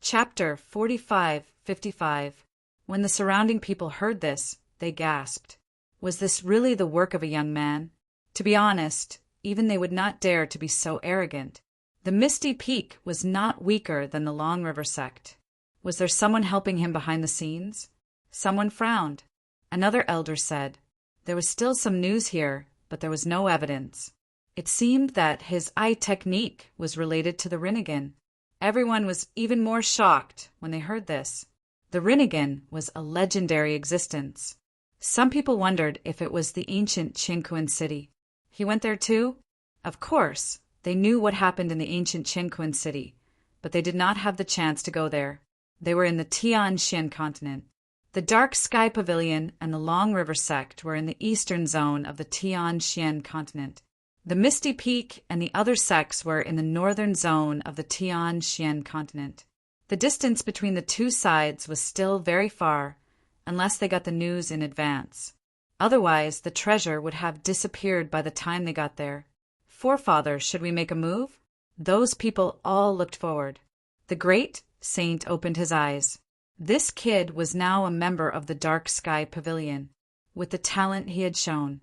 Chapter 45:55. When the surrounding people heard this, they gasped. Was this really the work of a young man? To be honest, even they would not dare to be so arrogant. The Misty Peak was not weaker than the Long River sect. Was there someone helping him behind the scenes? Someone frowned. Another elder said, there was still some news here, but there was no evidence. It seemed that his eye technique was related to the Rinnegan. Everyone was even more shocked when they heard this. The Rinnegan was a legendary existence. Some people wondered if it was the ancient Chinquin city. He went there too? Of course, they knew what happened in the ancient Chinquin city, but they did not have the chance to go there. They were in the Tian Shan continent. The Dark Sky Pavilion and the Long River sect were in the eastern zone of the Tian Shan continent. The Misty Peak and the other sects were in the northern zone of the Tian Shan continent. The distance between the two sides was still very far, unless they got the news in advance. Otherwise, the treasure would have disappeared by the time they got there. Forefather, should we make a move? Those people all looked forward. The great saint opened his eyes. This kid was now a member of the Dark Sky Pavilion. With the talent he had shown,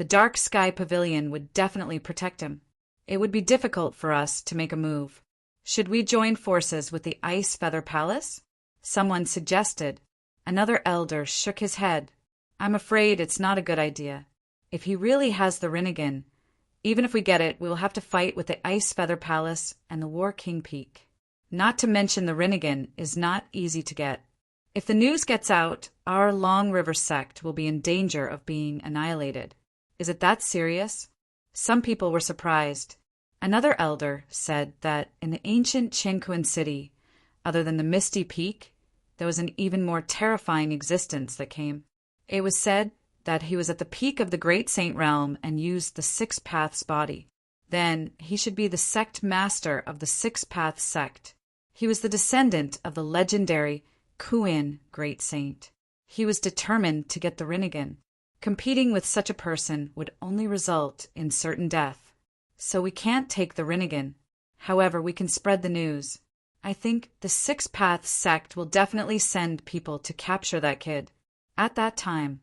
the Dark Sky Pavilion would definitely protect him. It would be difficult for us to make a move. Should we join forces with the Ice Feather Palace? Someone suggested. Another elder shook his head. I'm afraid it's not a good idea. If he really has the Rinnegan, even if we get it, we will have to fight with the Ice Feather Palace and the War King Peak. Not to mention the Rinnegan is not easy to get. If the news gets out, our Long River sect will be in danger of being annihilated. Is it that serious? Some people were surprised. Another elder said that in the ancient Chinquin city, other than the Misty Peak, there was an even more terrifying existence that came. It was said that he was at the peak of the Great Saint Realm and used the Six Paths body. Then he should be the sect master of the Six Paths sect. He was the descendant of the legendary Kuin Great Saint. He was determined to get the Rinnegan. Competing with such a person would only result in certain death. So we can't take the Rinnegan. However, we can spread the news. I think the Six Paths sect will definitely send people to capture that kid. At that time,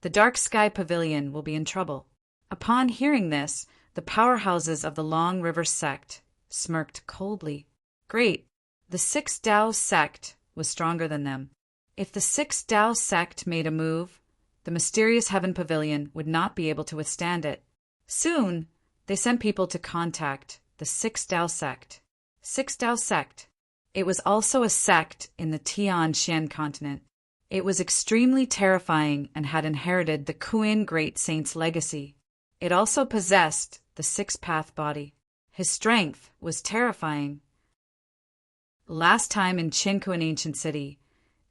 the Dark Sky Pavilion will be in trouble. Upon hearing this, the powerhouses of the Long River sect smirked coldly. Great. The Six Dao sect was stronger than them. If the Six Dao sect made a move, the mysterious Heaven Pavilion would not be able to withstand it. Soon, they sent people to contact the Six Dao sect. Six Dao sect. It was also a sect in the Tian Shan continent. It was extremely terrifying and had inherited the Kuin Great Saint's legacy. It also possessed the six-path body. His strength was terrifying. Last time in Chinquin Ancient City,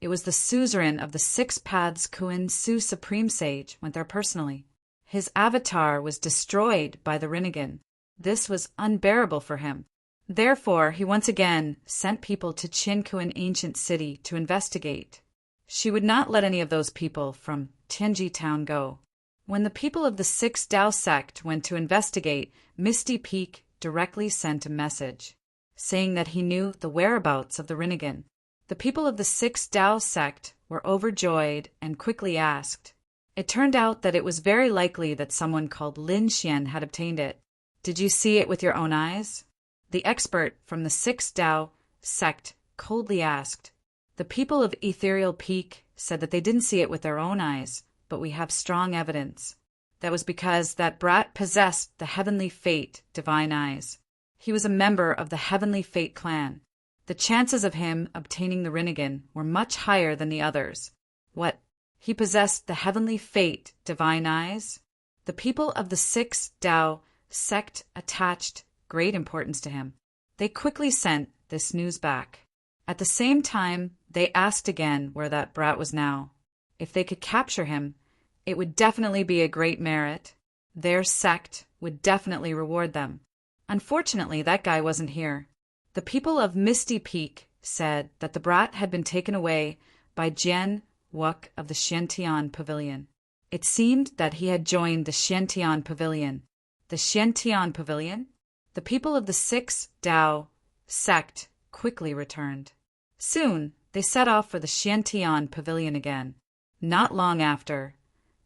it was the suzerain of the Six Paths Kuin Su Supreme Sage went there personally. His avatar was destroyed by the Rinnegan. This was unbearable for him. Therefore, he once again sent people to Chinquin Ancient City to investigate. She would not let any of those people from Tianji Town go. When the people of the Six Dao sect went to investigate, Misty Peak directly sent a message, saying that he knew the whereabouts of the Rinnegan. The people of the Six Dao sect were overjoyed and quickly asked. It turned out that it was very likely that someone called Lin Xian had obtained it. Did you see it with your own eyes? The expert from the Six Dao sect coldly asked. The people of Ethereal Peak said that they didn't see it with their own eyes, but we have strong evidence. That was because that brat possessed the Heavenly Fate Divine Eyes. He was a member of the Heavenly Fate clan. The chances of him obtaining the Rinnegan were much higher than the others. What? He possessed the Heavenly Fate Divine Eyes? The people of the Six Dao sect attached great importance to him. They quickly sent this news back. At the same time, they asked again where that brat was now. If they could capture him, it would definitely be a great merit. Their sect would definitely reward them. Unfortunately, that guy wasn't here. The people of Misty Peak said that the brat had been taken away by Jian Wuk of the Xiantian Pavilion. It seemed that he had joined the Xiantian Pavilion. The Xiantian Pavilion? The people of the Six Dao sect quickly returned. Soon, they set off for the Xiantian pavilion again. Not long after,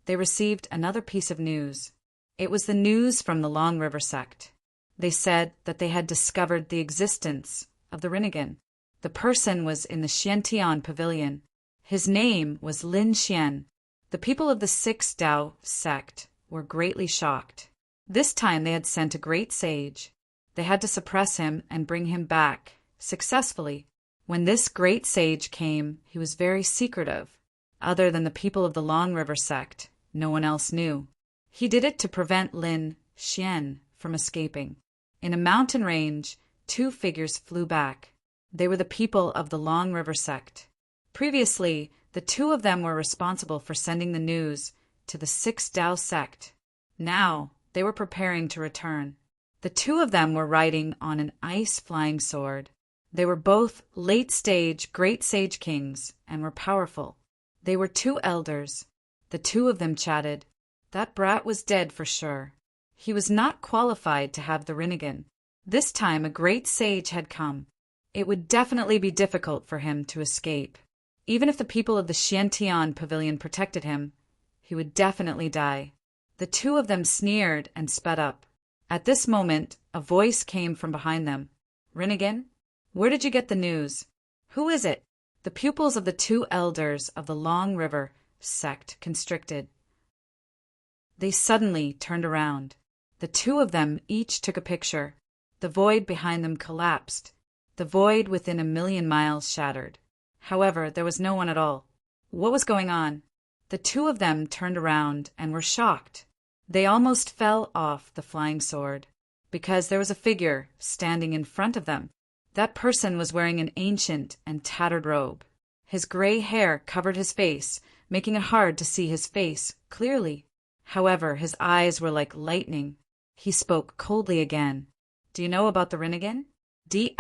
they received another piece of news. It was the news from the Long River sect. They said that they had discovered the existence of the Rinnegan. The person was in the Xiantian pavilion. His name was Lin Xian. The people of the Sixth Tao sect were greatly shocked. This time they had sent a great sage. They had to suppress him and bring him back, successfully. When this great sage came, he was very secretive. Other than the people of the Long River sect, no one else knew. He did it to prevent Lin Xian from escaping. In a mountain range, two figures flew back. They were the people of the Long River sect. Previously, the two of them were responsible for sending the news to the Sixth Tao sect. Now, they were preparing to return. The two of them were riding on an ice-flying sword. They were both late-stage great sage kings and were powerful. They were two elders. The two of them chatted. That brat was dead for sure. He was not qualified to have the Rinnegan. This time a great sage had come. It would definitely be difficult for him to escape. Even if the people of the Xiantian pavilion protected him, he would definitely die. The two of them sneered and sped up. At this moment, a voice came from behind them. Rinnegan? Where did you get the news? Who is it? The pupils of the two elders of the Long River sect constricted. They suddenly turned around. The two of them each took a picture. The void behind them collapsed. The void within 1,000,000 miles shattered. However, there was no one at all. What was going on? The two of them turned around and were shocked. They almost fell off the flying sword, because there was a figure standing in front of them. That person was wearing an ancient and tattered robe. His gray hair covered his face, making it hard to see his face clearly. However, his eyes were like lightning. He spoke coldly again. Do you know about the Rinnegan? D***,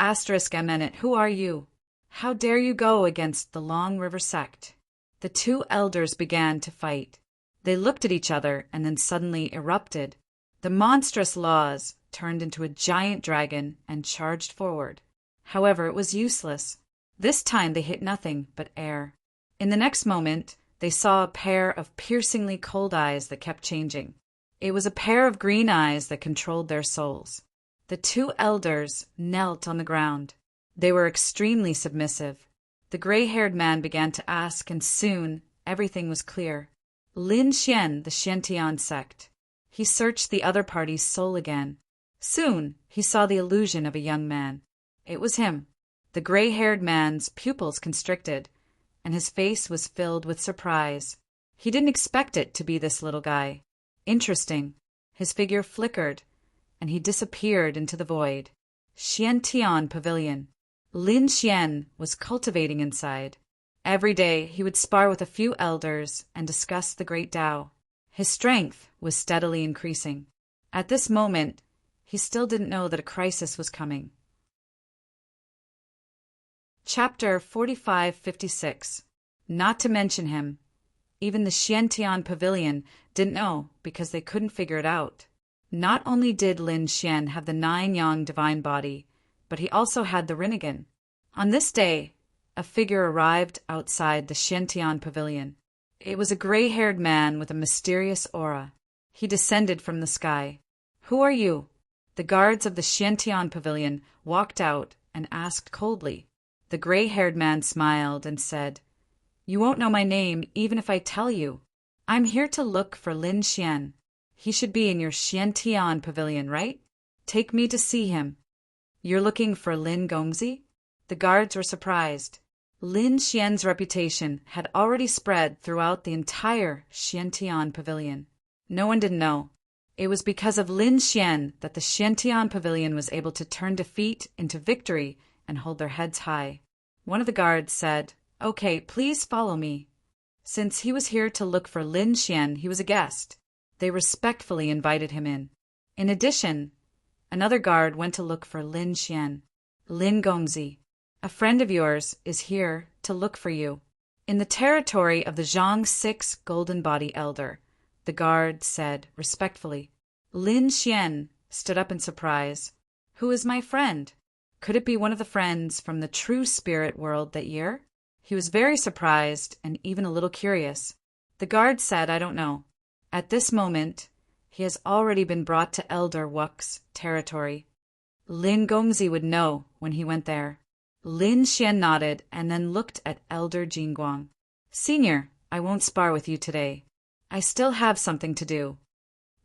who are you? How dare you go against the Long River sect? The two elders began to fight. They looked at each other and then suddenly erupted. The monstrous laws turned into a giant dragon and charged forward. However, it was useless. This time they hit nothing but air. In the next moment, they saw a pair of piercingly cold eyes that kept changing. It was a pair of green eyes that controlled their souls. The two elders knelt on the ground. They were extremely submissive. The gray-haired man began to ask, and soon everything was clear. Lin Xian, the Xiantian sect. He searched the other party's soul again. Soon he saw the illusion of a young man. It was him. The gray-haired man's pupils constricted, and his face was filled with surprise. He didn't expect it to be this little guy. Interesting. His figure flickered, and he disappeared into the void. Xiantian Pavilion. Lin Xian was cultivating inside. Every day he would spar with a few elders and discuss the great Tao. His strength was steadily increasing. At this moment, he still didn't know that a crisis was coming. Chapter 4556. Not to mention him. Even the Xiantian Pavilion didn't know because they couldn't figure it out. Not only did Lin Xian have the 9-yang divine body, but he also had the Rinnegan. On this day, a figure arrived outside the Xiantian Pavilion. It was a gray-haired man with a mysterious aura. He descended from the sky. Who are you? The guards of the Xiantian Pavilion walked out and asked coldly. The gray-haired man smiled and said, You won't know my name even if I tell you. I'm here to look for Lin Xian. He should be in your Xiantian Pavilion, right? Take me to see him. You're looking for Lin Gongzi? The guards were surprised. Lin Xian's reputation had already spread throughout the entire Xiantian Pavilion. No one didn't know. It was because of Lin Xian that the Xiantian Pavilion was able to turn defeat into victory and hold their heads high. One of the guards said, Okay, please follow me. Since he was here to look for Lin Xian, he was a guest. They respectfully invited him in. In addition, another guard went to look for Lin Xian. Lin Gongzi, a friend of yours, is here to look for you. In the territory of the Zhang 6 Golden Body Elder, the guard said respectfully. Lin Xian stood up in surprise. Who is my friend? Could it be one of the friends from the true spirit world that year? He was very surprised and even a little curious. The guard said, I don't know. At this moment, he has already been brought to Elder Wuk's territory. Lin Gongzi would know when he went there. Lin Xian nodded and then looked at Elder Jingguang. Senior, I won't spar with you today. I still have something to do.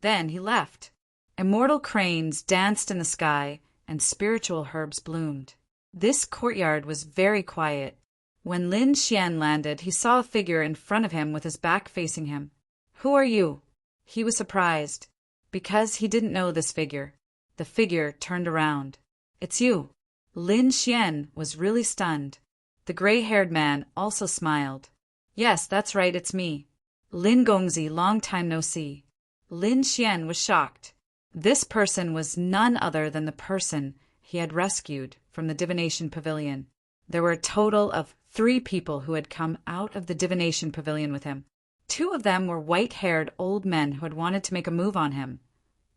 Then he left. Immortal cranes danced in the sky and spiritual herbs bloomed. This courtyard was very quiet. When Lin Xian landed, he saw a figure in front of him with his back facing him. Who are you? He was surprised, because he didn't know this figure. The figure turned around. It's you. Lin Xian was really stunned. The gray-haired man also smiled. Yes, that's right, it's me. Lin Gongzi, long time no see. Lin Xian was shocked. This person was none other than the person he had rescued from the divination pavilion. There were a total of 3 people who had come out of the divination pavilion with him. 2 of them were white-haired old men who had wanted to make a move on him,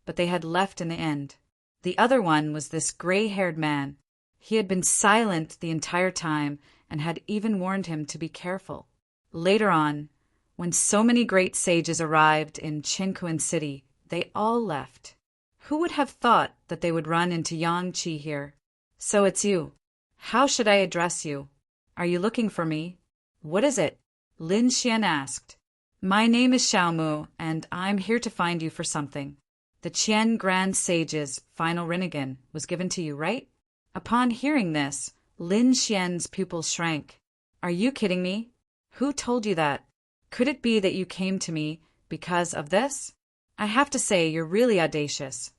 but they had left in the end. The other one was this gray-haired man. He had been silent the entire time and had even warned him to be careful. Later on, when so many great sages arrived in Qinkuan City, they all left. Who would have thought that they would run into Yang Qi here? So it's you. How should I address you? Are you looking for me? What is it? Lin Xian asked. My name is Xiaomu, and I'm here to find you for something. The Qian Grand Sage's final rinnegan was given to you, right? Upon hearing this, Lin Xian's pupils shrank. Are you kidding me? Who told you that? Could it be that you came to me because of this? I have to say you're really audacious.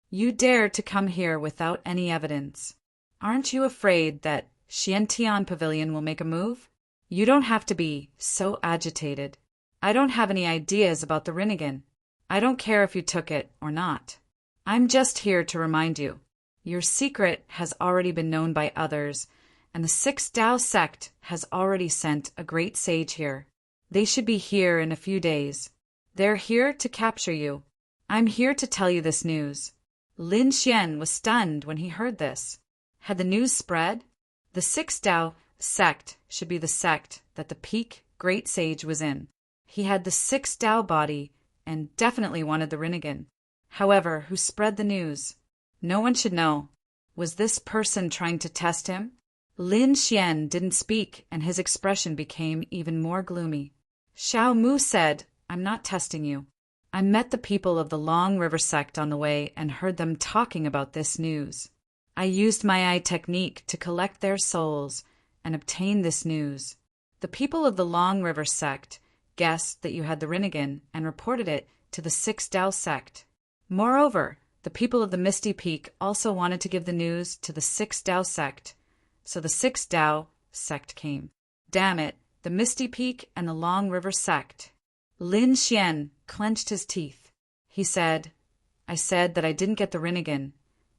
You dare to come here without any evidence. Aren't you afraid that Xiantian Pavilion will make a move? You don't have to be so agitated. I don't have any ideas about the rinnegan. I don't care if you took it or not. I'm just here to remind you. Your secret has already been known by others, and the 6 Tao sect has already sent a great sage here. They should be here in a few days. They're here to capture you. I'm here to tell you this news. Lin Xian was stunned when he heard this. Had the news spread? The 6 Tao sect should be the sect that the peak great sage was in. He had the 6 Tao body and definitely wanted the rinnegan. However, who spread the news? No one should know. Was this person trying to test him? Lin Xian didn't speak, and his expression became even more gloomy. Xiao Mu said, I'm not testing you. I met the people of the Long River sect on the way and heard them talking about this news. I used my eye technique to collect their souls and obtain this news. The people of the Long River sect guessed that you had the rinnegan and reported it to the 6 Tao sect. Moreover, the people of the Misty Peak also wanted to give the news to the 6 Tao sect, so the 6 Tao sect came. Damn it, the Misty Peak and the Long River sect. Lin Xian clenched his teeth. He said, I said that I didn't get the rinnegan,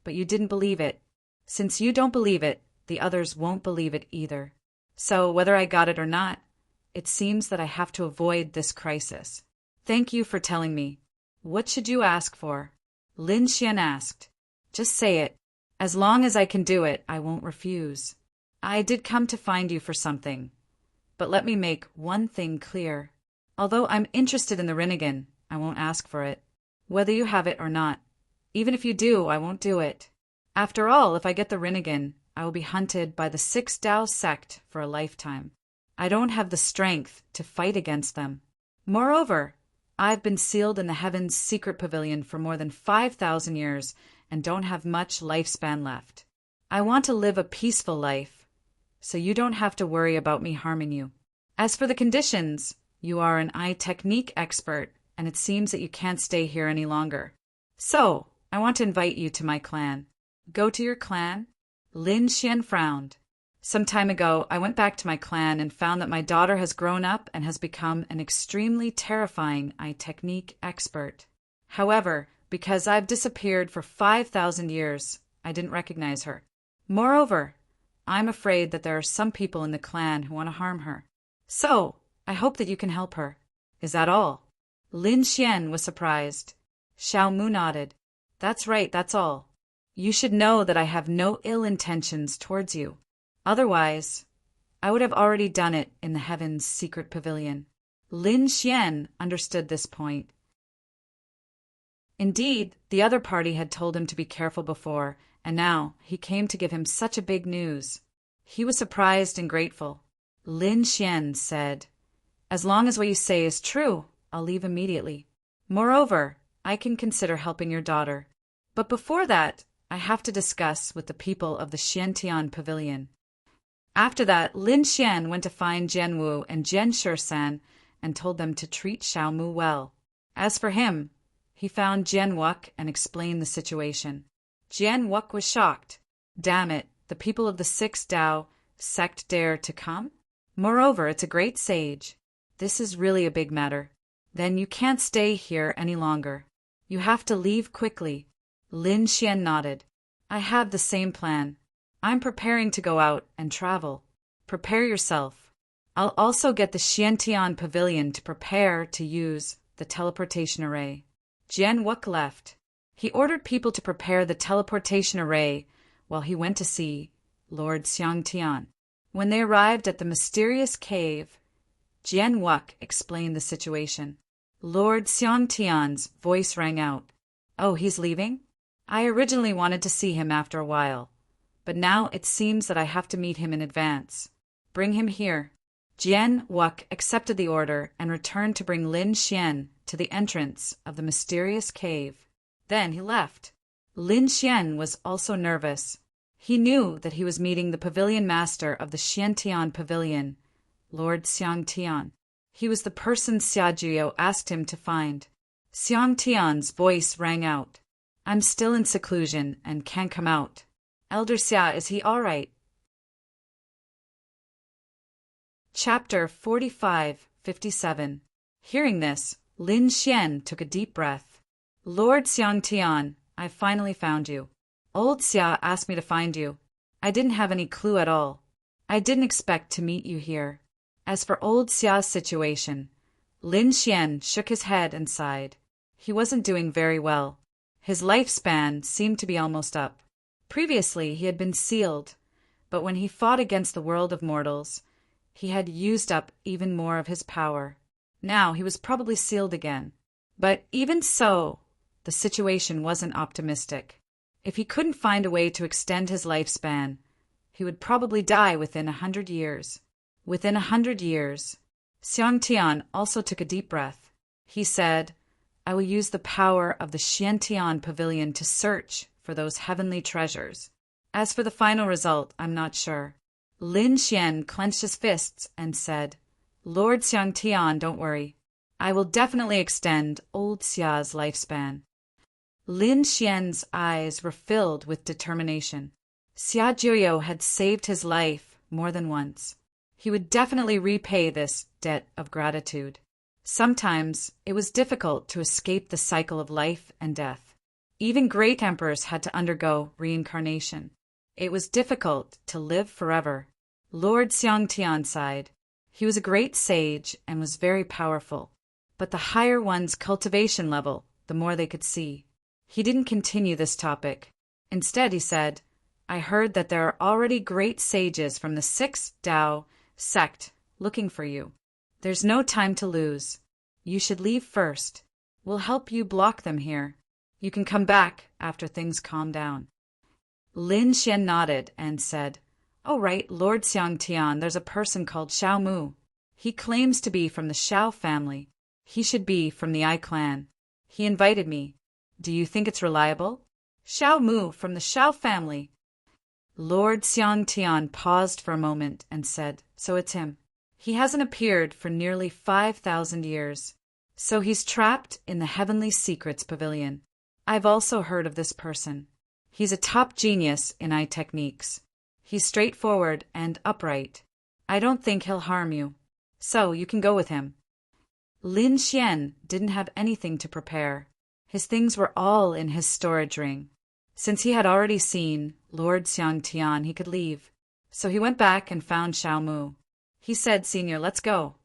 but you didn't believe it. Since you don't believe it, the others won't believe it either. So whether I got it or not, it seems that I have to avoid this crisis. Thank you for telling me. What should you ask for? Lin Xian asked. Just say it. As long as I can do it, I won't refuse. I did come to find you for something. But let me make one thing clear. Although I'm interested in the rinnegan, I won't ask for it. Whether you have it or not. Even if you do, I won't do it. After all, if I get the rinnegan, I will be hunted by the 6 Tao sect for a lifetime. I don't have the strength to fight against them. Moreover, I've been sealed in the Heaven's secret pavilion for more than 5,000 years and don't have much lifespan left. I want to live a peaceful life, so you don't have to worry about me harming you. As for the conditions, you are an eye technique expert, and it seems that you can't stay here any longer. So, I want to invite you to my clan. Go to your clan? Lin Xian frowned. Some time ago, I went back to my clan and found that my daughter has grown up and has become an extremely terrifying eye technique expert. However, because I've disappeared for 5,000 years, I didn't recognize her. Moreover, I'm afraid that there are some people in the clan who want to harm her. So, I hope that you can help her. Is that all? Lin Xian was surprised. Xiao Mu nodded. That's right, that's all. You should know that I have no ill intentions towards you. Otherwise, I would have already done it in the heaven's secret pavilion. Lin Xian understood this point. Indeed, the other party had told him to be careful before, and now he came to give him such a big news. He was surprised and grateful. Lin Xian said, "As long as what you say is true, I'll leave immediately. Moreover, I can consider helping your daughter. But before that, I have to discuss with the people of the Xiantian pavilion." After that, Lin Xian went to find Jian Wu and Jian Shusan and told them to treat Xiao Mu well. As for him, he found Jian Wuk and explained the situation. Jian Wuk was shocked. Damn it, the people of the Sixth Dao sect dare to come? Moreover, it's a great sage. This is really a big matter. Then you can't stay here any longer. You have to leave quickly. Lin Xian nodded. I have the same plan. I'm preparing to go out and travel. Prepare yourself. I'll also get the Xiantian pavilion to prepare to use the teleportation array. Jian Wuk left. He ordered people to prepare the teleportation array while he went to see Lord Xiangtian. When they arrived at the mysterious cave, Jian Wuk explained the situation. Lord Xiangtian's voice rang out. "Oh, he's leaving? I originally wanted to see him after a while, but now it seems that I have to meet him in advance. Bring him here." Jian Wuk accepted the order and returned to bring Lin Xian to the entrance of the mysterious cave. Then he left. Lin Xian was also nervous. He knew that he was meeting the pavilion master of the Xiantian pavilion, Lord Xiangtian. He was the person Xia Jiao asked him to find. Xiangtian's voice rang out. "I'm still in seclusion and can't come out. Elder Xia, is he all right?" Chapter 45-57. Hearing this, Lin Xian took a deep breath. "Lord Xiangtian, I've finally found you. Old Xia asked me to find you. I didn't have any clue at all. I didn't expect to meet you here." As for old Xia's situation, Lin Xian shook his head and sighed. He wasn't doing very well. His lifespan seemed to be almost up. Previously he had been sealed, but when he fought against the world of mortals, he had used up even more of his power. Now he was probably sealed again. But even so, the situation wasn't optimistic. If he couldn't find a way to extend his lifespan, he would probably die within 100 years. Within 100 years. Xiangtian also took a deep breath. He said, "I will use the power of the Xiantian pavilion to search for those heavenly treasures. As for the final result, I'm not sure." Lin Xian clenched his fists and said, "Lord Xiangtian, don't worry. I will definitely extend old Xia's lifespan." Lin Xian's eyes were filled with determination. Xia Jiao had saved his life more than once. He would definitely repay this debt of gratitude. Sometimes it was difficult to escape the cycle of life and death. Even great emperors had to undergo reincarnation. It was difficult to live forever. Lord Xiangtian sighed. He was a great sage and was very powerful, but the higher one's cultivation level, the more they could see. He didn't continue this topic. Instead, he said, "I heard that there are already great sages from the Sixth Dao sect looking for you. There's no time to lose. You should leave first. We'll help you block them here. You can come back after things calm down." Lin Xian nodded and said, "Oh right, Lord Xiangtian, there's a person called Xiao Mu. He claims to be from the Xiao family. He should be from the I clan. He invited me. Do you think it's reliable?" "Xiao Mu from the Xiao family." Lord Xiangtian paused for a moment and said, "So it's him. He hasn't appeared for nearly 5,000 years. So he's trapped in the Heavenly Secrets Pavilion. I've also heard of this person. He's a top genius in eye techniques. He's straightforward and upright. I don't think he'll harm you. So you can go with him." Lin Xian didn't have anything to prepare. His things were all in his storage ring. Since he had already seen Lord Xiangtian, he could leave. So he went back and found Xiao Mu. He said, "Senior, let's go."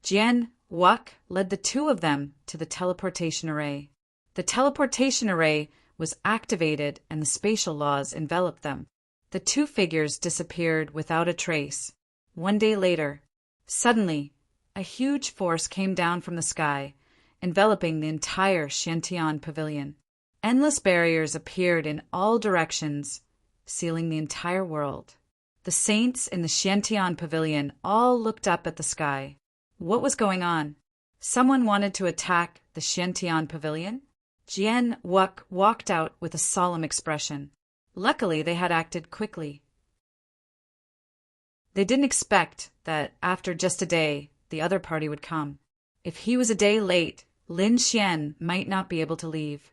Jian Wuk led the two of them to the teleportation array. The teleportation array was activated and the spatial laws enveloped them. The two figures disappeared without a trace. One day later, suddenly, a huge force came down from the sky, enveloping the entire Xiantian pavilion. Endless barriers appeared in all directions, sealing the entire world. The saints in the Xiantian pavilion all looked up at the sky. What was going on? Someone wanted to attack the Xiantian pavilion? Jian Wuk walked out with a solemn expression. Luckily, they had acted quickly. They didn't expect that after just a day, the other party would come. If he was a day late, Lin Xian might not be able to leave.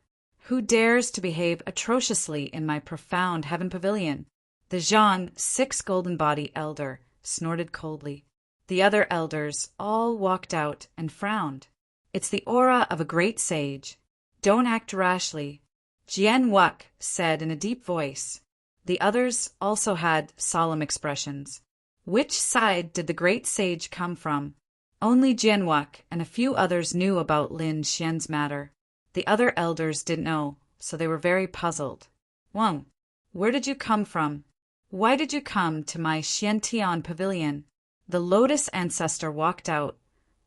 Who dares to behave atrociously in my profound heaven pavilion? The Zhang, 6 golden body elder, snorted coldly. The other elders all walked out and frowned. It's the aura of a great sage. Don't act rashly, Jian Wuk said in a deep voice. The others also had solemn expressions. Which side did the great sage come from? Only Jian Wuk and a few others knew about Lin Xian's matter. The other elders didn't know, so they were very puzzled. Wang, where did you come from? Why did you come to my Xiantian pavilion? The lotus ancestor walked out,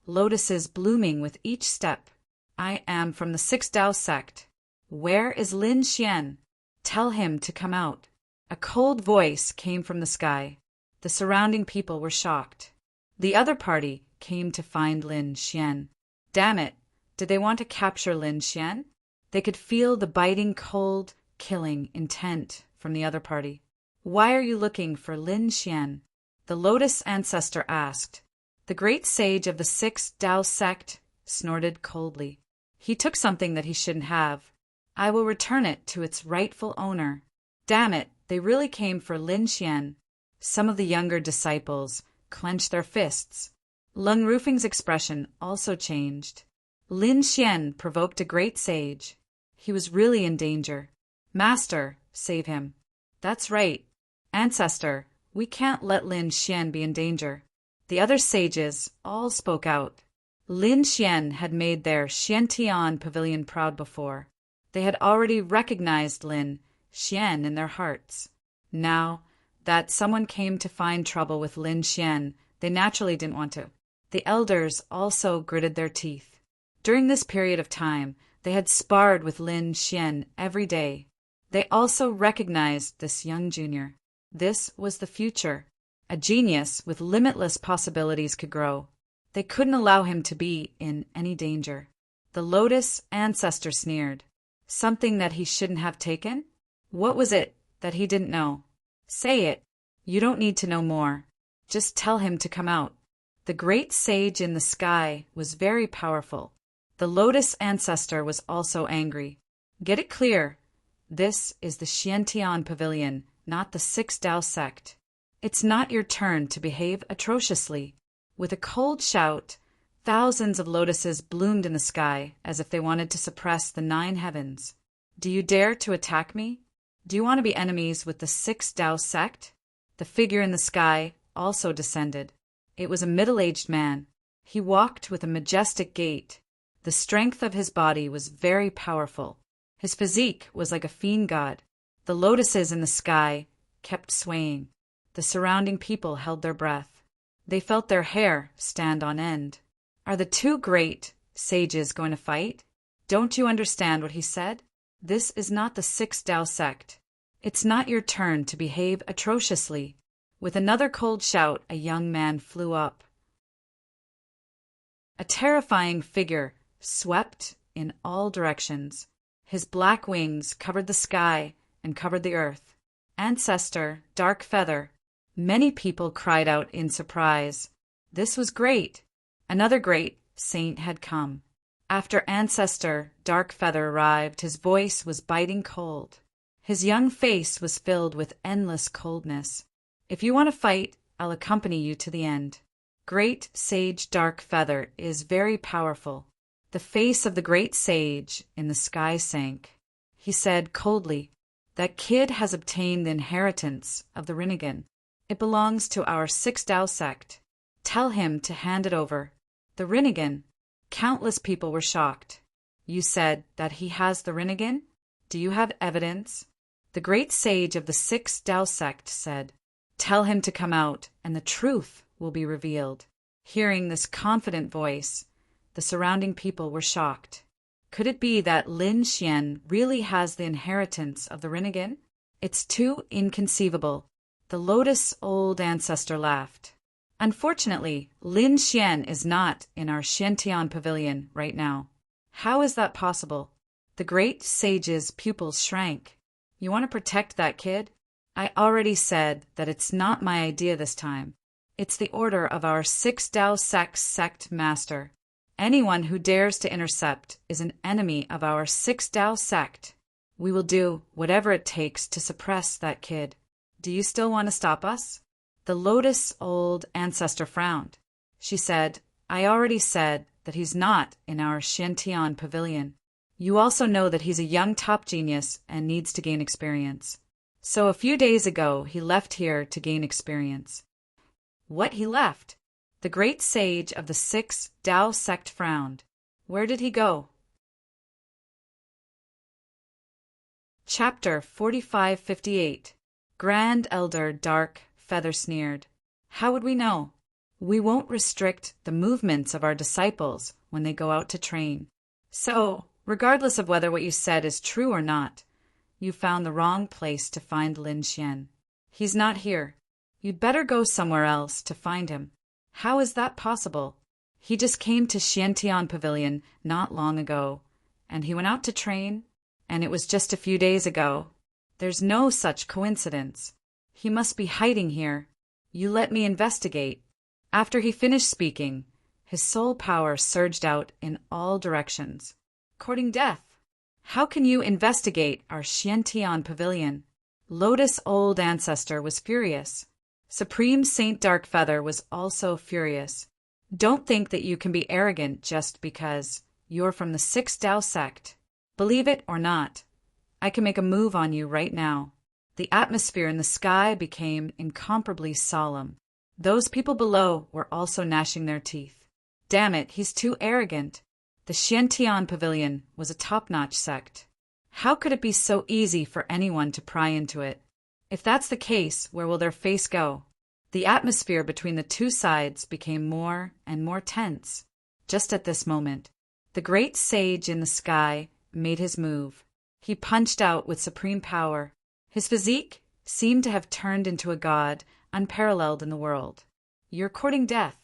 lotuses blooming with each step. I am from the 6 Dao sect. Where is Lin Xian? Tell him to come out. A cold voice came from the sky. The surrounding people were shocked. The other party came to find Lin Xian. Damn it, did they want to capture Lin Xian? They could feel the biting cold, killing intent from the other party. Why are you looking for Lin Xian? The lotus ancestor asked. The great sage of the 6 Dao sect snorted coldly. He took something that he shouldn't have. I will return it to its rightful owner. Damn it, they really came for Lin Xian. Some of the younger disciples clenched their fists. Lung Rufing's expression also changed. Lin Xian provoked a great sage. He was really in danger. Master, save him. That's right. Ancestor, we can't let Lin Xian be in danger. The other sages all spoke out. Lin Xian had made their Xiantian pavilion proud before. They had already recognized Lin Xian in their hearts. Now that someone came to find trouble with Lin Xian, they naturally didn't want to. The elders also gritted their teeth. During this period of time, they had sparred with Lin Xian every day. They also recognized this young junior. This was the future. A genius with limitless possibilities could grow. They couldn't allow him to be in any danger. The lotus ancestor sneered. Something that he shouldn't have taken? What was it that he didn't know? Say it. You don't need to know more. Just tell him to come out. The great sage in the sky was very powerful. The lotus ancestor was also angry. Get it clear. This is the Xiantian pavilion, not the 6 Dao sect. It's not your turn to behave atrociously. With a cold shout, thousands of lotuses bloomed in the sky as if they wanted to suppress the 9 heavens. Do you dare to attack me? Do you want to be enemies with the 6 Dao sect? The figure in the sky also descended. It was a middle-aged man. He walked with a majestic gait. The strength of his body was very powerful. His physique was like a fiend god. The lotuses in the sky kept swaying. The surrounding people held their breath. They felt their hair stand on end. Are the 2 great sages going to fight? Don't you understand what he said? This is not the 6 Dao sect. It's not your turn to behave atrociously. With another cold shout, a young man flew up. A terrifying figure swept in all directions. His black wings covered the sky and covered the earth. Ancestor, Dark Feather. Many people cried out in surprise. This was great. Another great saint had come. After Ancestor, Dark Feather arrived, his voice was biting cold. His young face was filled with endless coldness. If you want to fight, I'll accompany you to the end. Great Sage Dark Feather is very powerful. The face of the great sage in the sky sank. He said coldly, that kid has obtained the inheritance of the Rinnegan. It belongs to our 6 Dao sect. Tell him to hand it over. The Rinnegan. Countless people were shocked. You said that he has the Rinnegan? Do you have evidence? The great sage of the Sixth Tao sect said, "Tell him to come out, and the truth will be revealed." Hearing this confident voice, the surrounding people were shocked. Could it be that Lin Xian really has the inheritance of the Rinnegan? It's too inconceivable. The Lotus old ancestor laughed. Unfortunately, Lin Xian is not in our Xiantian pavilion right now. How is that possible? The great sage's pupils shrank. You want to protect that kid? I already said that it's not my idea this time. It's the order of our Sixth Tao sect master. Anyone who dares to intercept is an enemy of our Sixth Tao sect. We will do whatever it takes to suppress that kid. Do you still want to stop us? The Lotus old ancestor frowned. She said, I already said that he's not in our Xiantian pavilion. You also know that he's a young top genius and needs to gain experience. So a few days ago, he left here to gain experience. What, he left? The great sage of the Sixth Tao sect frowned. Where did he go? Chapter 4558. Grand Elder Dark Feather sneered. How would we know? We won't restrict the movements of our disciples when they go out to train. So, regardless of whether what you said is true or not, you found the wrong place to find Lin Xian. He's not here. You'd better go somewhere else to find him. How is that possible? He just came to Xiantian Pavilion not long ago, and he went out to train, and it was just a few days ago. There's no such coincidence. He must be hiding here. You let me investigate. After he finished speaking, his soul power surged out in all directions, courting death. How can you investigate our Xiantian Pavilion? Lotus old ancestor was furious. Supreme Saint Darkfeather was also furious. Don't think that you can be arrogant just because you're from the Sixth Tao sect. Believe it or not, I can make a move on you right now. The atmosphere in the sky became incomparably solemn. Those people below were also gnashing their teeth. Damn it, he's too arrogant. The Xiantian Pavilion was a top-notch sect. How could it be so easy for anyone to pry into it? If that's the case, where will their face go? The atmosphere between the two sides became more and more tense. Just at this moment, the great sage in the sky made his move. He punched out with supreme power. His physique seemed to have turned into a god unparalleled in the world. You're courting death.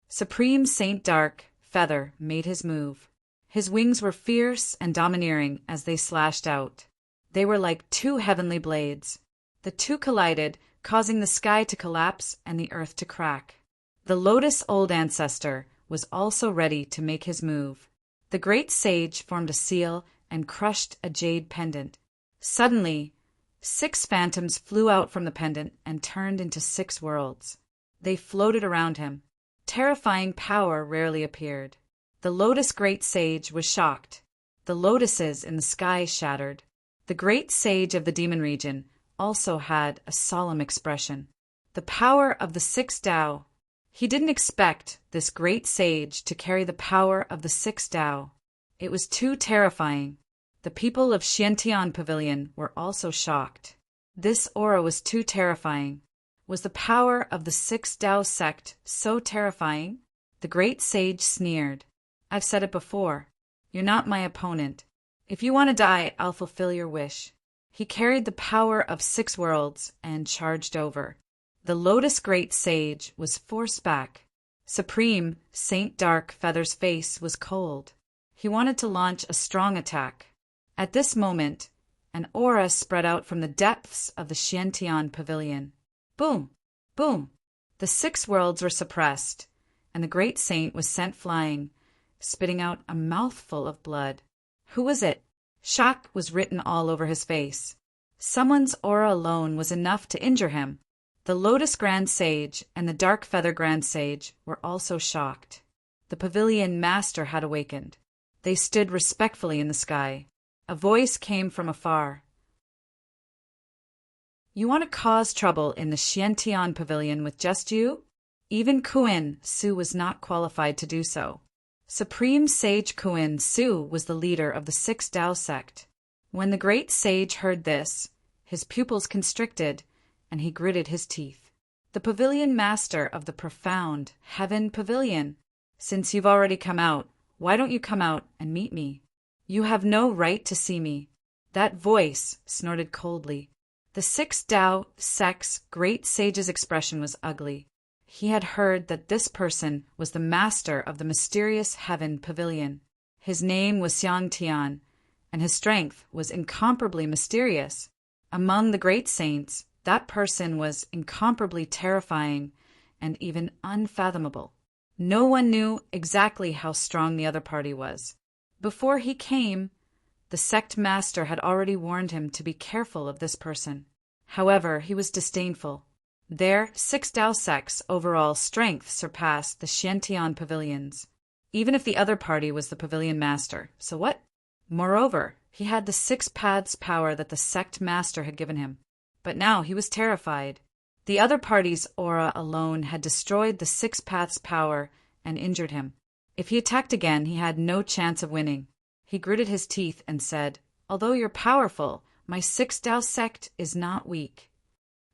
Supreme Saint Dark Feather made his move. His wings were fierce and domineering as they slashed out. They were like two heavenly blades. The two collided, causing the sky to collapse and the earth to crack. The Lotus old ancestor was also ready to make his move. The great sage formed a seal and crushed a jade pendant. Suddenly, 6 phantoms flew out from the pendant and turned into 6 worlds. They floated around him. Terrifying power rarely appeared. The Lotus great sage was shocked. The lotuses in the sky shattered. The great sage of the demon region also had a solemn expression. The power of the Sixth Tao. He didn't expect this great sage to carry the power of the Sixth Tao. It was too terrifying. The people of Xiantian Pavilion were also shocked. This aura was too terrifying. Was the power of the Sixth Tao sect so terrifying? The great sage sneered. I've said it before. You're not my opponent. If you want to die, I'll fulfill your wish. He carried the power of 6 worlds and charged over. The Lotus great sage was forced back. Supreme Saint Dark Feather's face was cold. He wanted to launch a strong attack. At this moment, an aura spread out from the depths of the Xiantian Pavilion. Boom! Boom! The 6 worlds were suppressed, and the great saint was sent flying, spitting out a mouthful of blood. Who was it? Shock was written all over his face. Someone's aura alone was enough to injure him. The Lotus Grand Sage and the Dark Feather Grand Sage were also shocked. The pavilion master had awakened. They stood respectfully in the sky. A voice came from afar. You want to cause trouble in the Xiantian Pavilion with just you? Even Kuan Su was not qualified to do so. Supreme Sage Kuan Su was the leader of the Sixth Tao sect. When the great sage heard this, his pupils constricted, and he gritted his teeth. The pavilion master of the profound heaven pavilion, since you've already come out, why don't you come out and meet me? You have no right to see me. That voice snorted coldly. The 6 Tao sect's great sage's expression was ugly. He had heard that this person was the master of the mysterious heaven pavilion. His name was Xiang Tian, and his strength was incomparably mysterious. Among the great saints, that person was incomparably terrifying and even unfathomable. No one knew exactly how strong the other party was. Before he came, the sect master had already warned him to be careful of this person. However, he was disdainful. Their 6 Tao sect's overall strength surpassed the Xiantian pavilions, even if the other party was the pavilion master. So what? Moreover, he had the 6 paths power that the sect master had given him. But now he was terrified. The other party's aura alone had destroyed the 6 paths power and injured him. If he attacked again, he had no chance of winning. He gritted his teeth and said, "Although you're powerful, my 6 Tao sect is not weak.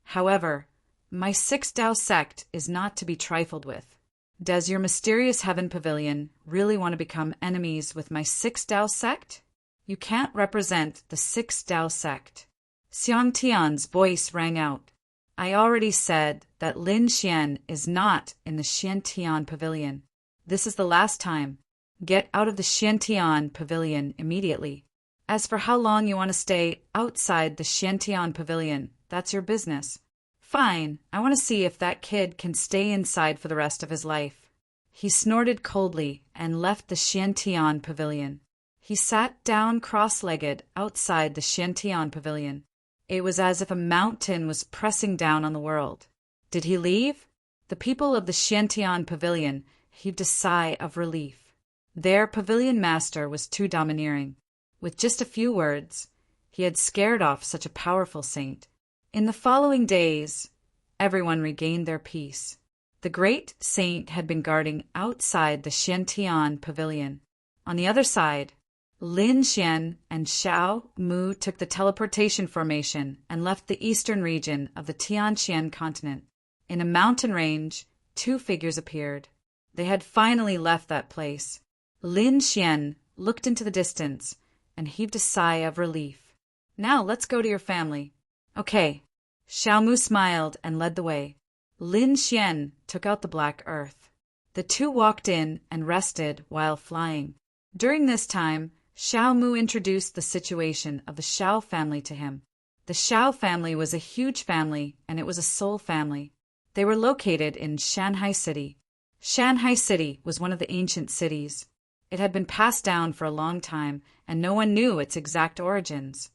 However, my 6 Tao sect is not to be trifled with. Does your mysterious heaven pavilion really want to become enemies with my 6 Tao sect? You can't represent the 6 Tao sect." Xiang Tian's voice rang out. "I already said that Lin Xian is not in the Xiantian pavilion. This is the last time. Get out of the Xiantian pavilion immediately. As for how long you want to stay outside the Xiantian pavilion, that's your business. Fine, I want to see if that kid can stay inside for the rest of his life." He snorted coldly and left the Xiantian pavilion. He sat down cross-legged outside the Xiantian pavilion. It was as if a mountain was pressing down on the world. Did he leave? The people of the Xiantian pavilion heaved a sigh of relief. Their pavilion master was too domineering. With just a few words, he had scared off such a powerful saint. In the following days, everyone regained their peace. The great saint had been guarding outside the Xiantian pavilion. On the other side, Lin Xian and Xiao Mu took the teleportation formation and left the eastern region of the Tianxian continent. In a mountain range, 2 figures appeared. They had finally left that place. Lin Xian looked into the distance and heaved a sigh of relief. "Now let's go to your family." "Okay." Xiao Mu smiled and led the way. Lin Xian took out the black earth. The 2 walked in and rested while flying. During this time, Xiao Mu introduced the situation of the Xiao family to him. The Xiao family was a huge family, and it was a soul family. They were located in Shanghai City. Shanghai City was one of the ancient cities. It had been passed down for a long time, and no one knew its exact origins.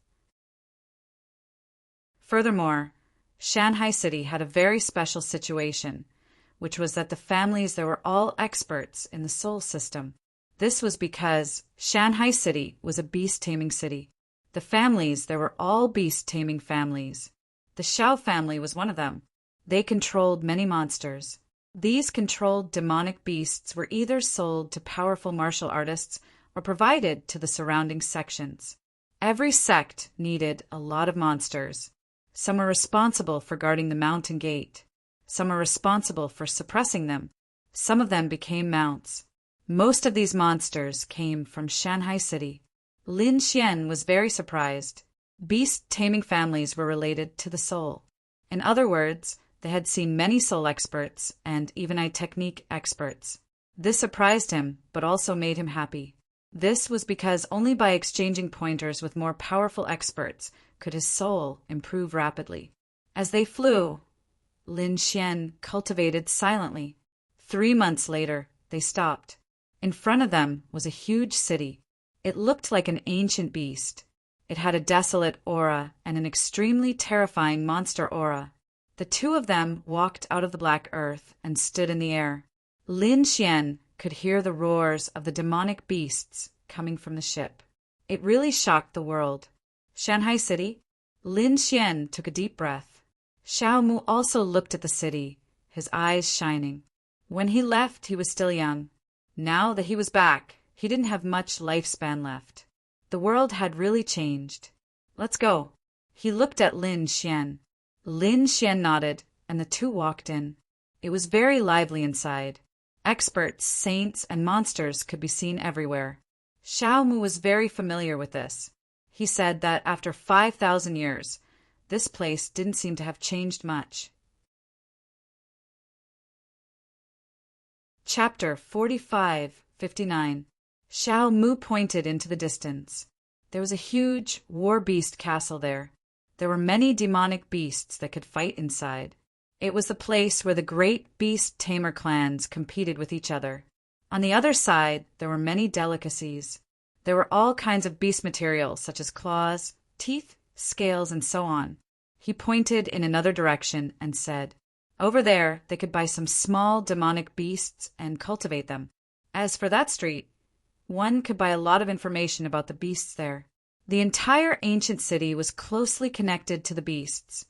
Furthermore, Shanghai City had a very special situation, which was that the families there were all experts in the soul system. This was because Shanghai City was a beast-taming city. The families there were all beast-taming families. The Xiao family was one of them. They controlled many monsters. These controlled demonic beasts were either sold to powerful martial artists or provided to the surrounding sections. Every sect needed a lot of monsters. Some were responsible for guarding the mountain gate. Some were responsible for suppressing them. Some of them became mounts. Most of these monsters came from Shanghai City. Lin Xian was very surprised. Beast-taming families were related to the soul. In other words, they had seen many soul experts and even eye technique experts. This surprised him, but also made him happy. This was because only by exchanging pointers with more powerful experts could his soul improve rapidly. As they flew, Lin Xian cultivated silently. 3 months later, they stopped. In front of them was a huge city. It looked like an ancient beast. It had a desolate aura and an extremely terrifying monster aura. The 2 of them walked out of the black earth and stood in the air. Lin Xian could hear the roars of the demonic beasts coming from the ship. It really shocked the world. Shanghai City? Lin Xian took a deep breath. Xiao Mu also looked at the city, his eyes shining. When he left, he was still young. Now that he was back, he didn't have much lifespan left. The world had really changed. Let's go. He looked at Lin Xian. Lin Xian nodded, and the two walked in. It was very lively inside. Experts, saints, and monsters could be seen everywhere. Xiao Mu was very familiar with this. He said that after 5,000 years, this place didn't seem to have changed much. Chapter 45-59. Xiao Mu pointed into the distance. There was a huge war beast castle there. There were many demonic beasts that could fight inside. It was the place where the great beast tamer clans competed with each other. On the other side, there were many delicacies. There were all kinds of beast materials such as claws, teeth, scales, and so on. He pointed in another direction and said, over there, they could buy some small demonic beasts and cultivate them. As for that street, one could buy a lot of information about the beasts there. The entire ancient city was closely connected to the beasts,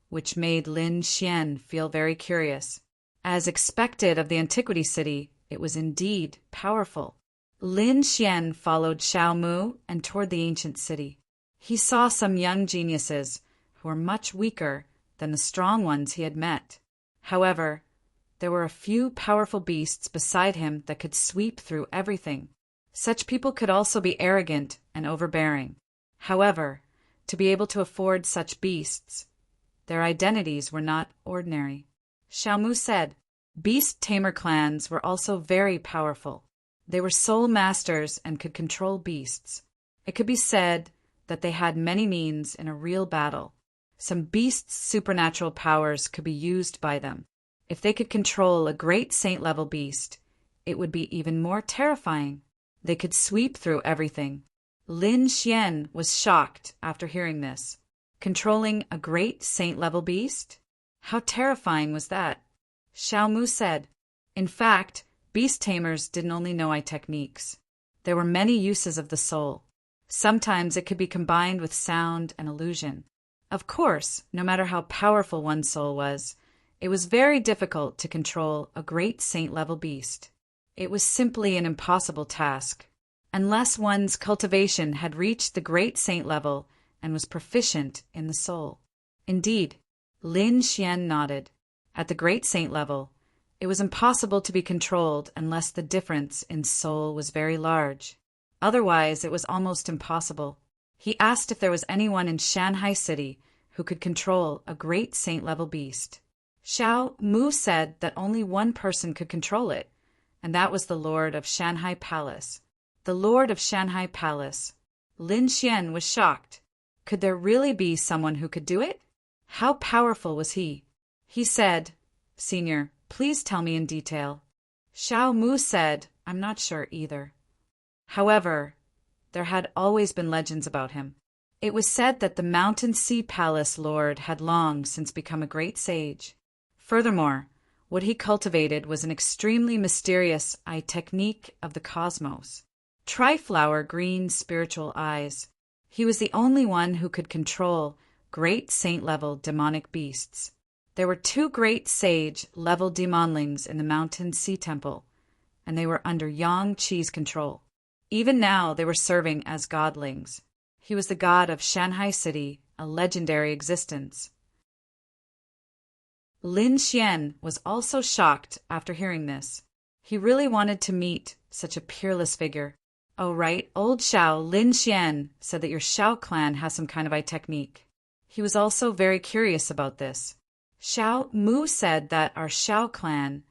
which made Lin Xian feel very curious. As expected of the antiquity city, it was indeed powerful. Lin Xian followed Xiao Mu and toward the ancient city. He saw some young geniuses who were much weaker than the strong ones he had met. However, there were a few powerful beasts beside him that could sweep through everything. Such people could also be arrogant and overbearing. However, to be able to afford such beasts, their identities were not ordinary. Xiao Mu said, beast tamer clans were also very powerful. They were soul masters and could control beasts. It could be said that they had many means in a real battle. Some beasts' supernatural powers could be used by them. If they could control a great saint-level beast, it would be even more terrifying. They could sweep through everything. Lin Xian was shocked after hearing this. Controlling a great saint-level beast? How terrifying was that? Xiao Mu said, in fact, beast tamers didn't only know eye techniques. There were many uses of the soul. Sometimes it could be combined with sound and illusion. Of course, no matter how powerful one's soul was, it was very difficult to control a great saint-level beast. It was simply an impossible task, unless one's cultivation had reached the great saint level and was proficient in the soul. Indeed, Lin Xian nodded. At the great saint level, it was impossible to be controlled unless the difference in soul was very large. Otherwise, it was almost impossible. He asked if there was anyone in Shanghai City who could control a great saint-level beast. Xiao Mu said that only one person could control it, and that was the Lord of Shanghai Palace. The Lord of Shanghai Palace. Lin Xian was shocked. Could there really be someone who could do it? How powerful was he? He said, Senior, please tell me in detail. Xiao Mu said, I'm not sure either. However, there had always been legends about him. It was said that the Mountain Sea Palace Lord had long since become a great sage. Furthermore, what he cultivated was an extremely mysterious eye technique of the cosmos. Triflower green spiritual eyes. He was the only one who could control great saint-level demonic beasts. There were 2 great sage-level demonlings in the Mountain Sea Temple, and they were under Yang Qi's control. Even now they were serving as godlings. He was the god of Shanghai City, a legendary existence. Lin Xian was also shocked after hearing this. He really wanted to meet such a peerless figure. Oh right, old Xiao, Lin Xian, said that your Xiao clan has some kind of eye technique. He was also very curious about this. Xiao Mu said that our Xiao clan,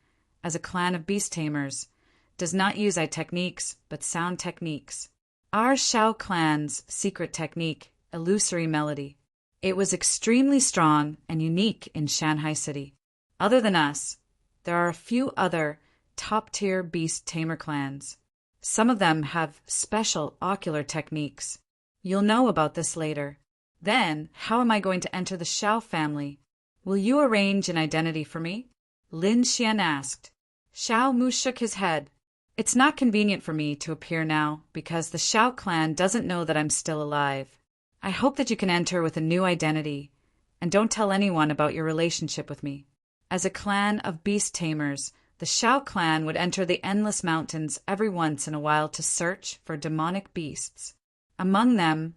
as a clan of beast tamers, does not use eye techniques, but sound techniques. Our Xiao clan's secret technique, illusory melody. It was extremely strong and unique in Shanghai City. Other than us, there are a few other top-tier beast tamer clans. Some of them have special ocular techniques. You'll know about this later. Then, how am I going to enter the Xiao family? Will you arrange an identity for me? Lin Xian asked. Xiao Mu shook his head. It's not convenient for me to appear now because the Xiao clan doesn't know that I'm still alive. I hope that you can enter with a new identity, and don't tell anyone about your relationship with me. As a clan of beast tamers, the Xiao clan would enter the endless mountains every once in a while to search for demonic beasts. Among them,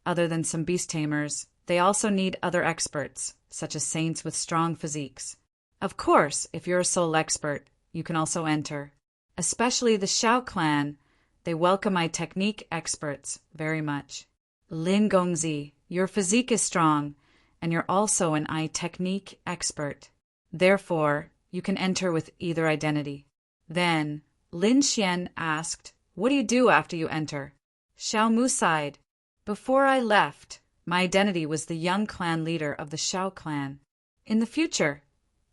other than some beast tamers, they also need other experts, such as saints with strong physiques. Of course, if you're a soul expert, you can also enter. Especially the Shao clan, they welcome my technique experts very much. Lin Gongzi, your physique is strong, and you're also an eye technique expert. Therefore, you can enter with either identity. Then, Lin Xian asked, "What do you do after you enter?" Xiao Mu sighed. "Before I left, my identity was the young clan leader of the Shao clan. In the future,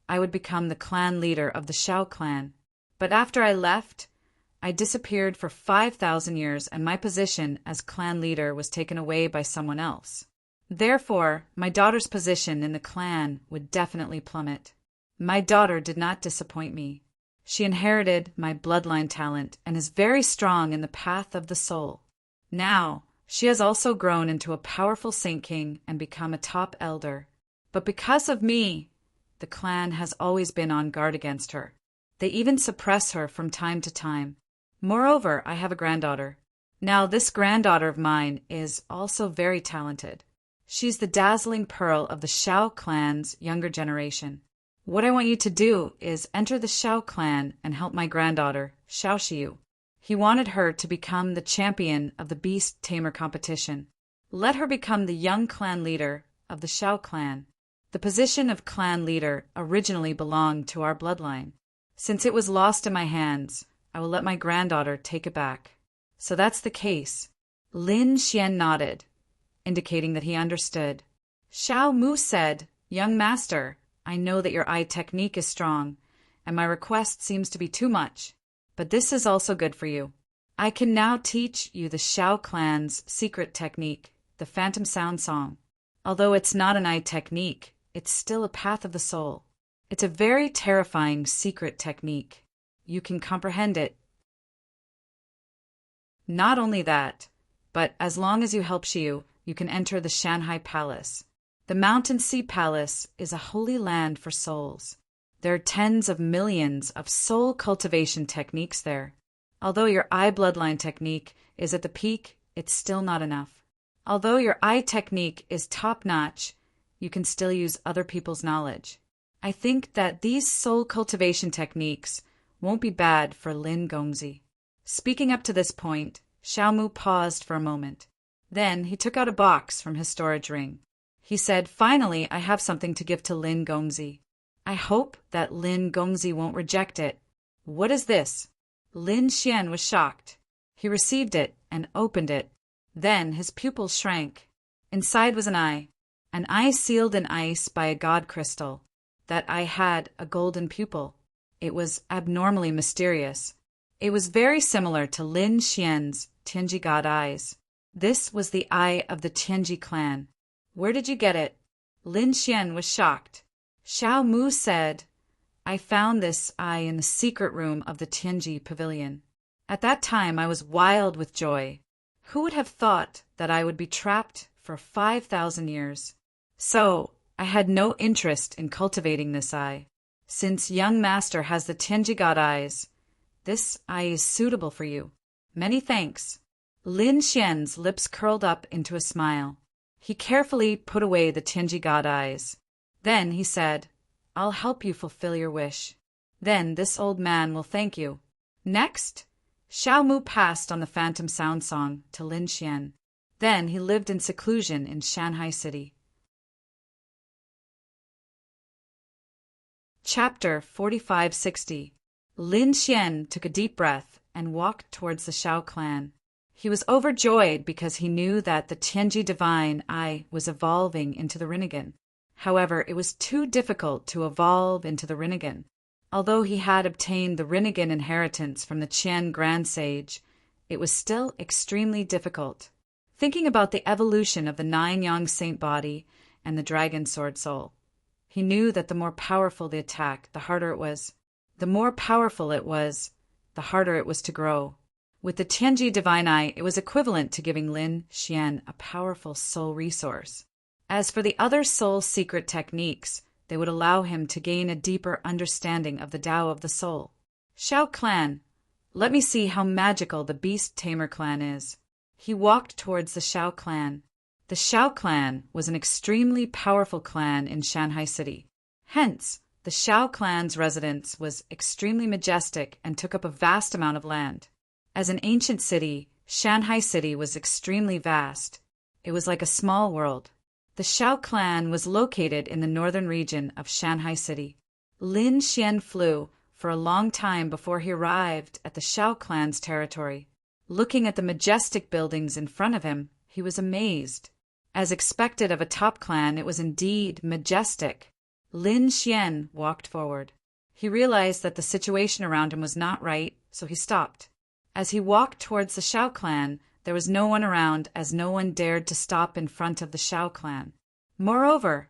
I would become the clan leader of the Shao clan. But after I left, I disappeared for 5,000 years and my position as clan leader was taken away by someone else. Therefore, my daughter's position in the clan would definitely plummet. My daughter did not disappoint me. She inherited my bloodline talent and is very strong in the path of the soul. Now, she has also grown into a powerful Saint King and become a top elder. But because of me, the clan has always been on guard against her. They even suppress her from time to time. Moreover, I have a granddaughter. Now, this granddaughter of mine is also very talented. She's the dazzling pearl of the Shao clan's younger generation. What I want you to do is enter the Shao clan and help my granddaughter, Shao Xiu. He wanted her to become the champion of the beast tamer competition. Let her become the young clan leader of the Shao clan. The position of clan leader originally belonged to our bloodline. Since it was lost in my hands, I will let my granddaughter take it back. So that's the case. Lin Xian nodded, indicating that he understood. Xiao Mu said, "Young master, I know that your eye technique is strong, and my request seems to be too much. But this is also good for you. I can now teach you the Shao clan's secret technique, the Phantom Sound Song. Although it's not an eye technique, it's still a path of the soul. It's a very terrifying secret technique. You can comprehend it. Not only that, but as long as you help Xiu, you can enter the Shanghai Palace. The Mountain Sea Palace is a holy land for souls. There are tens of millions of soul cultivation techniques there. Although your eye bloodline technique is at the peak, it's still not enough. Although your eye technique is top-notch, you can still use other people's knowledge. I think that these soul cultivation techniques won't be bad for Lin Gongzi." Speaking up to this point, Xiao Mu paused for a moment. Then he took out a box from his storage ring. He said, "Finally, I have something to give to Lin Gongzi. I hope that Lin Gongzi won't reject it." "What is this?" Lin Xian was shocked. He received it and opened it. Then his pupils shrank. Inside was an eye sealed in ice by a god crystal. That eye had a golden pupil. It was abnormally mysterious. It was very similar to Lin Xian's Tianji god eyes. This was the eye of the Tianji clan. "Where did you get it?" Lin Xian was shocked. Xiao Mu said, "I found this eye in the secret room of the Tianji pavilion. At that time I was wild with joy. Who would have thought that I would be trapped for 5,000 years? So, I had no interest in cultivating this eye. Since young master has the Tianji god eyes, this eye is suitable for you. Many thanks." Lin Xian's lips curled up into a smile. He carefully put away the Tianji god eyes. Then he said, "I'll help you fulfill your wish. Then this old man will thank you." Next, Xiao Mu passed on the Phantom Sound Song to Lin Xian. Then he lived in seclusion in Shanghai City. Chapter 4560. Lin Xian took a deep breath and walked towards the Shao clan. He was overjoyed because he knew that the Tianji divine eye was evolving into the Rinnegan. However, it was too difficult to evolve into the Rinnegan. Although he had obtained the Rinnegan inheritance from the Qian Grand Sage, it was still extremely difficult. Thinking about the evolution of the Nine-Yang Saint body and the Dragon Sword soul, he knew that the more powerful the attack, the harder it was. The more powerful it was, the harder it was to grow. With the Tianji Divine Eye, it was equivalent to giving Lin Xian a powerful soul resource. As for the other soul secret techniques, they would allow him to gain a deeper understanding of the Tao of the soul. "Shao clan, let me see how magical the Beast Tamer clan is." He walked towards the Shao clan. The Xiao clan was an extremely powerful clan in Shanghai City. Hence, the Xiao clan's residence was extremely majestic and took up a vast amount of land. As an ancient city, Shanghai City was extremely vast. It was like a small world. The Xiao clan was located in the northern region of Shanghai City. Lin Xian flew for a long time before he arrived at the Xiao clan's territory. Looking at the majestic buildings in front of him, he was amazed. As expected of a top clan, it was indeed majestic. Lin Xian walked forward. He realized that the situation around him was not right, so he stopped. As he walked towards the Xiao clan, there was no one around, as no one dared to stop in front of the Xiao clan. Moreover,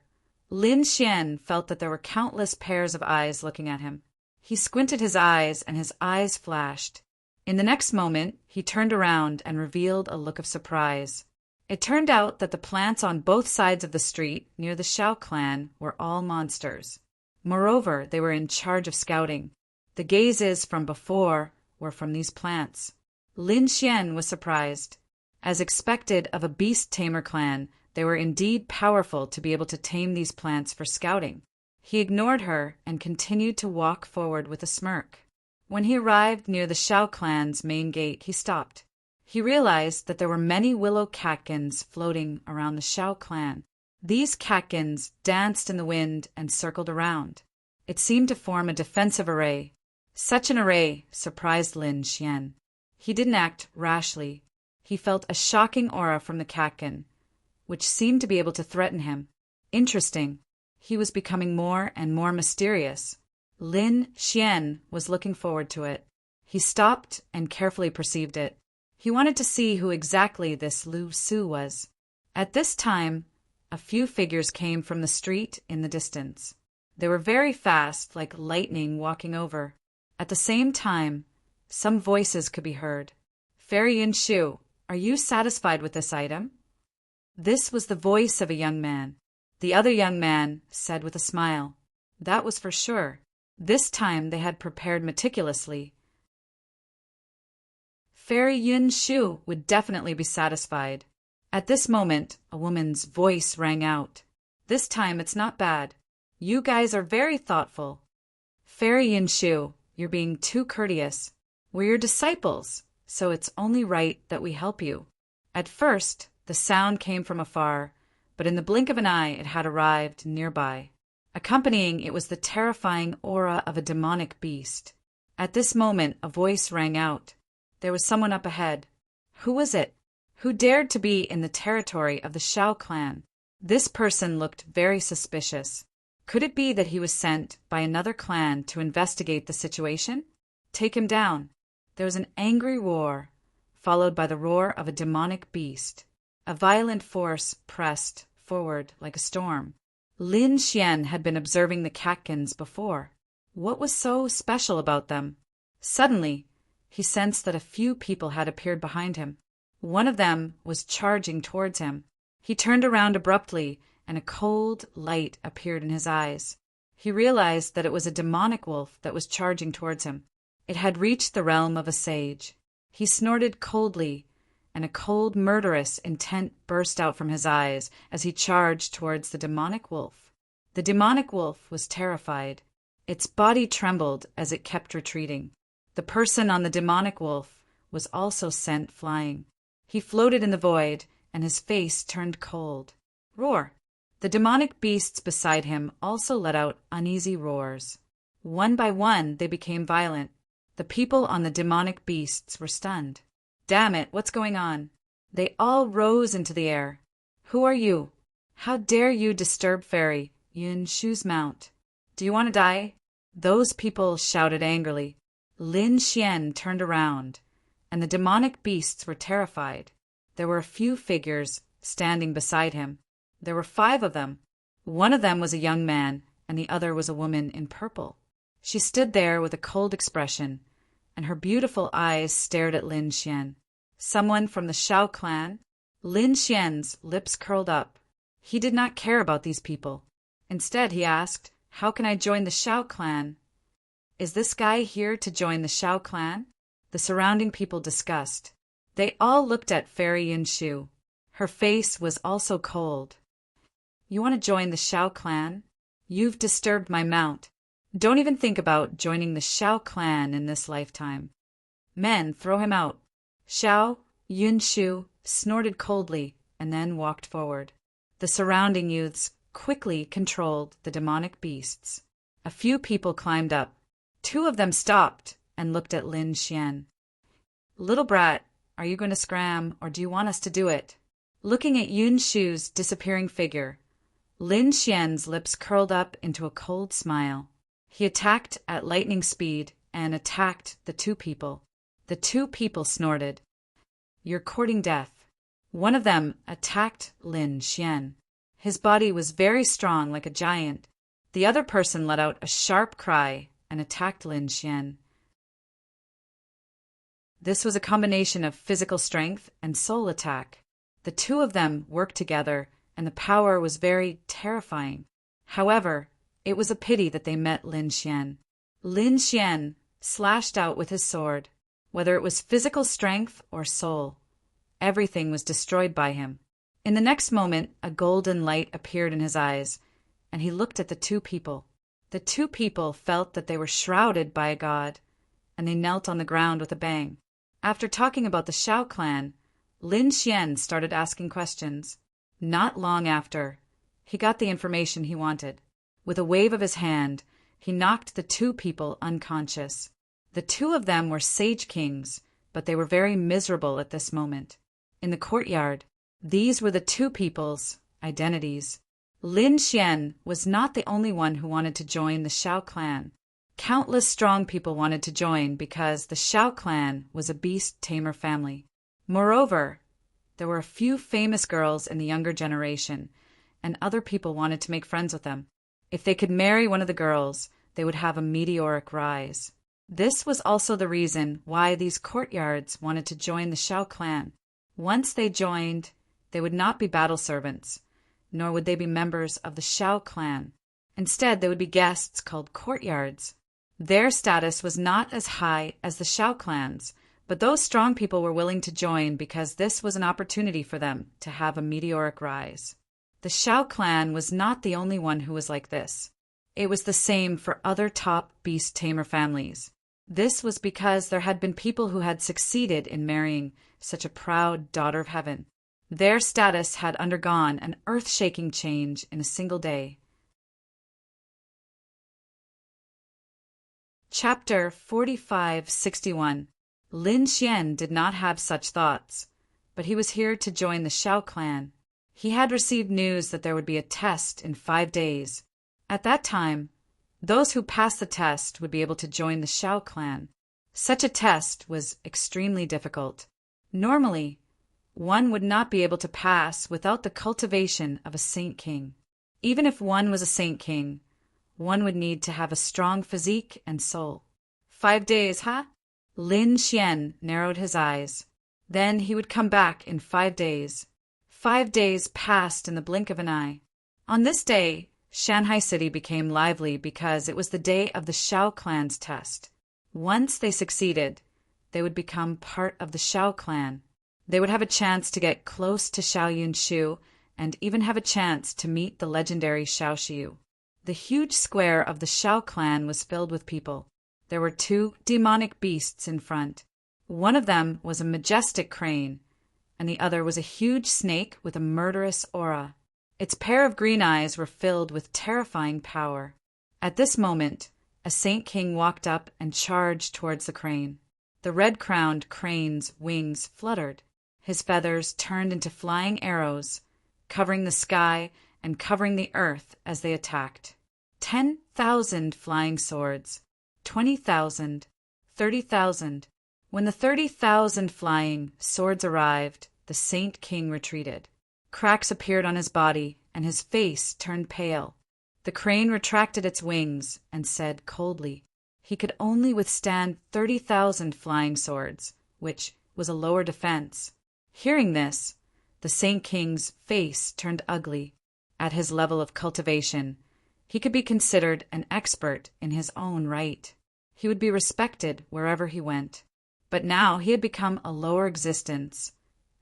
Lin Xian felt that there were countless pairs of eyes looking at him. He squinted his eyes, and his eyes flashed. In the next moment, he turned around and revealed a look of surprise. It turned out that the plants on both sides of the street near the Xiao clan were all monsters. Moreover, they were in charge of scouting. The gazes from before were from these plants. Lin Xian was surprised. As expected of a beast tamer clan, they were indeed powerful to be able to tame these plants for scouting. He ignored her and continued to walk forward with a smirk. When he arrived near the Xiao clan's main gate, he stopped. He realized that there were many willow catkins floating around the Xiao clan. These catkins danced in the wind and circled around. It seemed to form a defensive array. Such an array surprised Lin Xian. He didn't act rashly. He felt a shocking aura from the catkin, which seemed to be able to threaten him. Interesting. He was becoming more and more mysterious. Lin Xian was looking forward to it. He stopped and carefully perceived it. He wanted to see who exactly this Lu Su was. At this time, a few figures came from the street in the distance. They were very fast, like lightning walking over. At the same time, some voices could be heard. Fairy Yin Shu, are you satisfied with this item? This was the voice of a young man. The other young man said with a smile. That was for sure. This time they had prepared meticulously. Fairy Yin Shu would definitely be satisfied. At this moment, a woman's voice rang out. This time it's not bad. You guys are very thoughtful. Fairy Yin Shu, you're being too courteous. We're your disciples, so it's only right that we help you. At first, the sound came from afar, but in the blink of an eye it had arrived nearby. Accompanying it was the terrifying aura of a demonic beast. At this moment, a voice rang out. There was someone up ahead. Who was it? Who dared to be in the territory of the Xiao clan? This person looked very suspicious. Could it be that he was sent by another clan to investigate the situation? Take him down. There was an angry roar, followed by the roar of a demonic beast. A violent force pressed forward like a storm. Lin Xian had been observing the catkins before. What was so special about them? Suddenly, he sensed that a few people had appeared behind him. One of them was charging towards him. He turned around abruptly, and a cold light appeared in his eyes. He realized that it was a demonic wolf that was charging towards him. It had reached the realm of a sage. He snorted coldly, and a cold, murderous intent burst out from his eyes as he charged towards the demonic wolf. The demonic wolf was terrified. Its body trembled as it kept retreating. The person on the demonic wolf was also sent flying. He floated in the void, and his face turned cold. Roar! The demonic beasts beside him also let out uneasy roars. One by one, they became violent. The people on the demonic beasts were stunned. Damn it, what's going on? They all rose into the air. Who are you? How dare you disturb Fairy Yin Shu's mount? Do you want to die? Those people shouted angrily. Lin Xian turned around, and the demonic beasts were terrified. There were a few figures standing beside him. There were 5 of them. One of them was a young man, and the other was a woman in purple. She stood there with a cold expression, and her beautiful eyes stared at Lin Xian. Someone from the Xiao clan? Lin Xian's lips curled up. He did not care about these people. Instead, he asked, How can I join the Xiao clan? Is this guy here to join the Xiao clan? The surrounding people discussed. They all looked at Fairy Yin Shu. Her face was also cold. You want to join the Shao clan? You've disturbed my mount. Don't even think about joining the Shao clan in this lifetime. Men, throw him out. Shao Yunshu snorted coldly and then walked forward. The surrounding youths quickly controlled the demonic beasts. A few people climbed up. 2 of them stopped and looked at Lin Xian. Little brat, are you going to scram, or do you want us to do it? Looking at Yunshu's disappearing figure, Lin Xian's lips curled up into a cold smile. He attacked at lightning speed and attacked the 2 people. The 2 people snorted. You're courting death. One of them attacked Lin Xian. His body was very strong like a giant. The other person let out a sharp cry and attacked Lin Xian. This was a combination of physical strength and soul attack. The 2 of them worked together, and the power was very terrifying. However, it was a pity that they met Lin Xian. Lin Xian slashed out with his sword. Whether it was physical strength or soul, everything was destroyed by him. In the next moment, a golden light appeared in his eyes, and he looked at the 2 people. The 2 people felt that they were shrouded by a god, and they knelt on the ground with a bang. After talking about the Shao clan, Lin Xian started asking questions. Not long after, he got the information he wanted. With a wave of his hand, he knocked the 2 people unconscious. The 2 of them were sage kings, but they were very miserable at this moment. In the courtyard, these were the 2 people's identities. Lin Xian was not the only one who wanted to join the Shao clan. Countless strong people wanted to join because the Shao clan was a beast-tamer family. Moreover, there were a few famous girls in the younger generation, and other people wanted to make friends with them. If they could marry one of the girls, they would have a meteoric rise. This was also the reason why these courtyards wanted to join the Shao clan. Once they joined, they would not be battle servants, nor would they be members of the Shao clan. Instead, they would be guests called courtyards. Their status was not as high as the Shao clans, but those strong people were willing to join because this was an opportunity for them to have a meteoric rise. The Shao clan was not the only one who was like this. It was the same for other top beast-tamer families. This was because there had been people who had succeeded in marrying such a proud daughter of heaven. Their status had undergone an earth-shaking change in a single day. Chapter 4561. Lin Xian did not have such thoughts, but he was here to join the Shao clan. He had received news that there would be a test in 5 days. At that time, those who passed the test would be able to join the Shao clan. Such a test was extremely difficult. Normally, one would not be able to pass without the cultivation of a Saint King. Even if one was a Saint King, one would need to have a strong physique and soul. 5 days, huh? Lin Xian narrowed his eyes. Then he would come back in 5 days. 5 days passed in the blink of an eye. On this day, Shanghai City became lively because it was the day of the Shao clan's test. Once they succeeded, they would become part of the Shao clan. They would have a chance to get close to Shao Yunshu and even have a chance to meet the legendary Shao Xiu. The huge square of the Shao clan was filled with people. There were 2 demonic beasts in front. One of them was a majestic crane, and the other was a huge snake with a murderous aura. Its pair of green eyes were filled with terrifying power. At this moment, a Saint King walked up and charged towards the crane. The red-crowned crane's wings fluttered. His feathers turned into flying arrows, covering the sky and covering the earth as they attacked. 10,000 flying swords, 20,000, 30,000. When the 30,000 flying swords arrived, the Saint King retreated. Cracks appeared on his body, and his face turned pale. The crane retracted its wings and said coldly, he could only withstand 30,000 flying swords, which was a lower defense. Hearing this, the Saint King's face turned ugly. At his level of cultivation, he could be considered an expert in his own right. He would be respected wherever he went. But now he had become a lower existence,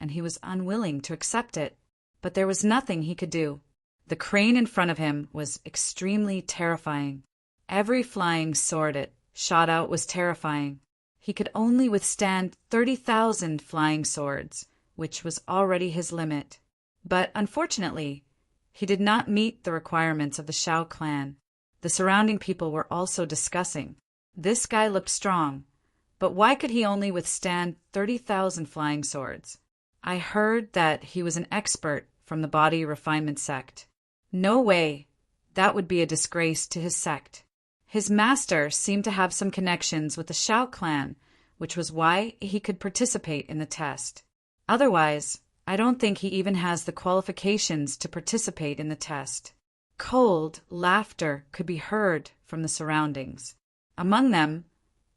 and he was unwilling to accept it. But there was nothing he could do. The crane in front of him was extremely terrifying. Every flying sword it shot out was terrifying. He could only withstand 30,000 flying swords, which was already his limit. But unfortunately, he did not meet the requirements of the Shao clan. The surrounding people were also discussing. This guy looked strong, but why could he only withstand 30,000 flying swords? I heard that he was an expert from the body refinement sect. No way. That would be a disgrace to his sect. His master seemed to have some connections with the Shao clan, which was why he could participate in the test. Otherwise, I don't think he even has the qualifications to participate in the test. Cold laughter could be heard from the surroundings. Among them,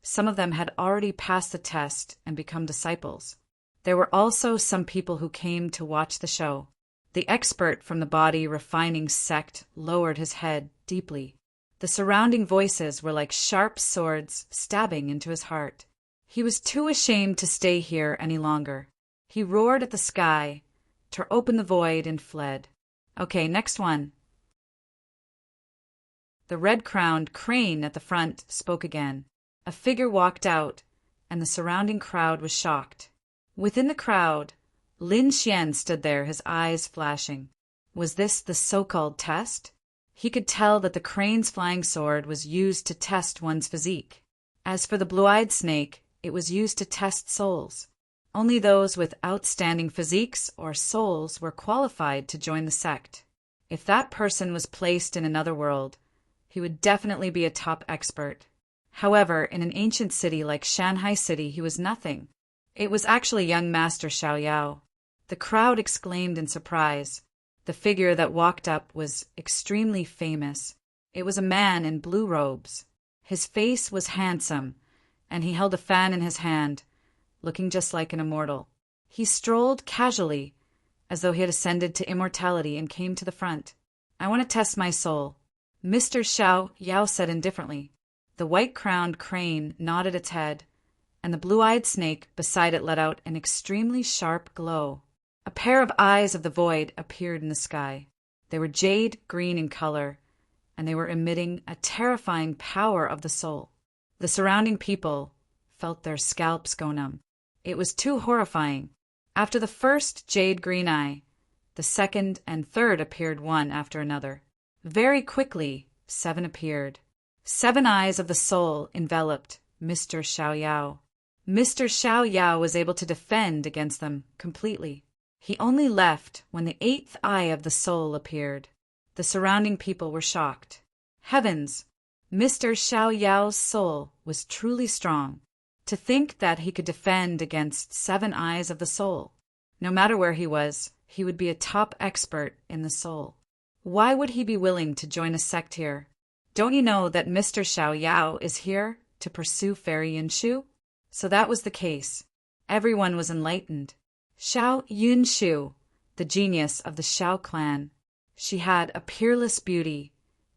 some of them had already passed the test and become disciples. There were also some people who came to watch the show. The expert from the body refining sect lowered his head deeply. The surrounding voices were like sharp swords stabbing into his heart. He was too ashamed to stay here any longer. He roared at the sky, tore open the void, and fled. Okay, next one. The red-crowned crane at the front spoke again. A figure walked out, and the surrounding crowd was shocked. Within the crowd, Lin Xian stood there, his eyes flashing. Was this the so-called test? He could tell that the crane's flying sword was used to test one's physique. As for the blue-eyed snake, it was used to test souls. Only those with outstanding physiques or souls were qualified to join the sect. If that person was placed in another world, he would definitely be a top expert. However, in an ancient city like Shanghai City, he was nothing. It was actually young Master Xiao Yao. The crowd exclaimed in surprise. The figure that walked up was extremely famous. It was a man in blue robes. His face was handsome, and he held a fan in his hand, looking just like an immortal. He strolled casually, as though he had ascended to immortality, and came to the front. "I want to test my soul," Mr. Xiao Yao said indifferently. The white-crowned crane nodded its head, and the blue-eyed snake beside it let out an extremely sharp glow. A pair of eyes of the void appeared in the sky. They were jade green in color, and they were emitting a terrifying power of the soul. The surrounding people felt their scalps go numb. It was too horrifying. After the first jade green eye, the second and third appeared one after another. Very quickly, 7 appeared. 7 eyes of the soul enveloped Mr. Xiao Yao. Mr. Xiao Yao was able to defend against them completely. He only left when the 8th eye of the soul appeared. The surrounding people were shocked. Heavens! Mr. Xiao Yao's soul was truly strong. To think that he could defend against 7 eyes of the soul. No matter where he was, he would be a top expert in the soul. Why would he be willing to join a sect here? Don't you know that Mr. Xiao Yao is here to pursue Fairy Yunshu? So that was the case. Everyone was enlightened. Xiao Yunshu, the genius of the Shao clan. She had a peerless beauty,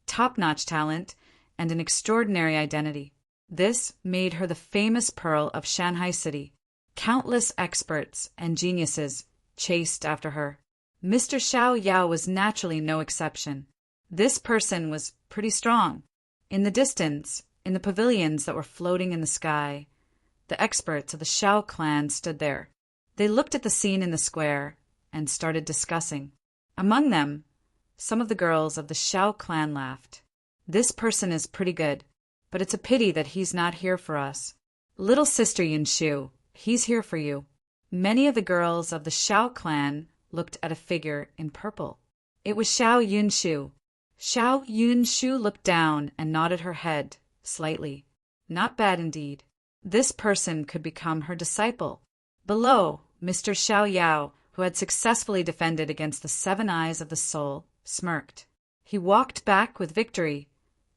top-notch talent, and an extraordinary identity. This made her the famous pearl of Shanghai City. Countless experts and geniuses chased after her. Mr. Xiao Yao was naturally no exception. This person was pretty strong. In the distance, in the pavilions that were floating in the sky, the experts of the Shao clan stood there. They looked at the scene in the square and started discussing. Among them, some of the girls of the Shao clan laughed. "This person is pretty good, but it's a pity that he's not here for us. Little sister Yunshu, he's here for you." Many of the girls of the Shao clan looked at a figure in purple. It was Xiao Yunshu. Xiao Yunshu looked down and nodded her head slightly. Not bad indeed. This person could become her disciple. Below, Mr. Xiao Yao, who had successfully defended against the 7 eyes of the soul, smirked. He walked back with victory,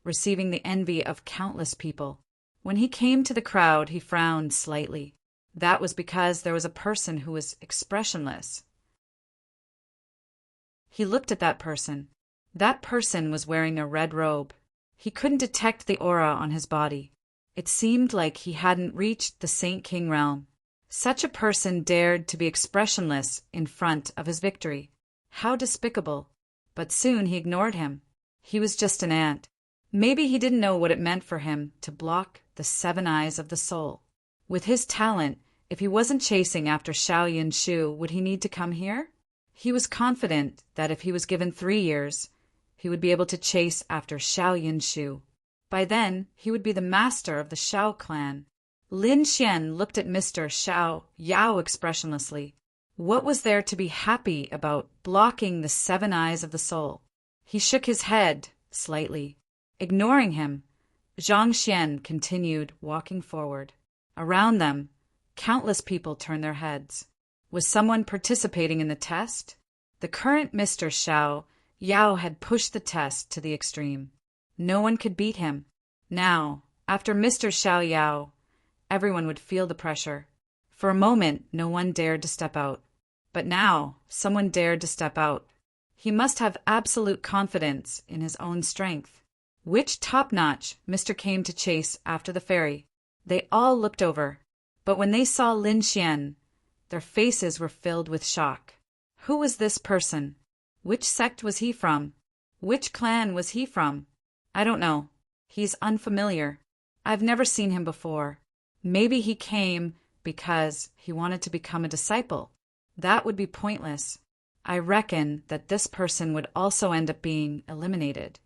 receiving the envy of countless people. When he came to the crowd, he frowned slightly. That was because there was a person who was expressionless. He looked at that person. That person was wearing a red robe. He couldn't detect the aura on his body. It seemed like he hadn't reached the Saint King realm. Such a person dared to be expressionless in front of his victory. How despicable. But soon he ignored him. He was just an ant. Maybe he didn't know what it meant for him to block the 7 eyes of the soul. With his talent, if he wasn't chasing after Xiao Yunshu, would he need to come here? He was confident that if he was given 3 years, he would be able to chase after Xiao Yunshu. By then, he would be the master of the Xiao clan. Lin Xian looked at Mr. Xiao Yao expressionlessly. What was there to be happy about blocking the 7 eyes of the soul? He shook his head slightly. Ignoring him, Zhang Xian continued walking forward. Around them, countless people turned their heads. Was someone participating in the test? The current Mr. Xiao Yao had pushed the test to the extreme. No one could beat him. Now, after Mr. Xiao Yao, everyone would feel the pressure. For a moment, no one dared to step out. But now, someone dared to step out. He must have absolute confidence in his own strength. Which top-notch Mr. came to chase after the fairy? They all looked over. But when they saw Lin Xian, their faces were filled with shock. Who was this person? Which sect was he from? Which clan was he from? I don't know. He's unfamiliar. I've never seen him before. Maybe he came because he wanted to become a disciple. That would be pointless. I reckon that this person would also end up being eliminated.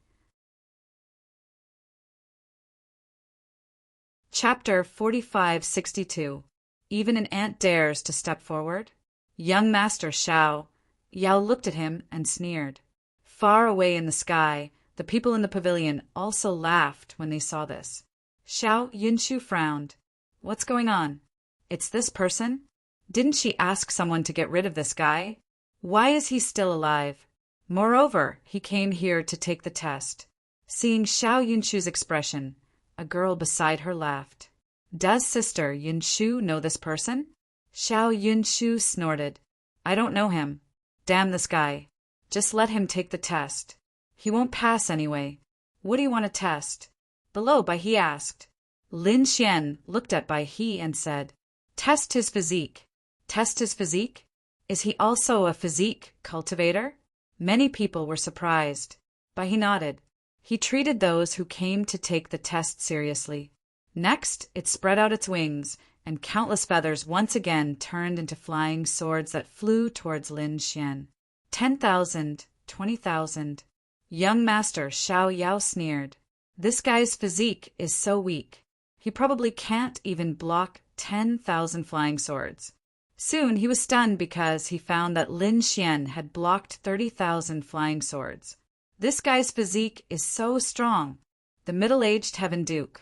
Chapter 4562. Even an ant dares to step forward? Young Master Xiao Yao looked at him and sneered. Far away in the sky, the people in the pavilion also laughed when they saw this. Xiao Yunshu frowned. What's going on? It's this person? Didn't she ask someone to get rid of this guy? Why is he still alive? Moreover, he came here to take the test. Seeing Xiao Yunshu's expression, a girl beside her laughed. Does Sister Yunshu know this person? Xiao Yunshu snorted. I don't know him. Damn this guy. Just let him take the test. He won't pass anyway. What do you want to test? Below, Bai He asked. Lin Xian looked at Bai He and said, Test his physique. Test his physique? Is he also a physique cultivator? Many people were surprised. Bai He nodded. He treated those who came to take the test seriously. Next, it spread out its wings, and countless feathers once again turned into flying swords that flew towards Lin Xian. 10,000, 20,000. Young Master Xiao Yao sneered. This guy's physique is so weak. He probably can't even block 10,000 flying swords. Soon he was stunned because he found that Lin Xian had blocked 30,000 flying swords. This guy's physique is so strong. The middle-aged Heaven Duke.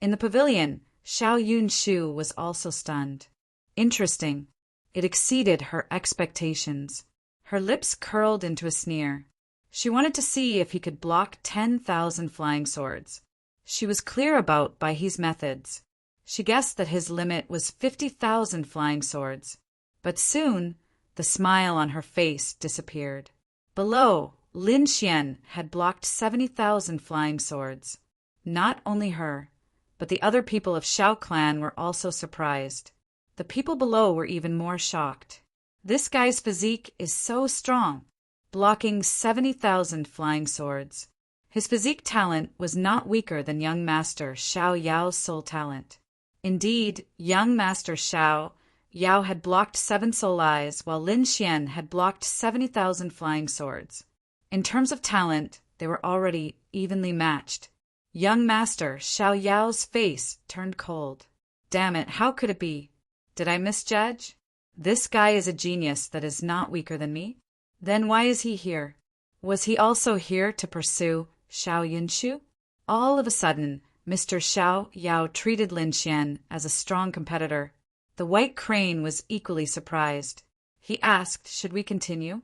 In the pavilion, Xiao Yunshu was also stunned. Interesting. It exceeded her expectations. Her lips curled into a sneer. She wanted to see if he could block 10,000 flying swords. She was clear about Bai He's methods. She guessed that his limit was 50,000 flying swords. But soon, the smile on her face disappeared. Below, Lin Xian had blocked 70,000 flying swords. Not only her, but the other people of Xiao clan were also surprised. The people below were even more shocked. This guy's physique is so strong, blocking 70,000 flying swords. His physique talent was not weaker than young Master Xiao Yao's soul talent. Indeed, young Master Xiao Yao had blocked 7 soul eyes, while Lin Xian had blocked 70,000 flying swords. In terms of talent, they were already evenly matched. Young Master Xiao Yao's face turned cold. Damn it, how could it be? Did I misjudge? This guy is a genius that is not weaker than me. Then why is he here? Was he also here to pursue Xiao Yunshu? All of a sudden, Mr. Xiao Yao treated Lin Xian as a strong competitor. The white crane was equally surprised. He asked, should we continue?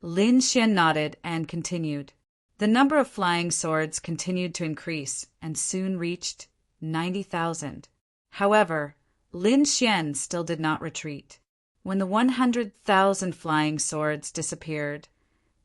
Lin Xian nodded and continued. The number of flying swords continued to increase and soon reached 90,000. However, Lin Xian still did not retreat. When the 100,000 flying swords disappeared,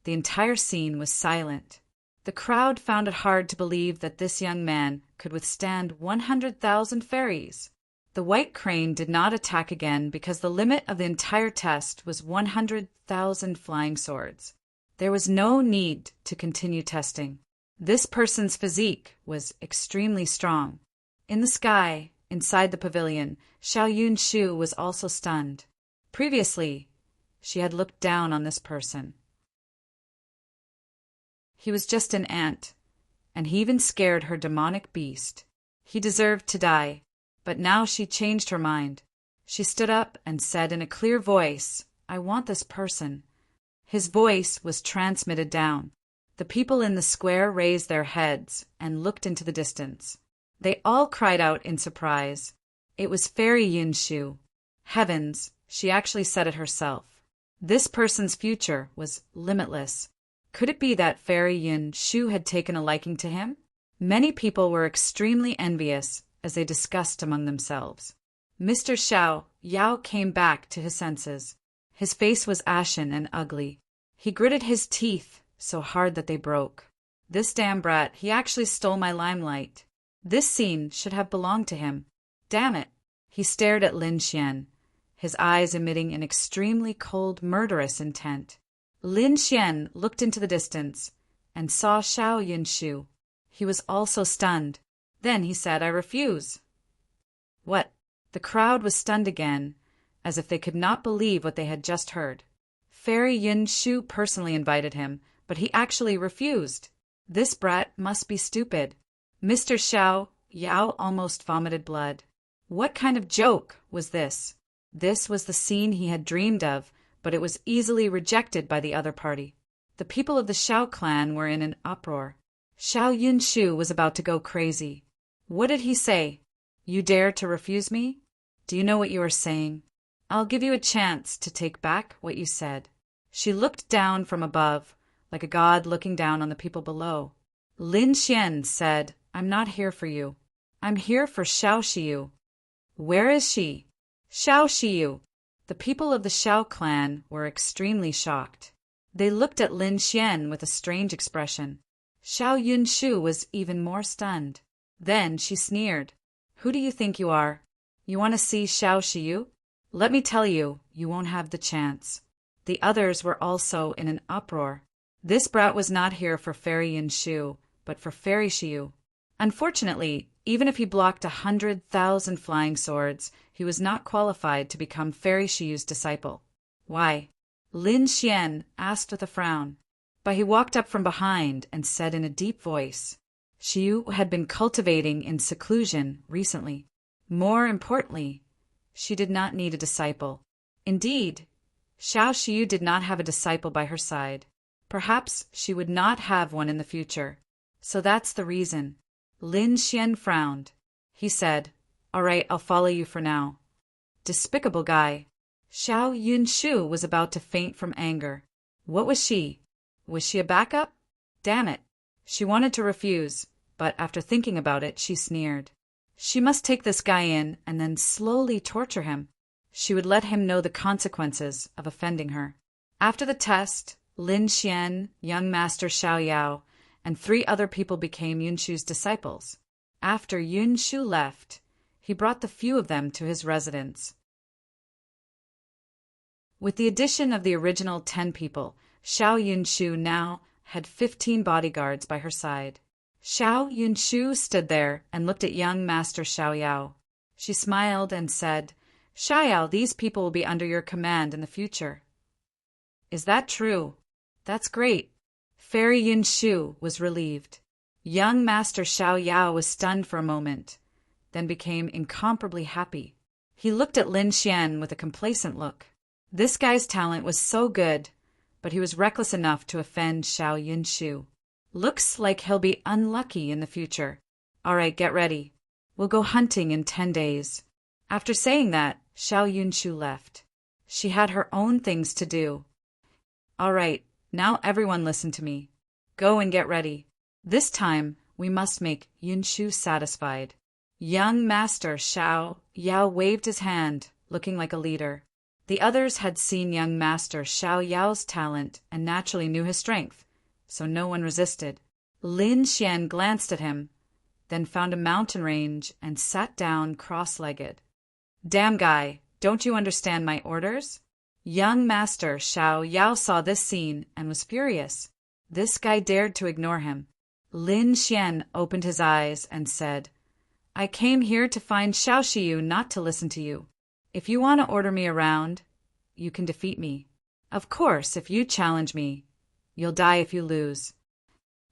the entire scene was silent. The crowd found it hard to believe that this young man could withstand 100,000 fairies. The white crane did not attack again because the limit of the entire test was 100,000 flying swords. There was no need to continue testing. This person's physique was extremely strong. In the sky, inside the pavilion, Xiao Yunshu was also stunned. Previously, she had looked down on this person. He was just an ant, and he even scared her demonic beast. He deserved to die, but now she changed her mind. She stood up and said in a clear voice, "I want this person." His voice was transmitted down. The people in the square raised their heads and looked into the distance. They all cried out in surprise. It was Fairy Yunshu. Heavens, she actually said it herself. This person's future was limitless. Could it be that Fairy Yunshu had taken a liking to him? Many people were extremely envious as they discussed among themselves. Mr. Xiao Yao came back to his senses. His face was ashen and ugly. He gritted his teeth so hard that they broke. This damn brat, he actually stole my limelight. This scene should have belonged to him. Damn it! He stared at Lin Xian, his eyes emitting an extremely cold, murderous intent. Lin Xian looked into the distance and saw Xiao Yunshu. He was also stunned. Then he said, "I refuse." What? The crowd was stunned again, as if they could not believe what they had just heard. Fairy Yunshu personally invited him, but he actually refused. This brat must be stupid. Mr. Xiao Yao almost vomited blood. What kind of joke was this? This was the scene he had dreamed of, but it was easily rejected by the other party. The people of the Xiao clan were in an uproar. Xiao Yunshu was about to go crazy. What did he say? "You dare to refuse me? Do you know what you are saying? I'll give you a chance to take back what you said." She looked down from above, like a god looking down on the people below. Lin Xian said, "I'm not here for you. I'm here for Xiao Xiu." "Where is she?" "Xiao Xiu." The people of the Xiao clan were extremely shocked. They looked at Lin Xian with a strange expression. Xiao Yunshu was even more stunned. Then she sneered. "Who do you think you are? You want to see Xiao Xiu? Let me tell you, you won't have the chance." The others were also in an uproar. This brat was not here for Fairy Yunshu, but for Fairy Xiu. Unfortunately, even if he blocked 100,000 flying swords, he was not qualified to become Fairy Xiu's disciple. Why? Lin Xian asked with a frown. But he walked up from behind and said in a deep voice, Xiu had been cultivating in seclusion recently. More importantly, she did not need a disciple. Indeed, Xiao Xiu did not have a disciple by her side. Perhaps she would not have one in the future. So that's the reason. Lin Xian frowned. He said, "All right, I'll follow you for now." Despicable guy. Xiao Yunshu was about to faint from anger. What was she? Was she a backup? Damn it. She wanted to refuse, but after thinking about it, she sneered. She must take this guy in and then slowly torture him. She would let him know the consequences of offending her. After the test, Lin Xian, young master Xiao Yao, and 3 other people became Yunshu's disciples. After Yunshu left, he brought the few of them to his residence. With the addition of the original 10 people, Xiao Yunshu now had 15 bodyguards by her side. Xiao Yunshu stood there and looked at young master Xiao Yao. She smiled and said, "Xiao Yao, these people will be under your command in the future." "Is that true?" "That's great." Fairy Yunshu was relieved. Young master Xiao Yao was stunned for a moment, then became incomparably happy. He looked at Lin Xian with a complacent look. This guy's talent was so good, but he was reckless enough to offend Xiao Yunshu. Looks like he'll be unlucky in the future. All right, get ready. We'll go hunting in 10 days. After saying that, Xiao Yunshu left. She had her own things to do. All right, now everyone listen to me. Go and get ready. This time, we must make Yunshu satisfied. Young master Xiao Yao waved his hand, looking like a leader. The others had seen young master Xiao Yao's talent and naturally knew his strength, so no one resisted. Lin Xian glanced at him, then found a mountain range and sat down cross-legged. Damn guy, don't you understand my orders? Young Master Xiao Yao saw this scene and was furious. This guy dared to ignore him. Lin Xian opened his eyes and said, I came here to find Xiao Shiyu, not to listen to you. If you want to order me around, you can defeat me. Of course, if you challenge me, you'll die if you lose.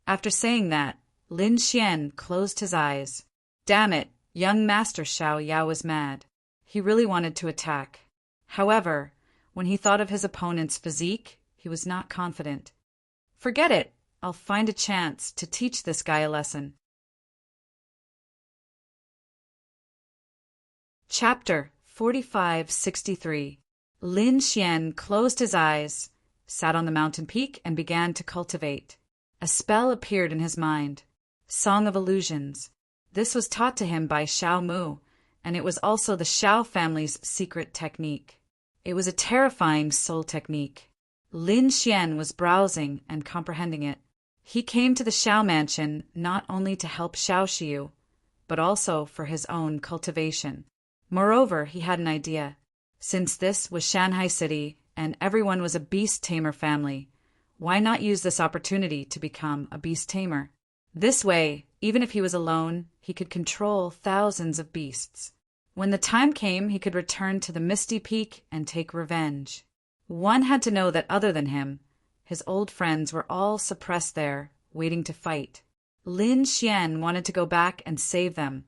After saying that, Lin Xian closed his eyes. Damn it, young Master Xiao Yao was mad. He really wanted to attack. However, when he thought of his opponent's physique, he was not confident. Forget it, I'll find a chance to teach this guy a lesson. Chapter 4563. Lin Xian closed his eyes, sat on the mountain peak, and began to cultivate. A spell appeared in his mind. Song of Illusions. This was taught to him by Xiao Mu, and it was also the Xiao family's secret technique. It was a terrifying soul technique. Lin Xian was browsing and comprehending it. He came to the Xiao mansion not only to help Xiao Shiyu, but also for his own cultivation. Moreover, he had an idea. Since this was Shanghai City and everyone was a beast tamer family, why not use this opportunity to become a beast tamer? This way, even if he was alone, he could control thousands of beasts. When the time came, he could return to the Misty Peak and take revenge. One had to know that other than him, his old friends were all suppressed there, waiting to fight. Lin Xian wanted to go back and save them,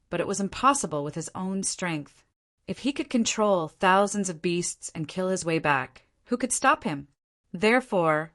but it was impossible with his own strength. If he could control thousands of beasts and kill his way back, who could stop him? Therefore,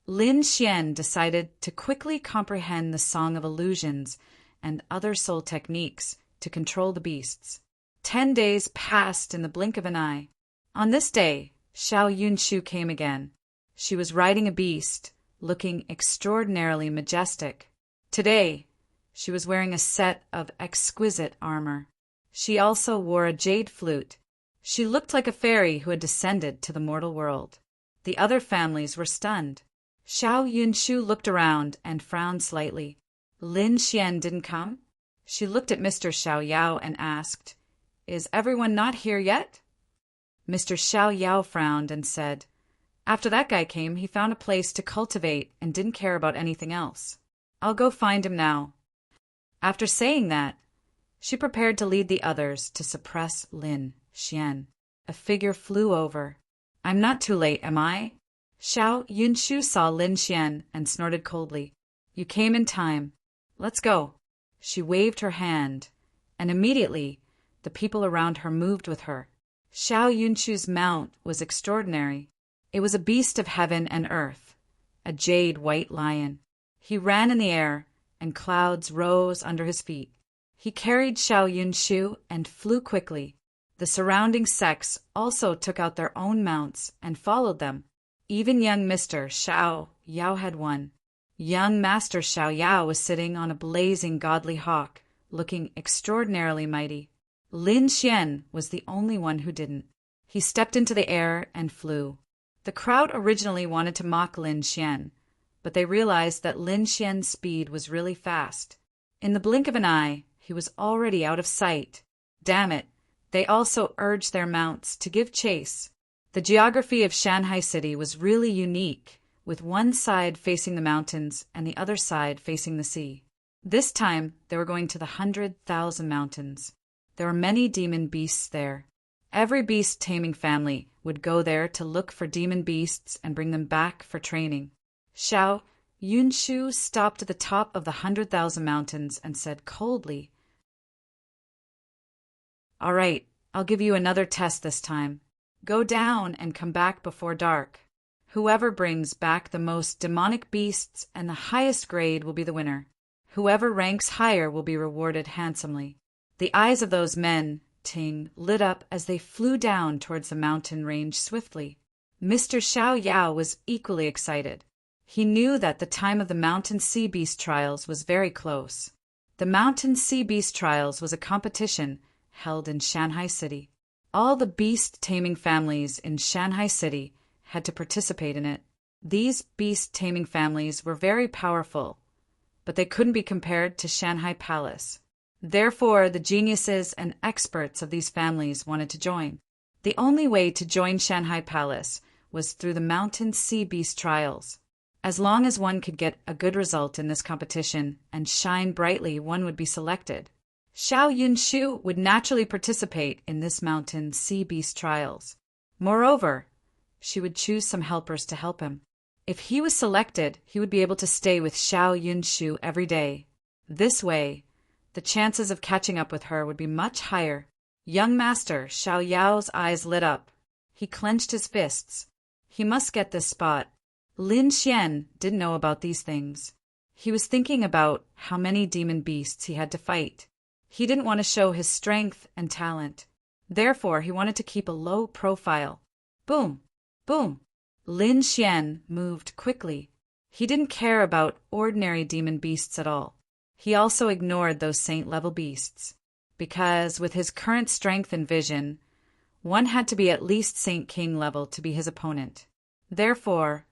Lin Xian decided to quickly comprehend the Song of Illusions and other soul techniques to control the beasts. 10 days passed in the blink of an eye. On this day, Xiao Yunshu came again. She was riding a beast, looking extraordinarily majestic. Today, she was wearing a set of exquisite armor. She also wore a jade flute. She looked like a fairy who had descended to the mortal world. The other families were stunned. Xiao Yunshu looked around and frowned slightly. Lin Xian didn't come? She looked at Mr. Xiao Yao and asked, Is everyone not here yet? Mr. Xiao Yao frowned and said, After that guy came, he found a place to cultivate and didn't care about anything else. I'll go find him now. After saying that, she prepared to lead the others to suppress Lin Xian. A figure flew over. I'm not too late, am I? Xiao Yunshu saw Lin Xian and snorted coldly. You came in time. Let's go. She waved her hand, and immediately the people around her moved with her. Xiao Yunshu's mount was extraordinary. It was a beast of heaven and earth, a jade white lion. He ran in the air, and clouds rose under his feet. He carried Xiao Yunshu and flew quickly. The surrounding sects also took out their own mounts and followed them. Even young Mr. Xiao Yao had one. Young Master Xiao Yao was sitting on a blazing godly hawk, looking extraordinarily mighty. Lin Xian was the only one who didn't. He stepped into the air and flew. The crowd originally wanted to mock Lin Xian, but they realized that Lin Xian's speed was really fast. In the blink of an eye, he was already out of sight. Damn it, they also urged their mounts to give chase. The geography of Shanghai City was really unique, with one side facing the mountains and the other side facing the sea. This time, they were going to the 100,000 mountains. There were many demon beasts there. Every beast-taming family would go there to look for demon beasts and bring them back for training. Xiao Yunshu stopped at the top of the 100,000 mountains and said coldly, All right, I'll give you another test this time. Go down and come back before dark. Whoever brings back the most demonic beasts and the highest grade will be the winner. Whoever ranks higher will be rewarded handsomely. The eyes of those men, Ting, lit up as they flew down towards the mountain range swiftly. Mr. Xiao Yao was equally excited. He knew that the time of the Mountain Sea Beast Trials was very close. The Mountain Sea Beast Trials was a competition held in Shanghai City. All the beast-taming families in Shanghai City had to participate in it. These beast-taming families were very powerful, but they couldn't be compared to Shanghai Palace. Therefore, the geniuses and experts of these families wanted to join. The only way to join Shanghai Palace was through the Mountain Sea Beast trials. As long as one could get a good result in this competition and shine brightly, one would be selected. Xiao Yunshu would naturally participate in this Mountain Sea Beast trials. Moreover, she would choose some helpers to help him. If he was selected, he would be able to stay with Xiao Yunshu every day. This way, the chances of catching up with her would be much higher. Young Master Xiao Yao's eyes lit up. He clenched his fists. He must get this spot. Lin Xian didn't know about these things. He was thinking about how many demon beasts he had to fight. He didn't want to show his strength and talent. Therefore, he wanted to keep a low profile. Boom! Boom! Lin Xian moved quickly. He didn't care about ordinary demon beasts at all. He also ignored those saint-level beasts, because with his current strength and vision, one had to be at least Saint King level to be his opponent. Therefore,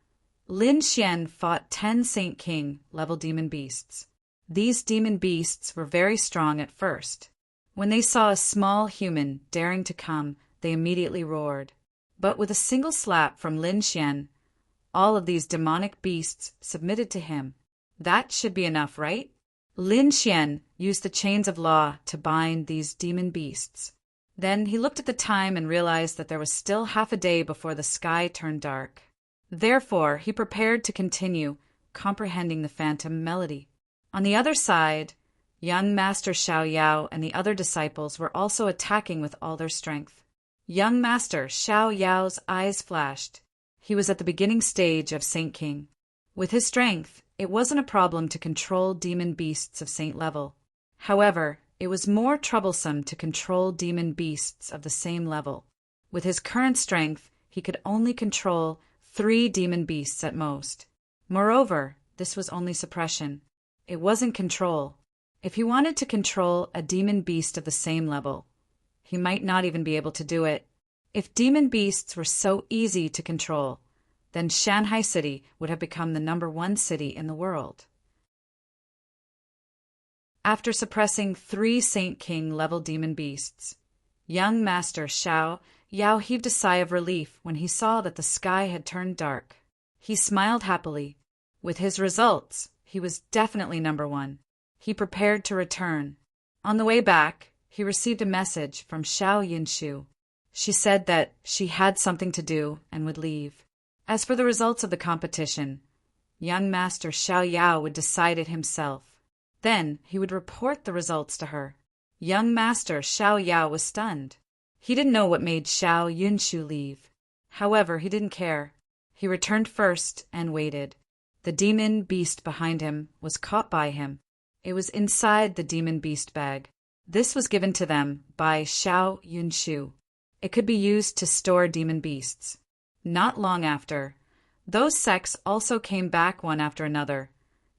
Lin Xian fought 10 Saint King level demon beasts. These demon beasts were very strong at first. When they saw a small human daring to come, they immediately roared. But with a single slap from Lin Xian, all of these demonic beasts submitted to him. That should be enough, right? Lin Xian used the chains of law to bind these demon beasts. Then he looked at the time and realized that there was still half a day before the sky turned dark. Therefore, he prepared to continue comprehending the phantom melody. On the other side, young Master Xiao Yao and the other disciples were also attacking with all their strength. Young Master Xiao Yao's eyes flashed. He was at the beginning stage of Saint King. With his strength, it wasn't a problem to control demon beasts of Saint level. However, it was more troublesome to control demon beasts of the same level. With his current strength, he could only control 3 demon beasts at most. Moreover, this was only suppression. It wasn't control. If he wanted to control a demon beast of the same level, he might not even be able to do it. If demon beasts were so easy to control, then Shanghai City would have become the #1 city in the world. After suppressing 3 Saint King level demon beasts, young Master Xiao Yao heaved a sigh of relief when he saw that the sky had turned dark. He smiled happily. With his results, he was definitely #1. He prepared to return. On the way back, he received a message from Xiao Yunshu. She said that she had something to do and would leave. As for the results of the competition, young Master Xiao Yao would decide it himself. Then he would report the results to her. Young Master Xiao Yao was stunned. He didn't know what made Xiao Yunshu leave. However, he didn't care. He returned first and waited. The demon beast behind him was caught by him. It was inside the demon beast bag. This was given to them by Xiao Yunshu. It could be used to store demon beasts. Not long after, those sects also came back one after another,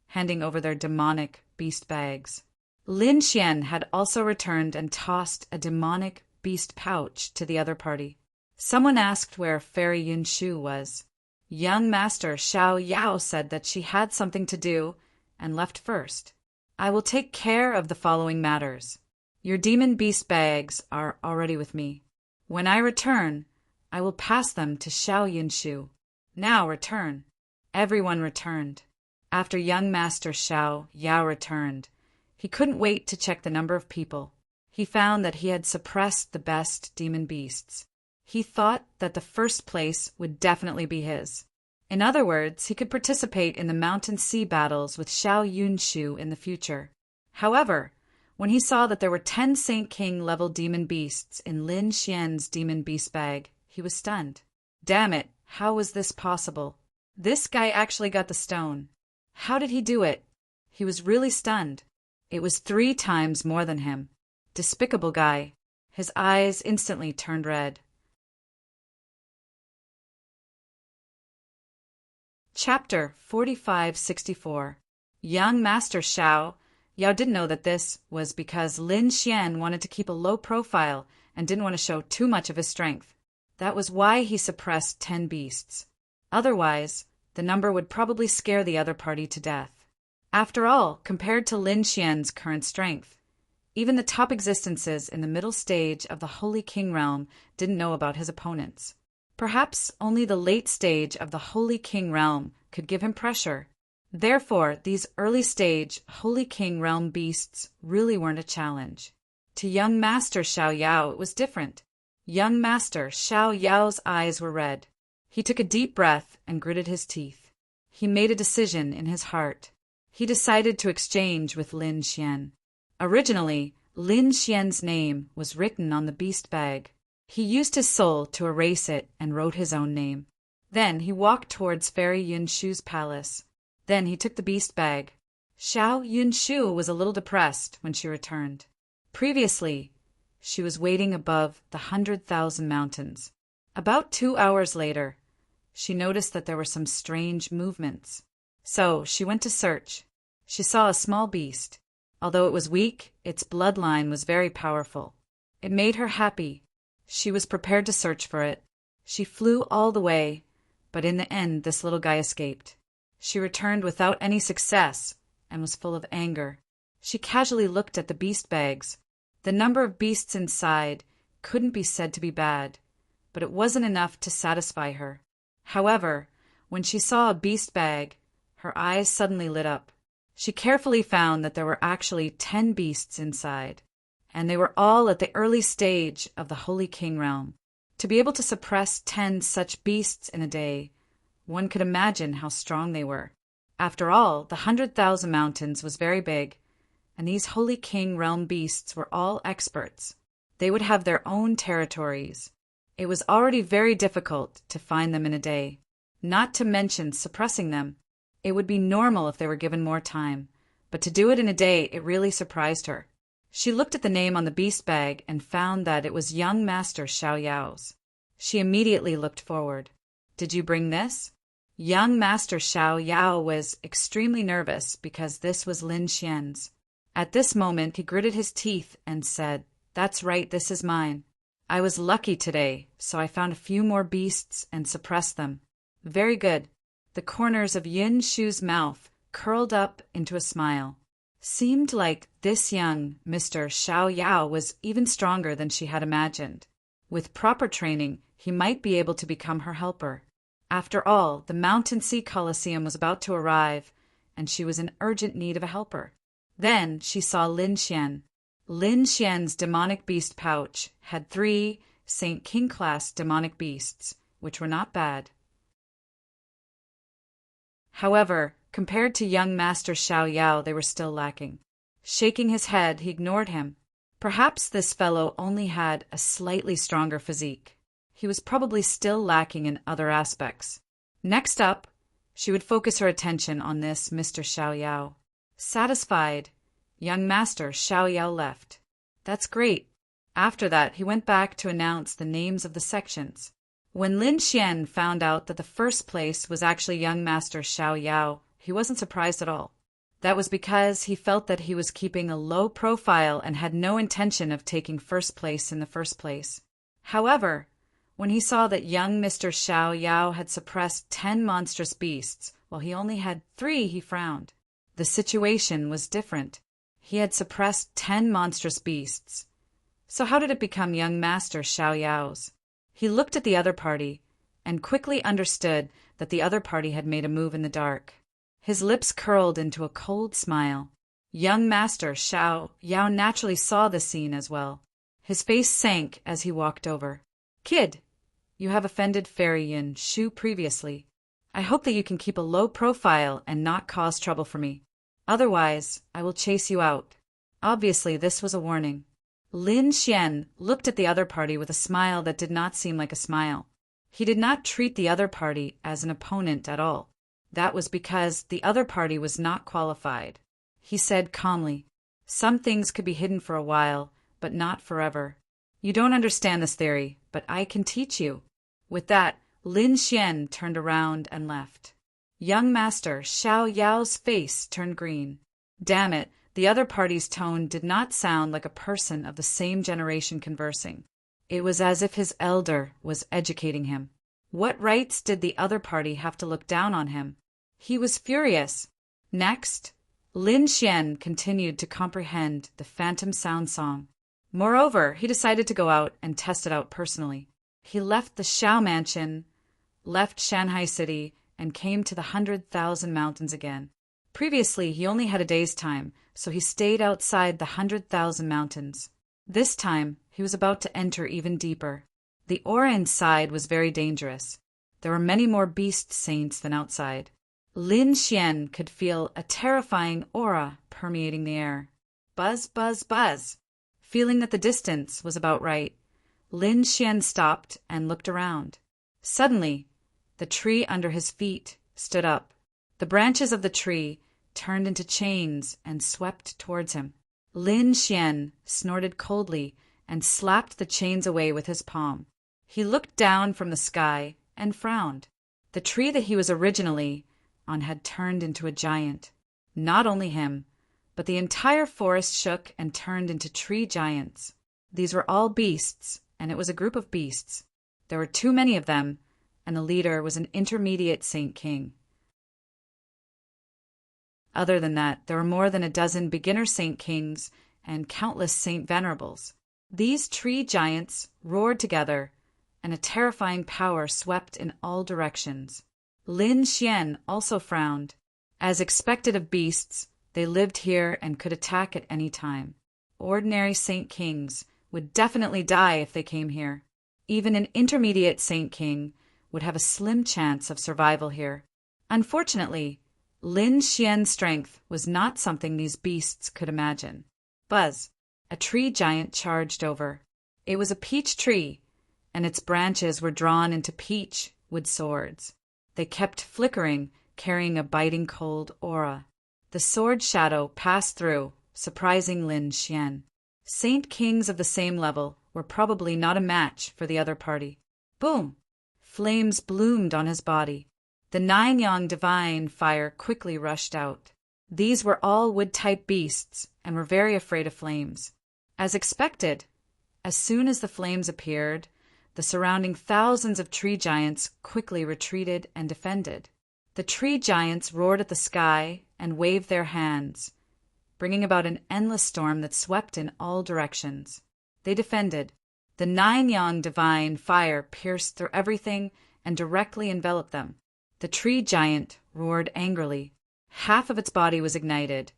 handing over their demonic beast bags. Lin Xian had also returned and tossed a demonic beast pouch to the other party. Someone asked where Fairy Yunshu was. Young Master Xiao Yao said that she had something to do and left first. I will take care of the following matters. Your demon beast bags are already with me. When I return, I will pass them to Xiao Yunshu. Now return. Everyone returned. After young Master Xiao Yao returned, he couldn't wait to check the number of people. He found that he had suppressed the best demon beasts. He thought that the first place would definitely be his. In other words, he could participate in the mountain sea battles with Xiao Yunshu in the future. However, when he saw that there were 10 Saint King level demon beasts in Lin Xian's demon beast bag, he was stunned. Damn it, how was this possible? This guy actually got the stone. How did he do it? He was really stunned. It was 3 times more than him. Despicable guy. His eyes instantly turned red. Chapter 4564. Young Master Xiao Yao didn't know that this was because Lin Xian wanted to keep a low profile and didn't want to show too much of his strength. That was why he suppressed 10 beasts. Otherwise, the number would probably scare the other party to death. After all, compared to Lin Xian's current strength, Even the top existences in the middle stage of the Holy King realm didn't know about his opponents. Perhaps only the late stage of the Holy King realm could give him pressure. Therefore, these early stage Holy King realm beasts really weren't a challenge. To young Master Xiao Yao, it was different. Young Master Xiao Yao's eyes were red. He took a deep breath and gritted his teeth. He made a decision in his heart. He decided to exchange with Lin Xian. Originally, Lin Xian's name was written on the beast bag. He used his soul to erase it and wrote his own name. Then he walked towards Fairy Yunshu's palace. Then he took the beast bag. Xiao Yunshu was a little depressed when she returned. Previously, she was waiting above the 100,000 mountains. About 2 hours later, she noticed that there were some strange movements. So she went to search. She saw a small beast. Although it was weak, its bloodline was very powerful. It made her happy. She was prepared to search for it. She flew all the way, but in the end this little guy escaped. She returned without any success and was full of anger. She casually looked at the beast bags. The number of beasts inside couldn't be said to be bad, but it wasn't enough to satisfy her. However, when she saw a beast bag, her eyes suddenly lit up. She carefully found that there were actually 10 beasts inside, and they were all at the early stage of the Holy King realm. To be able to suppress 10 such beasts in a day, one could imagine how strong they were. After all, the 100,000 mountains was very big, and these Holy King realm beasts were all experts. They would have their own territories. It was already very difficult to find them in a day, not to mention suppressing them. It would be normal if they were given more time, but to do it in a day, it really surprised her. She looked at the name on the beast bag and found that it was young Master Xiao Yao's. She immediately looked forward. "Did you bring this?" Young Master Xiao Yao was extremely nervous because this was Lin Xian's. At this moment, he gritted his teeth and said, "That's right, this is mine. I was lucky today, so I found a few more beasts and suppressed them." "Very good." The corners of Yin Shu's mouth curled up into a smile. Seemed like this young Mr. Xiao Yao was even stronger than she had imagined. With proper training, he might be able to become her helper. After all, the Mountain Sea Colosseum was about to arrive, and she was in urgent need of a helper. Then she saw Lin Xian. Lin Xian's demonic beast pouch had 3 Saint King-class demonic beasts, which were not bad. However, compared to young Master Xiao Yao, they were still lacking. Shaking his head, he ignored him. Perhaps this fellow only had a slightly stronger physique. He was probably still lacking in other aspects. Next up, she would focus her attention on this Mr. Xiao Yao. Satisfied, young Master Xiao Yao left. That's great. After that, he went back to announce the names of the sections. When Lin Xian found out that the first place was actually young Master Xiao Yao, he wasn't surprised at all. That was because he felt that he was keeping a low profile and had no intention of taking first place in the first place. However, when he saw that young Mr. Xiao Yao had suppressed 10 monstrous beasts, while he only had 3, he frowned. The situation was different. He had suppressed 10 monstrous beasts. So how did it become young Master Xiao Yao's? He looked at the other party and quickly understood that the other party had made a move in the dark. His lips curled into a cold smile. Young Master Xiao Yao naturally saw the scene as well. His face sank as he walked over. "Kid, you have offended Fairy Yin Shu previously. I hope that you can keep a low profile and not cause trouble for me. Otherwise, I will chase you out." Obviously, this was a warning. Lin Xian looked at the other party with a smile that did not seem like a smile. He did not treat the other party as an opponent at all. That was because the other party was not qualified. He said calmly, "Some things could be hidden for a while, but not forever. You don't understand this theory, but I can teach you." With that, Lin Xian turned around and left. Young Master Xiao Yao's face turned green. Damn it, the other party's tone did not sound like a person of the same generation conversing. It was as if his elder was educating him. What rights did the other party have to look down on him? He was furious. Next, Lin Xian continued to comprehend the phantom sound song. Moreover, he decided to go out and test it out personally. He left the Shao Mansion, left Shanghai City, and came to the 100,000 Mountains again. Previously, he only had a day's time, so he stayed outside the 100,000 Mountains. This time, he was about to enter even deeper. The aura inside was very dangerous. There were many more beast saints than outside. Lin Xian could feel a terrifying aura permeating the air. Buzz, buzz, buzz. Feeling that the distance was about right, Lin Xian stopped and looked around. Suddenly, the tree under his feet stood up. The branches of the tree turned into chains and swept towards him. Lin Xian snorted coldly and slapped the chains away with his palm. He looked down from the sky and frowned. The tree that he was originally on had turned into a giant. Not only him, but the entire forest shook and turned into tree giants. These were all beasts, and it was a group of beasts. There were too many of them, and the leader was an intermediate Saint King. Other than that, there were more than a dozen beginner Saint Kings and countless Saint Venerables. These tree giants roared together, and a terrifying power swept in all directions. Lin Xian also frowned. As expected of beasts, they lived here and could attack at any time. Ordinary Saint Kings would definitely die if they came here. Even an intermediate Saint King would have a slim chance of survival here. Unfortunately, Lin Xian's strength was not something these beasts could imagine. Buzz, a tree giant charged over. It was a peach tree, and its branches were drawn into peach wood swords. They kept flickering, carrying a biting cold aura. The sword shadow passed through, surprising Lin Xian. Saint Kings of the same level were probably not a match for the other party. Boom! Flames bloomed on his body. The 9-yang divine fire quickly rushed out. These were all wood-type beasts and were very afraid of flames. As expected, as soon as the flames appeared, the surrounding thousands of tree giants quickly retreated and defended. The tree giants roared at the sky and waved their hands, bringing about an endless storm that swept in all directions. They defended. The 9-yang divine fire pierced through everything and directly enveloped them. The tree giant roared angrily. Half of its body was ignited,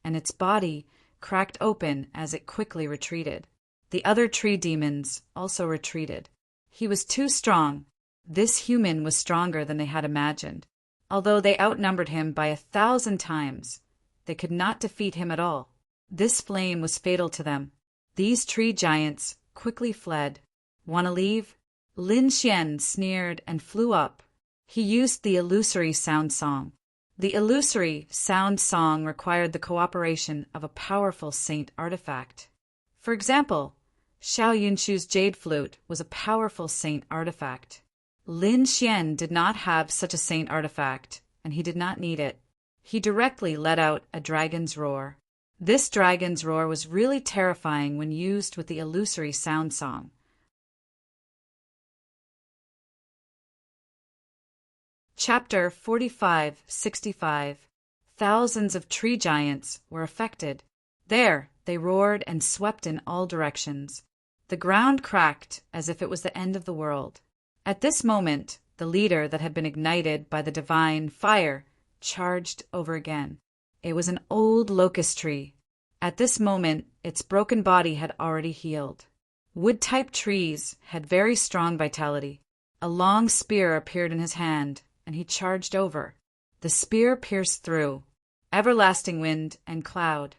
and its body cracked open as it quickly retreated. The other tree demons also retreated. He was too strong. This human was stronger than they had imagined. Although they outnumbered him by 1,000 times, they could not defeat him at all. This flame was fatal to them. These tree giants quickly fled. "Want to leave?" Lin Xian sneered and flew up. He used the illusory sound song. The illusory sound song required the cooperation of a powerful saint artifact. For example, Xiao Yunshu's jade flute was a powerful saint artifact. Lin Xian did not have such a saint artifact, and he did not need it. He directly let out a dragon's roar. This dragon's roar was really terrifying when used with the illusory sound song. Chapter 45-65. Thousands of tree giants were affected. There, they roared and swept in all directions. The ground cracked as if it was the end of the world. At this moment, the leader that had been ignited by the divine fire charged over again. It was an old locust tree. At this moment, its broken body had already healed. Wood-type trees had very strong vitality. A long spear appeared in his hand, and he charged over. The spear pierced through. Everlasting wind and cloud.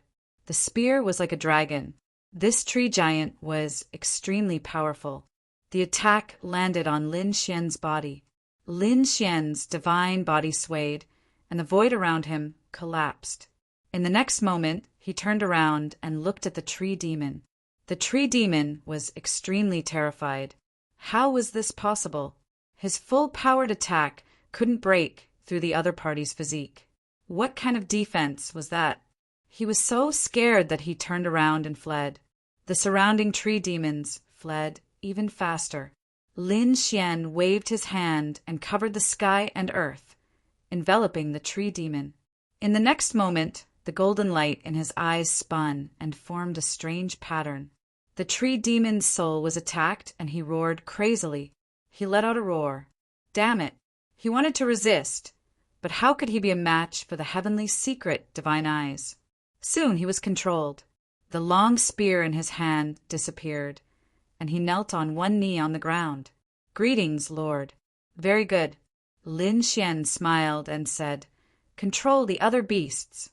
The spear was like a dragon. This tree giant was extremely powerful. The attack landed on Lin Xian's body. Lin Xian's divine body swayed, and the void around him collapsed. In the next moment, he turned around and looked at the tree demon. The tree demon was extremely terrified. How was this possible? His full-powered attack couldn't break through the other party's physique. What kind of defense was that? He was so scared that he turned around and fled. The surrounding tree demons fled even faster. Lin Xian waved his hand and covered the sky and earth, enveloping the tree demon. In the next moment, The golden light in his eyes spun and formed a strange pattern. The tree demon's soul was attacked, and he roared crazily. He let out a roar. Damn it! He wanted to resist, but how could he be a match for the heavenly secret divine eyes? Soon he was controlled. The long spear in his hand disappeared, and he knelt on one knee on the ground. Greetings, Lord. Very good. Lin Xian smiled and said, Control the other beasts.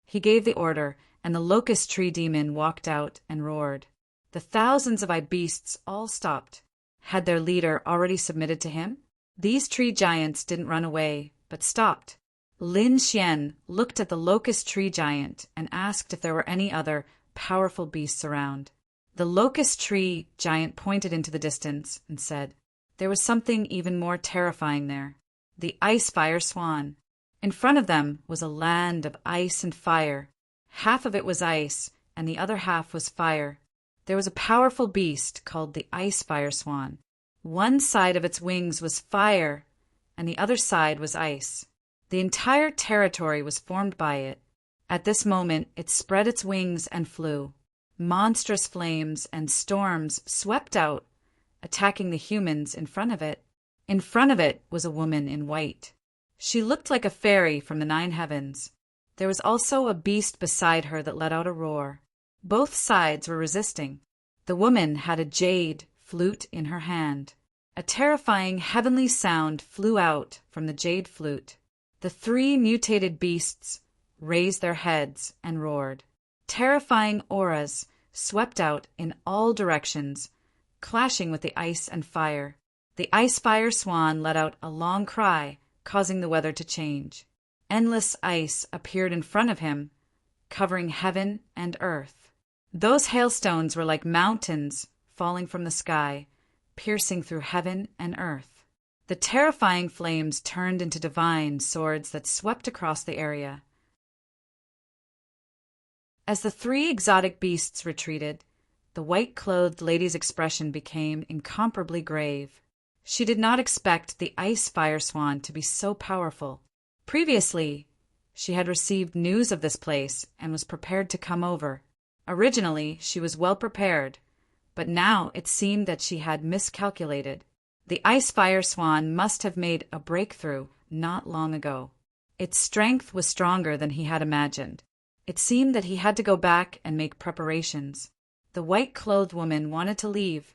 He gave the order, and the locust tree demon walked out and roared. The thousands of beasts all stopped. Had their leader already submitted to him? These tree giants didn't run away, but stopped. Lin Xian looked at the locust tree giant and asked if there were any other powerful beasts around. The locust tree giant pointed into the distance and said, There was something even more terrifying there. The ice fire swan. In front of them was a land of ice and fire. Half of it was ice, and the other half was fire. There was a powerful beast called the ice fire swan. One side of its wings was fire, and the other side was ice. The entire territory was formed by it. At this moment, it spread its wings and flew. Monstrous flames and storms swept out, attacking the humans in front of it. In front of it was a woman in white. She looked like a fairy from the 9 heavens. There was also a beast beside her that let out a roar. Both sides were resisting. The woman had a jade flute in her hand. A terrifying heavenly sound flew out from the jade flute. The 3 mutated beasts raised their heads and roared. Terrifying auras swept out in all directions, clashing with the ice and fire. The ice fire swan let out a long cry, causing the weather to change. Endless ice appeared in front of him, covering heaven and earth. Those hailstones were like mountains falling from the sky, piercing through heaven and earth. The terrifying flames turned into divine swords that swept across the area. As the 3 exotic beasts retreated, the white-clothed lady's expression became incomparably grave. She did not expect the ice fire swan to be so powerful. Previously, she had received news of this place and was prepared to come over. Originally, she was well prepared, but now it seemed that she had miscalculated. The ice fire swan must have made a breakthrough not long ago. Its strength was stronger than he had imagined. It seemed that he had to go back and make preparations. The white-clothed woman wanted to leave,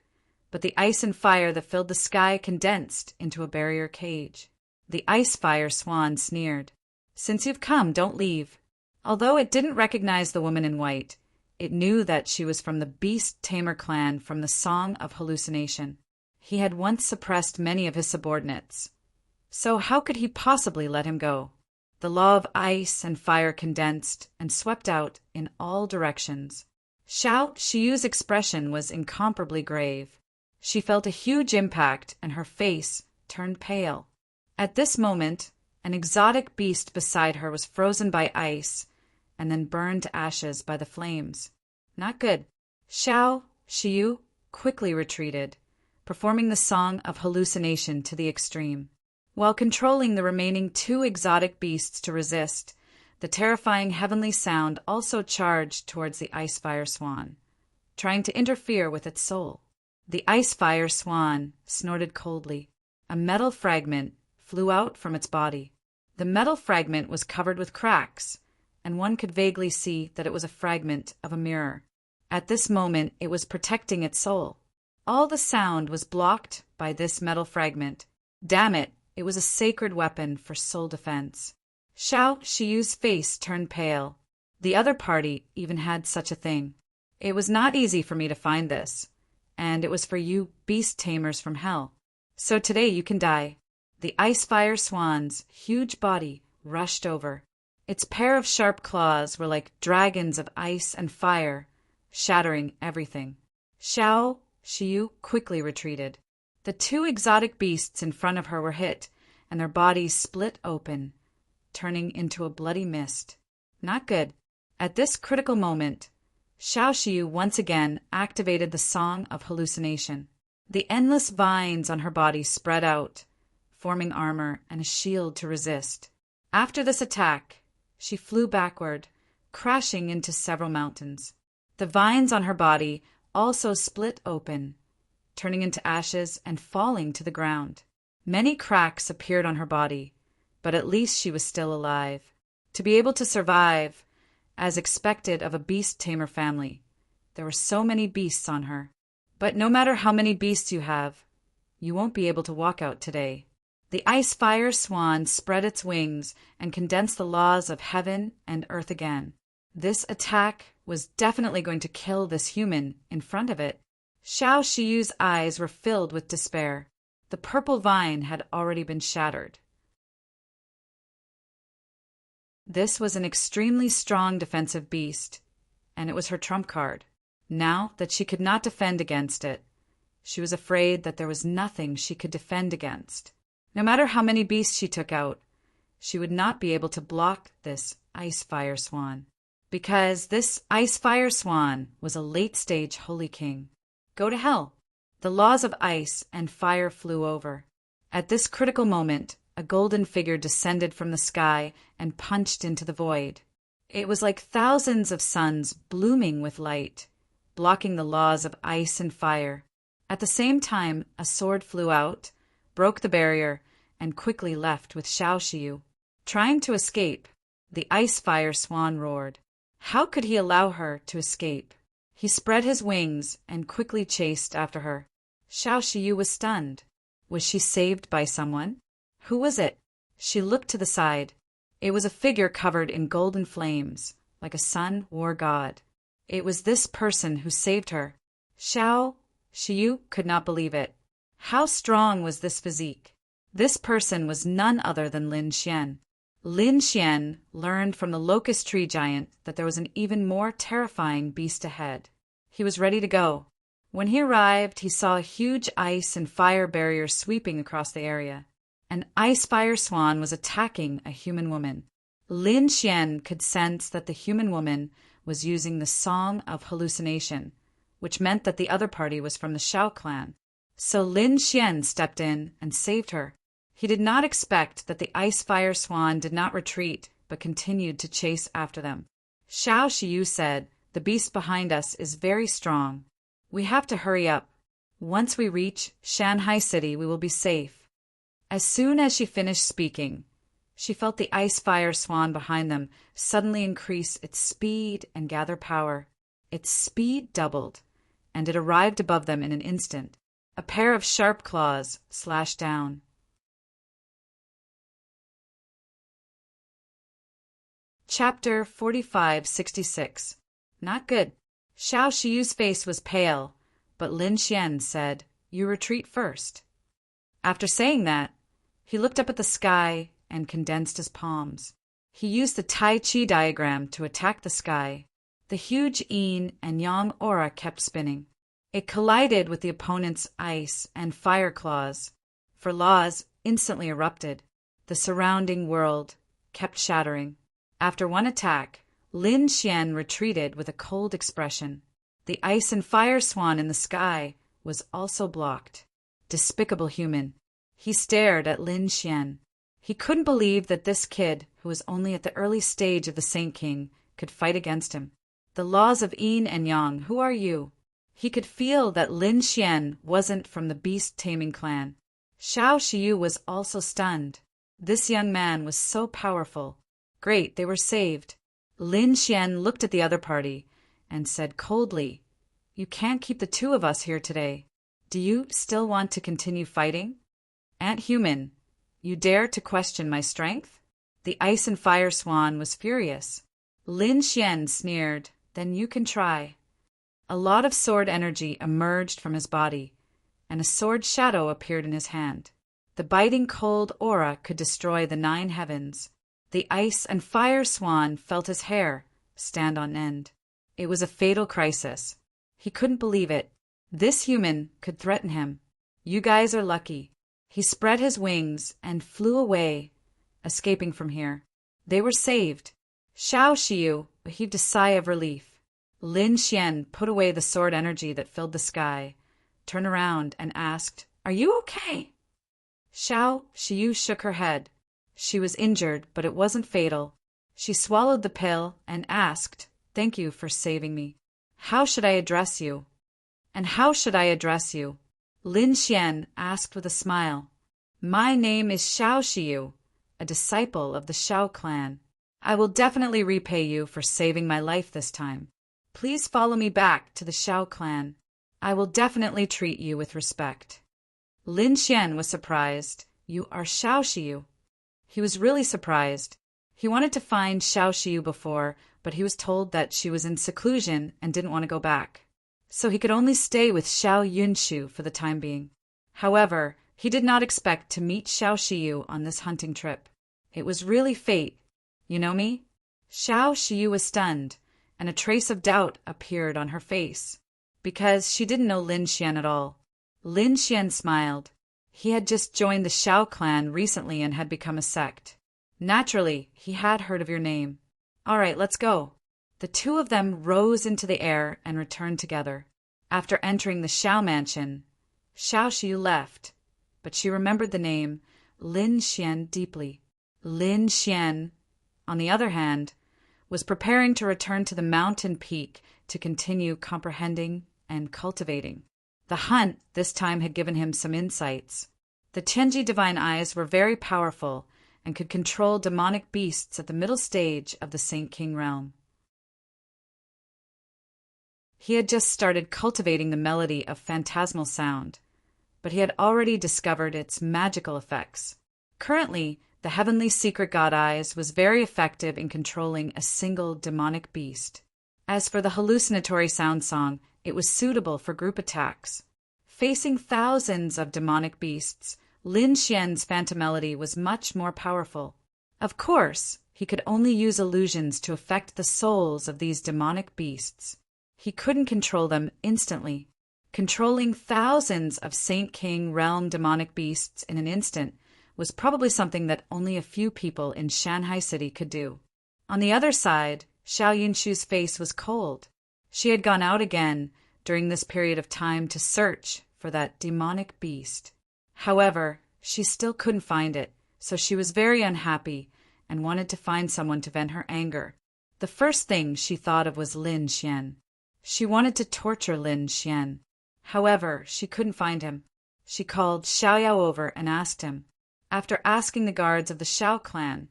but the ice and fire that filled the sky condensed into a barrier cage. The ice fire swan sneered. Since you've come, don't leave. Although it didn't recognize the woman in white, it knew that she was from the Beast Tamer clan from the Song of Hallucination. He had once suppressed many of his subordinates. So how could he possibly let him go? The law of ice and fire condensed and swept out in all directions. Xiao Shiyu's expression was incomparably grave. She felt a huge impact and her face turned pale. At this moment, an exotic beast beside her was frozen by ice and then burned to ashes by the flames. Not good. Xiao Shiyu quickly retreated, performing the Song of Hallucination to the extreme. While controlling the remaining 2 exotic beasts to resist, the terrifying heavenly sound also charged towards the ice fire swan, trying to interfere with its soul. The ice fire swan snorted coldly. A metal fragment flew out from its body. The metal fragment was covered with cracks, and one could vaguely see that it was a fragment of a mirror. At this moment, it was protecting its soul. All the sound was blocked by this metal fragment. Damn it, it was a sacred weapon for soul defense. Xiao Shiyu's face turned pale. The other party even had such a thing. It was not easy for me to find this, and it was for you beast tamers from hell. So today you can die. The ice fire swan's huge body rushed over. Its pair of sharp claws were like dragons of ice and fire, shattering everything. Xiao Shiyu quickly retreated. The 2 exotic beasts in front of her were hit, and their bodies split open, turning into a bloody mist. Not good. At this critical moment, Xiao Shiyu once again activated the Song of Hallucination. The endless vines on her body spread out, forming armor and a shield to resist. After this attack, she flew backward crashing into several mountains. The vines on her body also split open, turning into ashes and falling to the ground. Many cracks appeared on her body, but at least she was still alive. To be able to survive, as expected of a beast-tamer family, there were so many beasts on her. But no matter how many beasts you have, you won't be able to walk out today. The ice fire swan spread its wings and condensed the laws of heaven and earth again. This attack was definitely going to kill this human in front of it. Xiao Shiyu's eyes were filled with despair. The purple vine had already been shattered. This was an extremely strong defensive beast, and it was her trump card. Now that she could not defend against it, she was afraid that there was nothing she could defend against. No matter how many beasts she took out, she would not be able to block this ice fire swan, because this ice fire swan was a late-stage holy king. Go to hell! The laws of ice and fire flew over. At this critical moment, a golden figure descended from the sky and punched into the void. It was like thousands of suns blooming with light, blocking the laws of ice and fire. At the same time, a sword flew out, broke the barrier, and quickly left with Xiao Shiyu. Trying to escape, the ice fire swan roared. How could he allow her to escape? He spread his wings and quickly chased after her. Xiao Shiyu was stunned. Was she saved by someone? Who was it? She looked to the side. It was a figure covered in golden flames, like a sun war god. It was this person who saved her. Xiao Shiyu could not believe it. How strong was this physique? This person was none other than Lin Xian. Lin Xian learned from the locust tree giant that there was an even more terrifying beast ahead. He was ready to go. When he arrived, he saw a huge ice and fire barrier sweeping across the area. An ice fire swan was attacking a human woman. Lin Xian could sense that the human woman was using the Song of Hallucination, which meant that the other party was from the Xiao clan. So Lin Xian stepped in and saved her. He did not expect that the ice fire swan did not retreat, but continued to chase after them. Xiao Shiyu said, "The beast behind us is very strong. We have to hurry up. Once we reach Shanghai City, we will be safe." As soon as she finished speaking, she felt the ice fire swan behind them suddenly increase its speed and gather power. Its speed doubled, and it arrived above them in an instant. A pair of sharp claws slashed down. Chapter 4566. Not good. Xiao Shiyu's face was pale, but Lin Xian said, "You retreat first." After saying that, he looked up at the sky and condensed his palms. He used the Tai Chi diagram to attack the sky. The huge yin and yang aura kept spinning. It collided with the opponent's ice and fire claws, for laws instantly erupted. The surrounding world kept shattering. After one attack, Lin Xian retreated with a cold expression. The ice and fire swan in the sky was also blocked. Despicable human. He stared at Lin Xian. He couldn't believe that this kid, who was only at the early stage of the Saint King, could fight against him. The laws of yin and yang, who are you? He could feel that Lin Xian wasn't from the beast-taming clan. Xiao Shiyu was also stunned. This young man was so powerful. Great, they were saved. Lin Xian looked at the other party and said coldly, "You can't keep the two of us here today. Do you still want to continue fighting? Ant human, you dare to question my strength?" The ice and fire swan was furious. Lin Xian sneered, "Then you can try." A lot of sword energy emerged from his body, and a sword shadow appeared in his hand. The biting cold aura could destroy the 9 heavens. The ice and fire swan felt his hair stand on end. It was a fatal crisis. He couldn't believe it. This human could threaten him. "You guys are lucky." He spread his wings and flew away, escaping from here. They were saved. Xiao Shiyu heaved a sigh of relief. Lin Xian put away the sword energy that filled the sky, turned around and asked, "Are you okay?" Xiao Shiyu shook her head. She was injured, but it wasn't fatal. She swallowed the pill and asked, "Thank you for saving me. How should I address you?" "And how should I address you?" Lin Xian asked with a smile. "My name is Xiao Shiyu, a disciple of the Xiao clan. I will definitely repay you for saving my life this time. Please follow me back to the Xiao clan. I will definitely treat you with respect." Lin Xian was surprised. "You are Xiao Shiyu." He was really surprised. He wanted to find Xiao Shiyu before, but he was told that she was in seclusion and didn't want to go back. So he could only stay with Xiao Yunshu for the time being. However, he did not expect to meet Xiao Shiyu on this hunting trip. It was really fate. "You know me?" Xiao Shiyu was stunned, and a trace of doubt appeared on her face, because she didn't know Lin Xian at all. Lin Xian smiled. He had just joined the Xiao clan recently and had become a sect. Naturally, he had heard of your name. "All right, let's go." The two of them rose into the air and returned together. After entering the Xiao mansion, Xiao Shiyu left, but she remembered the name Lin Xian deeply. Lin Xian, on the other hand, was preparing to return to the mountain peak to continue comprehending and cultivating. The hunt this time had given him some insights. The Tianji divine eyes were very powerful and could control demonic beasts at the middle stage of the Saint King realm. He had just started cultivating the melody of phantasmal sound, but he had already discovered its magical effects. Currently, the heavenly secret god eyes was very effective in controlling a single demonic beast. As for the hallucinatory sound song, it was suitable for group attacks. Facing thousands of demonic beasts, Lin Xian's phantom melody was much more powerful. Of course, he could only use illusions to affect the souls of these demonic beasts. He couldn't control them instantly. Controlling thousands of Saint King realm demonic beasts in an instant was probably something that only a few people in Shanghai City could do. On the other side, Xiao Yunshu's face was cold. She had gone out again during this period of time to search for that demonic beast. However, she still couldn't find it, so she was very unhappy and wanted to find someone to vent her anger. The first thing she thought of was Lin Xian. She wanted to torture Lin Xian. However, she couldn't find him. She called Xiaoyao over and asked him. After asking the guards of the Xiao clan,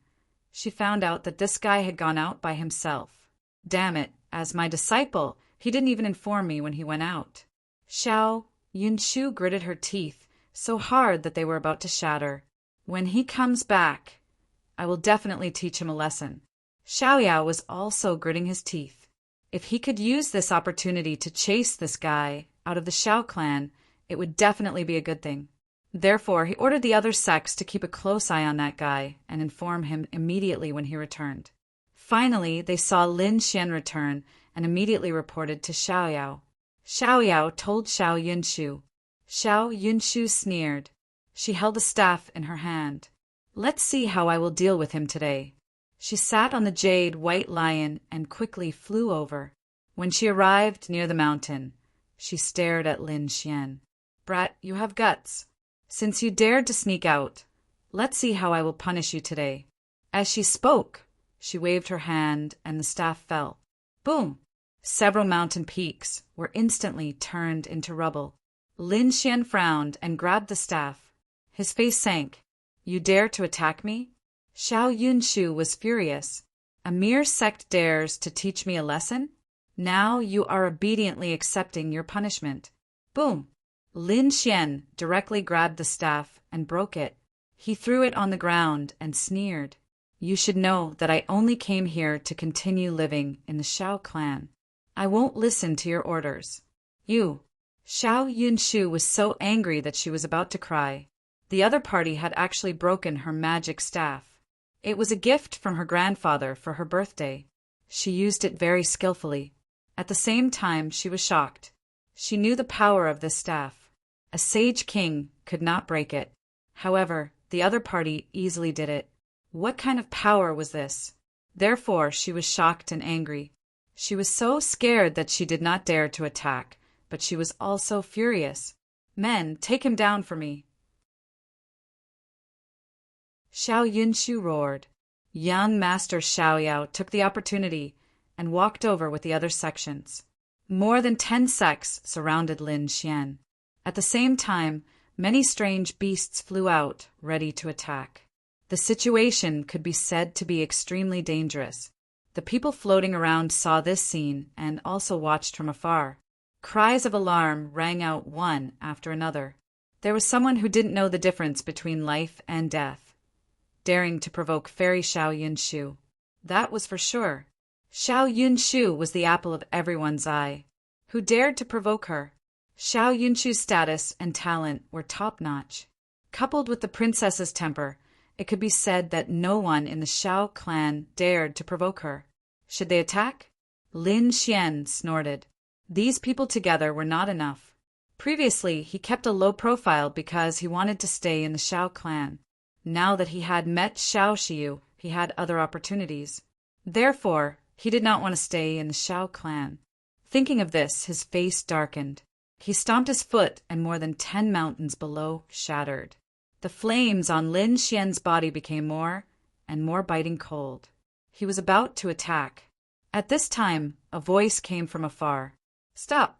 she found out that this guy had gone out by himself. Damn it, as my disciple, he didn't even inform me when he went out. Xiao Yunshu gritted her teeth so hard that they were about to shatter. When he comes back, I will definitely teach him a lesson. Xiaoyao was also gritting his teeth. If he could use this opportunity to chase this guy out of the Xiao clan, it would definitely be a good thing. Therefore, he ordered the other sects to keep a close eye on that guy and inform him immediately when he returned. Finally, they saw Lin Xian return and immediately reported to Xiaoyao. Xiaoyao told Xiao Yunshu. Xiao Yunshu sneered. She held a staff in her hand. "Let's see how I will deal with him today." She sat on the jade white lion and quickly flew over. When she arrived near the mountain, she stared at Lin Xian. "Brat, you have guts. Since you dared to sneak out, let's see how I will punish you today." As she spoke, she waved her hand and the staff fell. Boom! Several mountain peaks were instantly turned into rubble. Lin Xian frowned and grabbed the staff. His face sank. "You dare to attack me?" Xiao Yunshu was furious. "A mere sect dares to teach me a lesson? Now you are obediently accepting your punishment." Boom! Lin Xian directly grabbed the staff and broke it. He threw it on the ground and sneered. "You should know that I only came here to continue living in the Xiao clan. I won't listen to your orders." "You." Xiao Yunshu was so angry that she was about to cry. The other party had actually broken her magic staff. It was a gift from her grandfather for her birthday. She used it very skillfully. At the same time, she was shocked. She knew the power of this staff. A sage king could not break it. However, the other party easily did it. What kind of power was this? Therefore, she was shocked and angry. She was so scared that she did not dare to attack, but she was also furious. "Men, take him down for me." Xiao Yunshu roared. Young Master Xiaoyao took the opportunity and walked over with the other sections. More than 10 sects surrounded Lin Xian. At the same time, many strange beasts flew out, ready to attack. The situation could be said to be extremely dangerous. The people floating around saw this scene and also watched from afar. Cries of alarm rang out one after another. There was someone who didn't know the difference between life and death, daring to provoke Fairy Xiao Yunshu. That was for sure. Xiao Yunshu was the apple of everyone's eye. Who dared to provoke her? Xiao Yunshu's status and talent were top-notch. Coupled with the princess's temper, it could be said that no one in the Xiao clan dared to provoke her. Should they attack? Lin Xian snorted. These people together were not enough. Previously, he kept a low profile because he wanted to stay in the Xiao clan. Now that he had met Xiao Xiu, he had other opportunities. Therefore, he did not want to stay in the Xiao clan. Thinking of this, his face darkened. He stomped his foot, and more than 10 mountains below shattered. The flames on Lin Xian's body became more and more biting cold. He was about to attack. At this time, a voice came from afar. "Stop!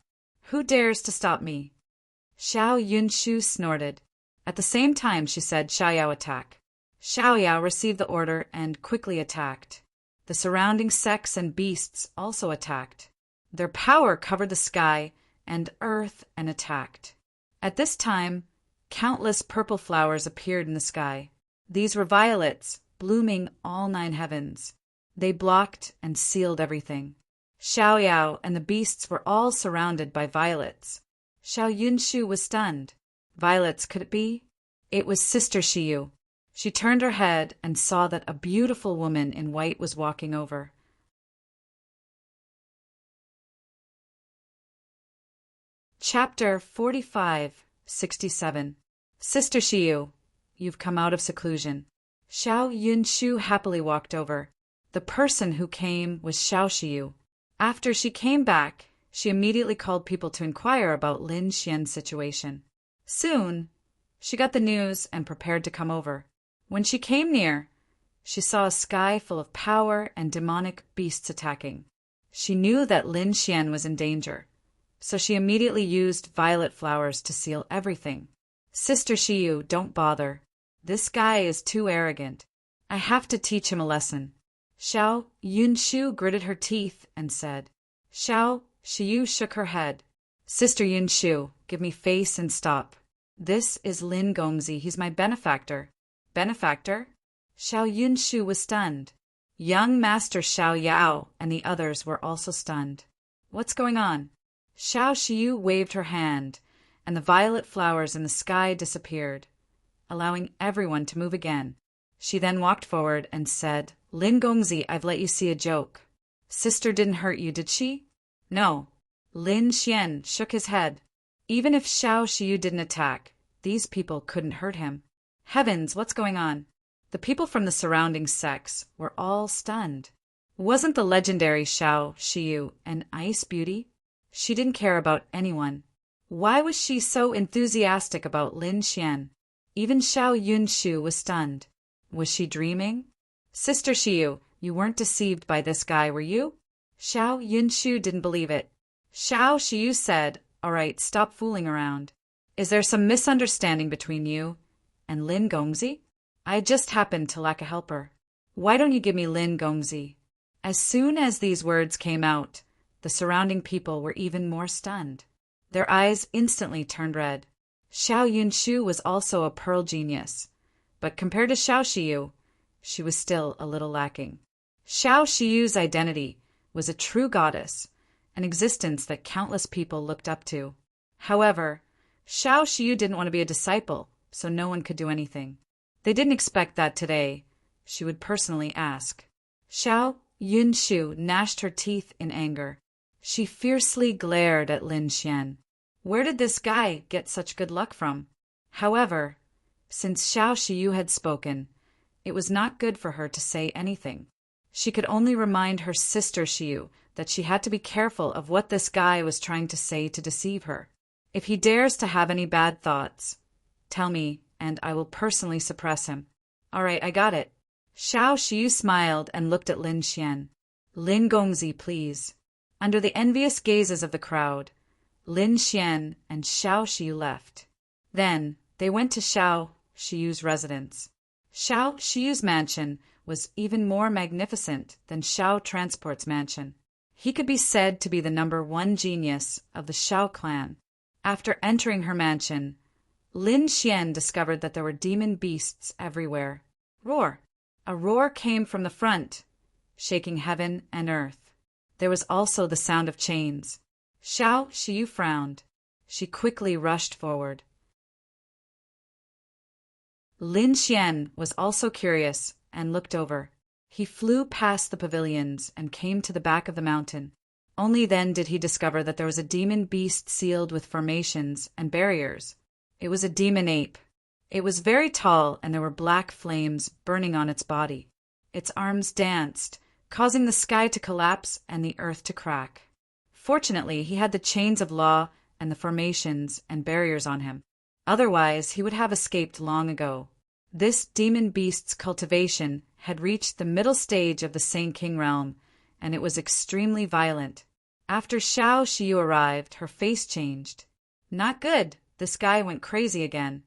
Who dares to stop me?" Xiao Yunshu snorted. At the same time, she said, "Xiaoyao, attack." Xiaoyao received the order and quickly attacked. The surrounding sects and beasts also attacked. Their power covered the sky and earth and attacked. At this time, countless purple flowers appeared in the sky. These were violets, blooming all 9 heavens. They blocked and sealed everything. Xiaoyao and the beasts were all surrounded by violets. Xiao Yunshu was stunned. Violets, could it be? It was Sister Xiu. She turned her head and saw that a beautiful woman in white was walking over. Chapter 45-67. Sister Xiu, you've come out of seclusion. Xiao Yunshu happily walked over. The person who came was Xiao Xiu. After she came back, she immediately called people to inquire about Lin Xian's situation. Soon, she got the news and prepared to come over. When she came near, she saw a sky full of power and demonic beasts attacking. She knew that Lin Xian was in danger, so she immediately used violet flowers to seal everything. Sister Xiu, don't bother. This guy is too arrogant. I have to teach him a lesson. Xiao Yunshu gritted her teeth and said. Xiao Xiu shook her head. Sister Yunshu, give me face and stop. This is Lin Gongzi. He's my benefactor. Benefactor? Xiao Yunshu was stunned. Young Master Xiaoyao and the others were also stunned. What's going on? Xiao Xiu waved her hand, and the violet flowers in the sky disappeared, allowing everyone to move again. She then walked forward and said, Lin Gongzi, I've let you see a joke. Sister didn't hurt you, did she? No. Lin Xian shook his head. Even if Xiao Xiu didn't attack, these people couldn't hurt him. Heavens, what's going on? The people from the surrounding sects were all stunned. Wasn't the legendary Xiao Xiu an ice beauty? She didn't care about anyone. Why was she so enthusiastic about Lin Xian? Even Xiao Yunshu was stunned. Was she dreaming? Sister Xiu, you weren't deceived by this guy, were you? Xiao Yunshu didn't believe it. Xiao Xiu said, All right, stop fooling around. Is there some misunderstanding between you and Lin Gongzi? I just happen to lack a helper. Why don't you give me Lin Gongzi? As soon as these words came out, the surrounding people were even more stunned. Their eyes instantly turned red. Xiao Yunshu was also a pearl genius, but compared to Xiao Xiu, she was still a little lacking. Xiao Xiu's identity was a true goddess, an existence that countless people looked up to. However, Xiao Xiu didn't want to be a disciple, so no one could do anything. They didn't expect that today she would personally ask. Xiao Yunshu gnashed her teeth in anger. She fiercely glared at Lin Xian. Where did this guy get such good luck from? However, since Xiao Xiu had spoken, it was not good for her to say anything. She could only remind her sister Xiu that she had to be careful of what this guy was trying to say to deceive her. If he dares to have any bad thoughts, tell me, and I will personally suppress him. All right, I got it. Xiao Shiyu smiled and looked at Lin Xian. Lin Gongzi, please. Under the envious gazes of the crowd, Lin Xian and Xiao Shiyu left. Then they went to Xiao Shiyu's residence. Xiao Shiyu's mansion was even more magnificent than Xiao Transport's mansion. He could be said to be the #1 genius of the Xiao clan. After entering her mansion, Lin Xian discovered that there were demon beasts everywhere. Roar! A roar came from the front, shaking heaven and earth. There was also the sound of chains. Xiao Shiyu frowned. She quickly rushed forward. Lin Xian was also curious and looked over. He flew past the pavilions and came to the back of the mountain. Only then did he discover that there was a demon beast sealed with formations and barriers. It was a demon ape. It was very tall, and there were black flames burning on its body. Its arms danced, causing the sky to collapse and the earth to crack. Fortunately, he had the chains of law and the formations and barriers on him. Otherwise, he would have escaped long ago. This demon beast's cultivation had reached the middle stage of the Sane King realm, and it was extremely violent. After Xiao Shiyu arrived, her face changed. Not good. This guy went crazy again.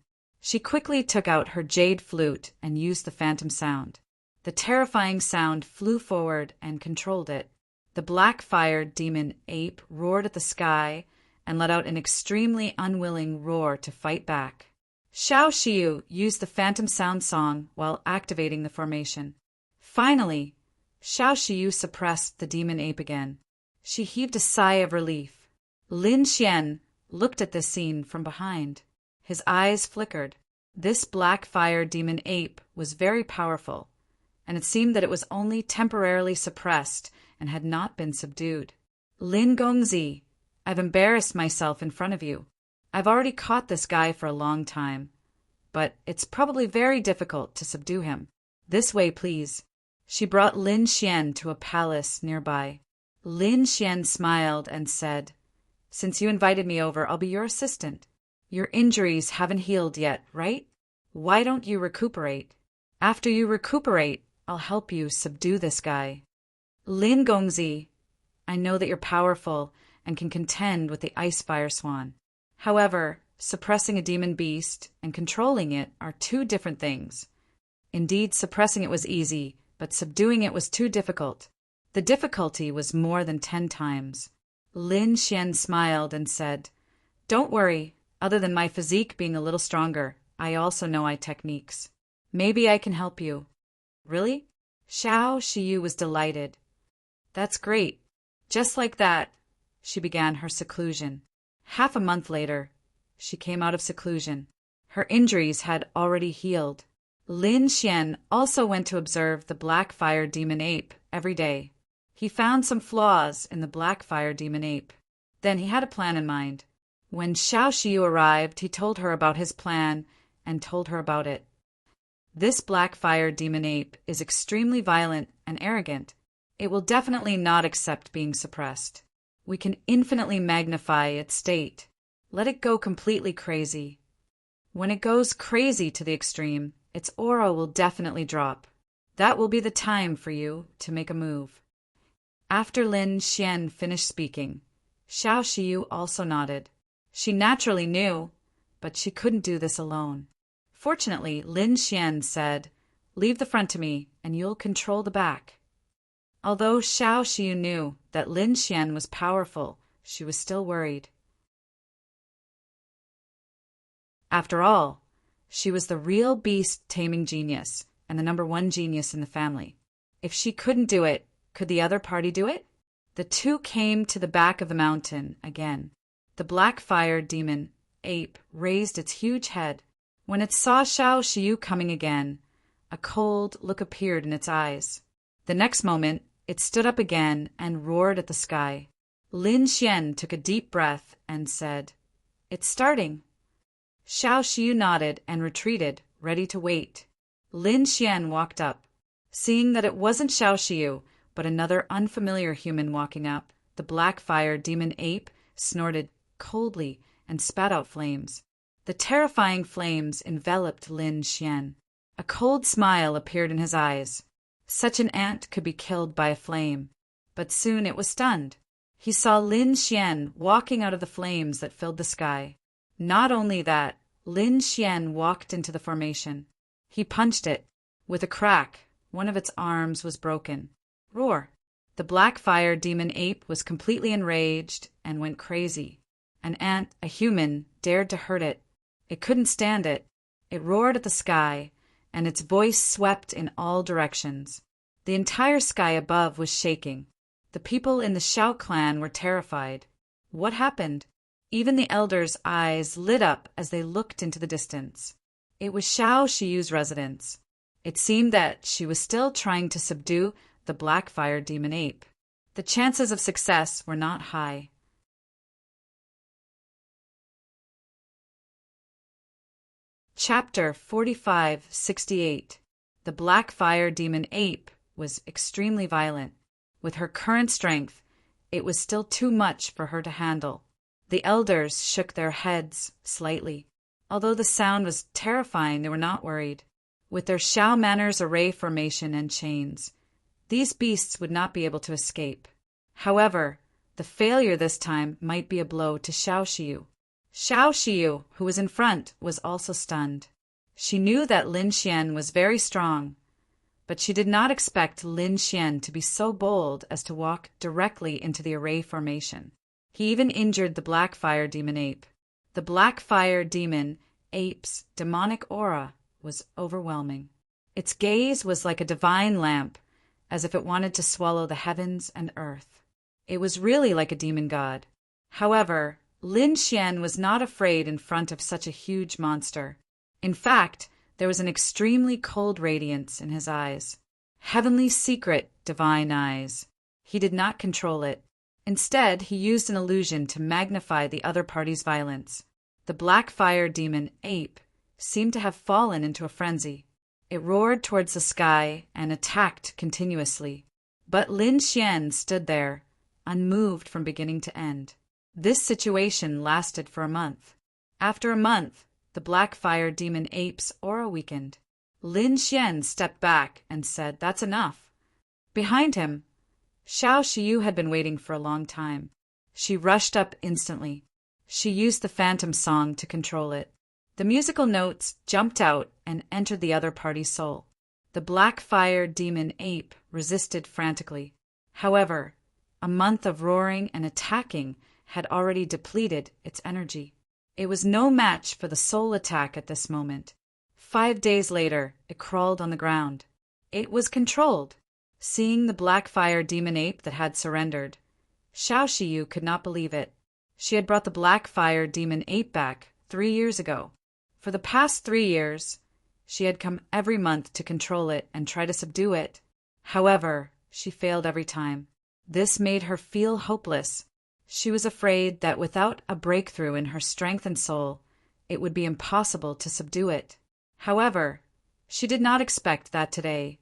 She quickly took out her jade flute and used the phantom sound. The terrifying sound flew forward and controlled it. The black-fired demon ape roared at the sky and let out an extremely unwilling roar to fight back. Xiao Shiyu used the phantom sound song while activating the formation. Finally, Xiao Shiyu suppressed the demon ape again. She heaved a sigh of relief. Lin Xian looked at this scene from behind. His eyes flickered. This black-fire demon ape was very powerful, and it seemed that it was only temporarily suppressed and had not been subdued. Lin Gongzi, I've embarrassed myself in front of you. I've already caught this guy for a long time, but it's probably very difficult to subdue him. This way, please. She brought Lin Xian to a palace nearby. Lin Xian smiled and said, Since you invited me over, I'll be your assistant. Your injuries haven't healed yet, right? Why don't you recuperate? After you recuperate, I'll help you subdue this guy. Lin Gongzi, I know that you're powerful and can contend with the Ice Fire Swan. However, suppressing a demon beast and controlling it are two different things. Indeed, suppressing it was easy, but subduing it was too difficult. The difficulty was more than 10 times. Lin Xian smiled and said, Don't worry, other than my physique being a little stronger, I also know my techniques. Maybe I can help you. Really? Xiao Shiyu was delighted. That's great. Just like that, she began her seclusion. Half a month later, she came out of seclusion. Her injuries had already healed. Lin Xian also went to observe the black-fire demon ape every day. He found some flaws in the black-fire demon ape. Then he had a plan in mind. When Xiao Shiyu arrived, he told her about his plan and told her about it. This black-fire demon ape is extremely violent and arrogant. It will definitely not accept being suppressed. We can infinitely magnify its state. Let it go completely crazy. When it goes crazy to the extreme, its aura will definitely drop. That will be the time for you to make a move. After Lin Xian finished speaking, Xiao Shiyu also nodded. She naturally knew, but she couldn't do this alone. Fortunately, Lin Xian said, Leave the front to me, and you'll control the back. Although Xiao Shiyu knew that Lin Xian was powerful, she was still worried. After all, she was the real beast-taming genius and the #1 genius in the family. If she couldn't do it, could the other party do it? The two came to the back of the mountain again. The black-fire demon ape raised its huge head. When it saw Xiao Shiyu coming again, a cold look appeared in its eyes. The next moment, it stood up again and roared at the sky. Lin Xian took a deep breath and said, It's starting. Xiao Shiyu nodded and retreated, ready to wait. Lin Xian walked up. Seeing that it wasn't Xiao Shiyu, but another unfamiliar human walking up, the black-fire demon ape snorted coldly and spat out flames. The terrifying flames enveloped Lin Xian. A cold smile appeared in his eyes. Such an ant could be killed by a flame. But soon it was stunned. He saw Lin Xian walking out of the flames that filled the sky. Not only that, Lin Xian walked into the formation. He punched it. With a crack, one of its arms was broken. Roar! The black fire demon ape was completely enraged and went crazy. An ant, a human, dared to hurt it. It couldn't stand it. It roared at the sky, and its voice swept in all directions. The entire sky above was shaking. The people in the Shao clan were terrified. What happened? Even the elders' eyes lit up as they looked into the distance. It was Shao Shiyu's residence. It seemed that she was still trying to subdue the black fire demon ape. The chances of success were not high. Chapter 4568. The black fire demon ape was extremely violent. With her current strength, it was still too much for her to handle. The elders shook their heads slightly. Although the sound was terrifying, they were not worried. With their Shao Manners array formation and chains, these beasts would not be able to escape. However, the failure this time might be a blow to Shao Shiyu. Shao Shiyu, who was in front, was also stunned. She knew that Lin Xian was very strong, but she did not expect Lin Xian to be so bold as to walk directly into the array formation. He even injured the black fire demon ape. The black fire demon ape's demonic aura was overwhelming. Its gaze was like a divine lamp, as if it wanted to swallow the heavens and earth. It was really like a demon god. However, Lin Xian was not afraid in front of such a huge monster. In fact, there was an extremely cold radiance in his eyes. Heavenly secret, divine eyes. He did not control it. Instead, he used an illusion to magnify the other party's violence. The black fire demon ape seemed to have fallen into a frenzy. It roared towards the sky and attacked continuously. But Lin Xian stood there, unmoved from beginning to end. This situation lasted for a month. After a month, the black fire demon ape's aura weakened. Lin Xian stepped back and said, "That's enough." Behind him, Shao Shiyu had been waiting for a long time. She rushed up instantly. She used the phantom song to control it. The musical notes jumped out and entered the other party's soul. The black fire demon ape resisted frantically. However, a month of roaring and attacking had already depleted its energy. It was no match for the soul attack at this moment. 5 days later, it crawled on the ground. It was controlled. Seeing the black fire demon ape that had surrendered, Shao Shiyu could not believe it. She had brought the black fire demon ape back 3 years ago. For the past 3 years, she had come every month to control it and try to subdue it. However, she failed every time. This made her feel hopeless. She was afraid that without a breakthrough in her strength and soul, it would be impossible to subdue it. However, she did not expect that today,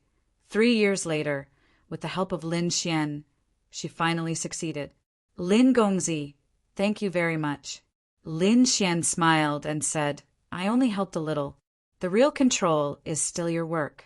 3 years later, with the help of Lin Xian, she finally succeeded. "Lin Gongzi, thank you very much." Lin Xian smiled and said, "I only helped a little. The real control is still your work."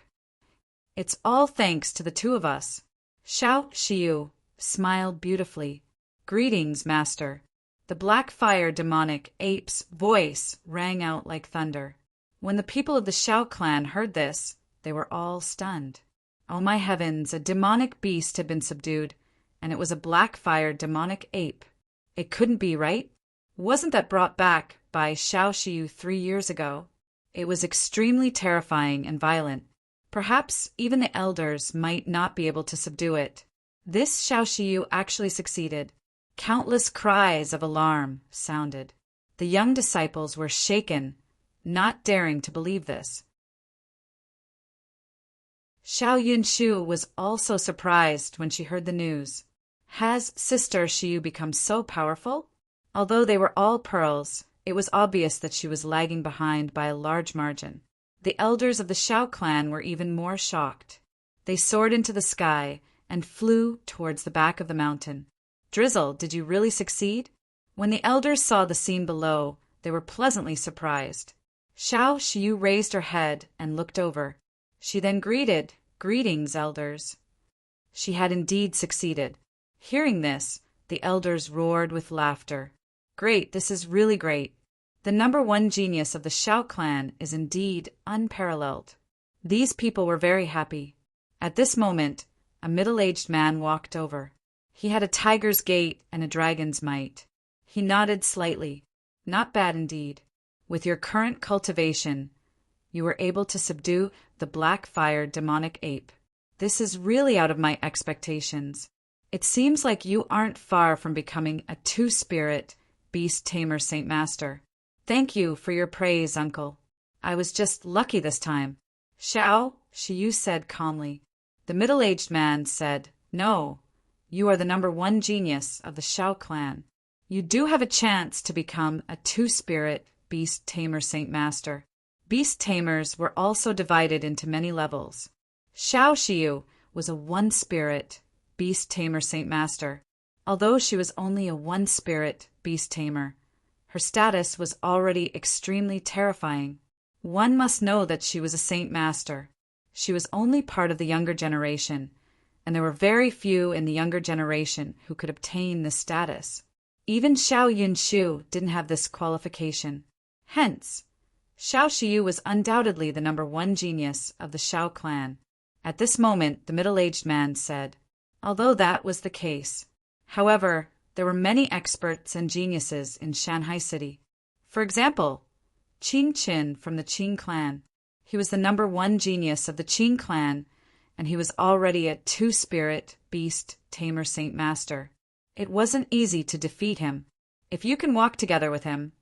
"It's all thanks to the two of us." Shao Shiyu smiled beautifully. "Greetings, Master." The black fire demonic ape's voice rang out like thunder. When the people of the Shao clan heard this, they were all stunned. Oh my heavens, a demonic beast had been subdued, and it was a black fire demonic ape. It couldn't be, right? Wasn't that brought back by Shao Shiyu 3 years ago? It was extremely terrifying and violent. Perhaps even the elders might not be able to subdue it. This Shao Shiyu actually succeeded. Countless cries of alarm sounded. The young disciples were shaken, not daring to believe this. Xiao Yunshu was also surprised when she heard the news. Has Sister Shiyu become so powerful? Although they were all pearls, it was obvious that she was lagging behind by a large margin. The elders of the Shao clan were even more shocked. They soared into the sky and flew towards the back of the mountain. "Drizzle, did you really succeed?" When the elders saw the scene below, they were pleasantly surprised. Xiao Shiyu raised her head and looked over. She then greeted, "Greetings, elders." She had indeed succeeded. Hearing this, the elders roared with laughter. Great, this is really great. The #1 genius of the Xiao clan is indeed unparalleled. These people were very happy. At this moment, a middle-aged man walked over. He had a tiger's gait and a dragon's might. He nodded slightly. Not bad indeed. With your current cultivation, you were able to subdue the black-fired demonic ape. This is really out of my expectations. It seems like you aren't far from becoming a two-spirit beast tamer Saint Master. Thank you for your praise, uncle. I was just lucky this time. Xiao, Shiyu said calmly. The middle-aged man said, "No, you are the #1 genius of the Xiao clan. You do have a chance to become a two-spirit beast tamer Saint Master." Beast tamers were also divided into many levels. Xiao Shiyu was a one-spirit beast tamer Saint Master. Although she was only a one-spirit beast tamer, her status was already extremely terrifying. One must know that she was a Saint Master. She was only part of the younger generation, and there were very few in the younger generation who could obtain this status. Even Xiao Yunshu didn't have this qualification. Hence, Xiao Shiyu was undoubtedly the #1 genius of the Xiao clan. At this moment, the middle-aged man said, "Although that was the case, however, there were many experts and geniuses in Shanghai City. For example, Qing Qin from the Qing clan. He was the #1 genius of the Qing clan, and he was already a two-spirit beast tamer Saint Master. It wasn't easy to defeat him. If you can walk together with him,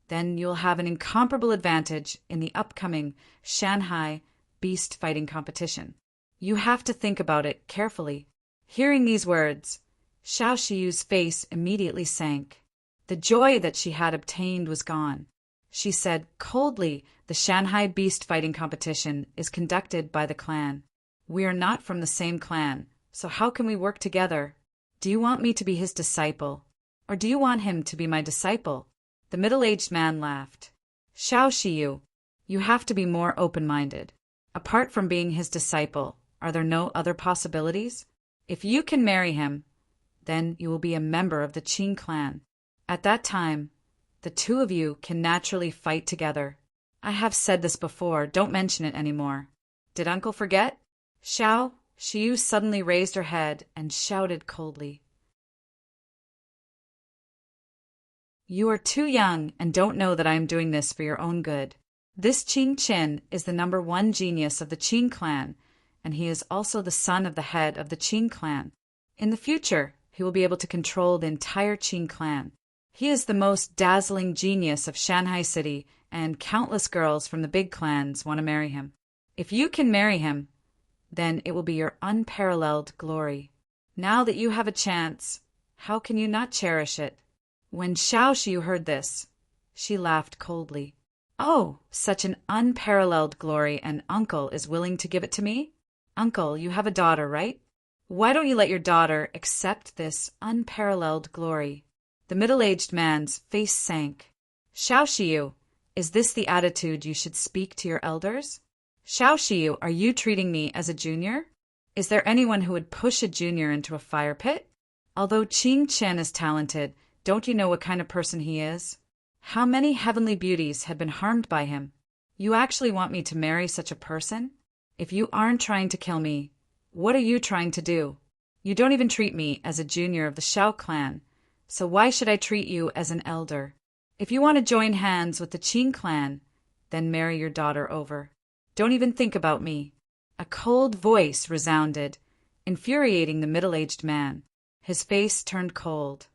then you'll have an incomparable advantage in the upcoming Shanghai beast fighting competition. You have to think about it carefully." Hearing these words, Xiao Shiyu's face immediately sank. The joy that she had obtained was gone. She said coldly, "The Shanghai beast fighting competition is conducted by the clan. We are not from the same clan, so how can we work together? Do you want me to be his disciple, or do you want him to be my disciple?" The middle-aged man laughed. "Xiao Shiyu, you have to be more open-minded. Apart from being his disciple, are there no other possibilities? If you can marry him, then you will be a member of the Qing clan. At that time, the two of you can naturally fight together. I have said this before, don't mention it anymore. Did uncle forget?" Xiao Shiyu suddenly raised her head and shouted coldly, "You are too young and don't know that I am doing this for your own good. This Qing Qin is the #1 genius of the Qing clan, and he is also the son of the head of the Qing clan. In the future, he will be able to control the entire Qing clan. He is the most dazzling genius of Shanghai City, and countless girls from the big clans want to marry him. If you can marry him, then it will be your unparalleled glory. Now that you have a chance, how can you not cherish it?" When Xiao Shiyu heard this, she laughed coldly. "Oh, such an unparalleled glory, and uncle is willing to give it to me? Uncle, you have a daughter, right? Why don't you let your daughter accept this unparalleled glory?" The middle-aged man's face sank. "Xiao Shiyu, is this the attitude you should speak to your elders? Xiao Shiyu, are you treating me as a junior? Is there anyone who would push a junior into a fire pit? Although Qing Chen is talented, don't you know what kind of person he is? How many heavenly beauties had been harmed by him? You actually want me to marry such a person? If you aren't trying to kill me, what are you trying to do? You don't even treat me as a junior of the Xiao clan, so why should I treat you as an elder? If you want to join hands with the Qing clan, then marry your daughter over. Don't even think about me." A cold voice resounded, infuriating the middle-aged man. His face turned cold,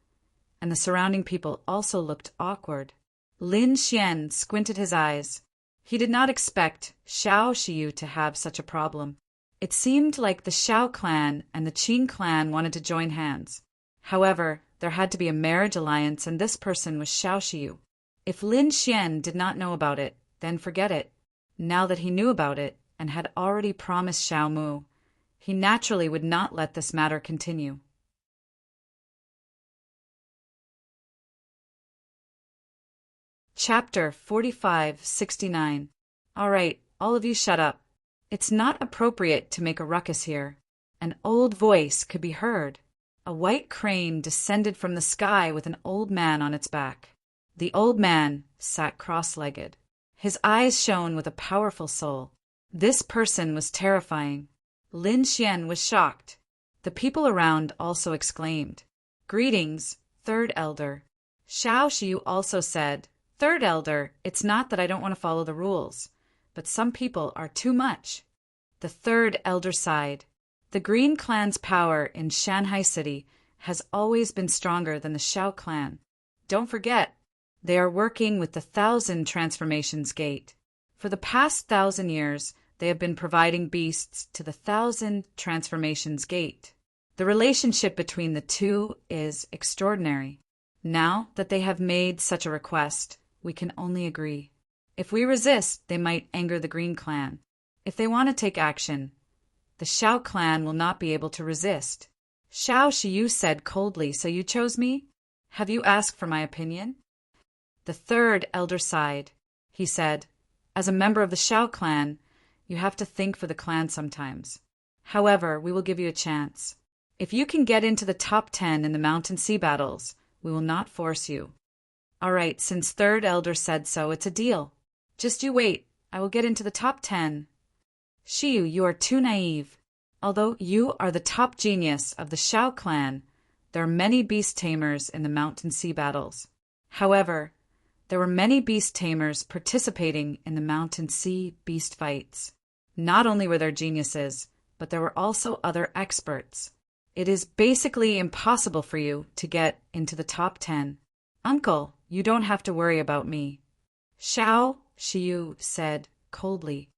and the surrounding people also looked awkward. Lin Xian squinted his eyes. He did not expect Xiao Shiyu to have such a problem. It seemed like the Xiao clan and the Qing clan wanted to join hands. However, there had to be a marriage alliance, and this person was Xiao Shiyu. If Lin Xian did not know about it, then forget it. Now that he knew about it, and had already promised Xiao Mu, he naturally would not let this matter continue. Chapter 4569. All right, all of you shut up. It's not appropriate to make a ruckus here. An old voice could be heard. A white crane descended from the sky with an old man on its back. The old man sat cross-legged. His eyes shone with a powerful soul. This person was terrifying. Lin Xian was shocked. The people around also exclaimed, "Greetings, Third Elder." Xiao Xiu also said, "Third Elder, it's not that I don't want to follow the rules, but some people are too much." The Third Elder sighed. The Green Clan's power in Shanghai City has always been stronger than the Shao Clan. Don't forget, they are working with the 1,000 Transformations Gate. For the past 1,000 years, they have been providing beasts to the 1,000 Transformations Gate. The relationship between the two is extraordinary. Now that they have made such a request, we can only agree. If we resist, they might anger the Green Clan. If they want to take action, the Shao Clan will not be able to resist. Xiao Xiu said coldly, "So you chose me? Have you asked for my opinion?" The Third Elder sighed. He said, "As a member of the Shao Clan, you have to think for the clan sometimes. However, we will give you a chance. If you can get into the top 10 in the Mountain Sea battles, we will not force you." "All right, since Third Elder said so, it's a deal. Just you wait, I will get into the top 10. Xiu, you are too naive. Although you are the top genius of the Shao Clan, there are many beast tamers in the Mountain Sea battles. However, there were many beast tamers participating in the Mountain Sea beast fights. Not only were there geniuses, but there were also other experts. It is basically impossible for you to get into the top 10. Uncle, you don't have to worry about me." Xiao Xiu said coldly,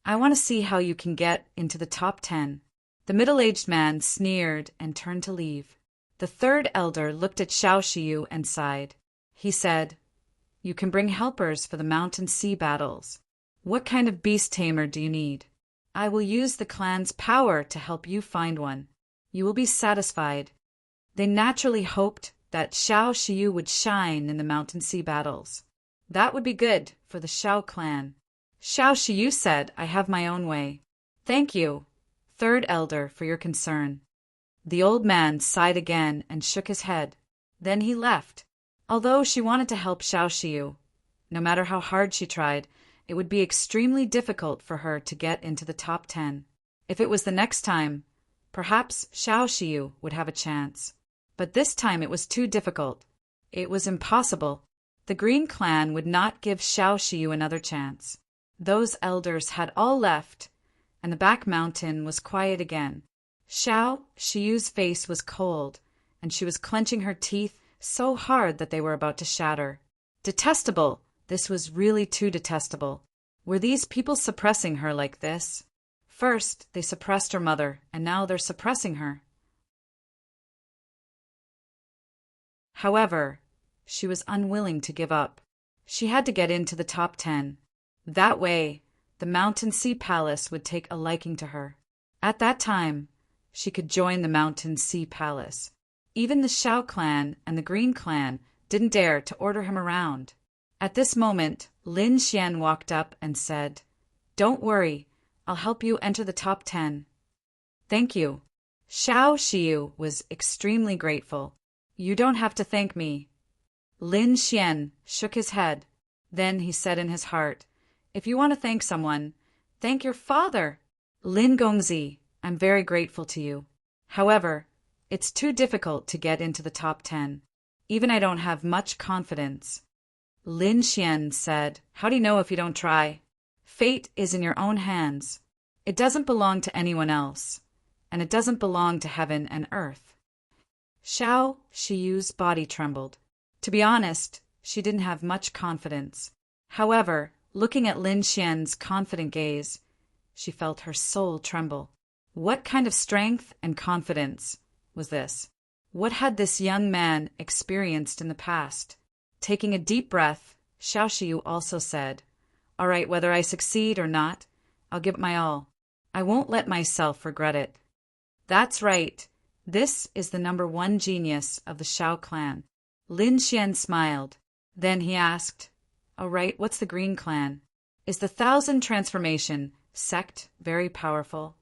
"I want to see how you can get into the top 10. The middle-aged man sneered and turned to leave. The Third Elder looked at Xiao Xiu and sighed. He said, "You can bring helpers for the Mountain Sea battles. What kind of beast tamer do you need? I will use the clan's power to help you find one. You will be satisfied." They naturally hoped that Xiao Xiu would shine in the Mountain Sea battles. That would be good for the Shao Clan. Xiao Xiu said, "I have my own way." "Thank you, Third Elder, for your concern." The old man sighed again and shook his head. Then he left. Although she wanted to help Xiao Xiu, no matter how hard she tried, it would be extremely difficult for her to get into the top 10. If it was the next time, perhaps Xiao Xiu would have a chance. But this time it was too difficult. It was impossible. The Green Clan would not give Xiao Xiu another chance. Those elders had all left, and the back mountain was quiet again. Xiao Xiu's face was cold, and she was clenching her teeth so hard that they were about to shatter. Detestable! This was really too detestable. Were these people suppressing her like this? First, they suppressed her mother, and now they're suppressing her. However, she was unwilling to give up. She had to get into the top 10. That way, the Mountain Sea Palace would take a liking to her. At that time, she could join the Mountain Sea Palace. Even the Shao Clan and the Green Clan didn't dare to order him around. At this moment, Lin Xian walked up and said, "Don't worry, I'll help you enter the top 10. "Thank you." Xiao Xiu was extremely grateful. "You don't have to thank me." Lin Xian shook his head. Then he said in his heart, "If you want to thank someone, thank your father." "Lin Gongzi, I'm very grateful to you. However, it's too difficult to get into the top 10. Even I don't have much confidence." Lin Xian said, "How do you know if you don't try? Fate is in your own hands. It doesn't belong to anyone else, and it doesn't belong to heaven and earth." Xiao Xiu's body trembled. To be honest, she didn't have much confidence. However, looking at Lin Xian's confident gaze, she felt her soul tremble. What kind of strength and confidence was this? What had this young man experienced in the past? Taking a deep breath, Xiao Xiu also said, "All right, whether I succeed or not, I'll give it my all. I won't let myself regret it." "That's right. This is the #1 genius of the Shao Clan." Lin Xian smiled. Then he asked, Oh, right, what's the Green Clan? Is the Thousand Transformation sect very powerful?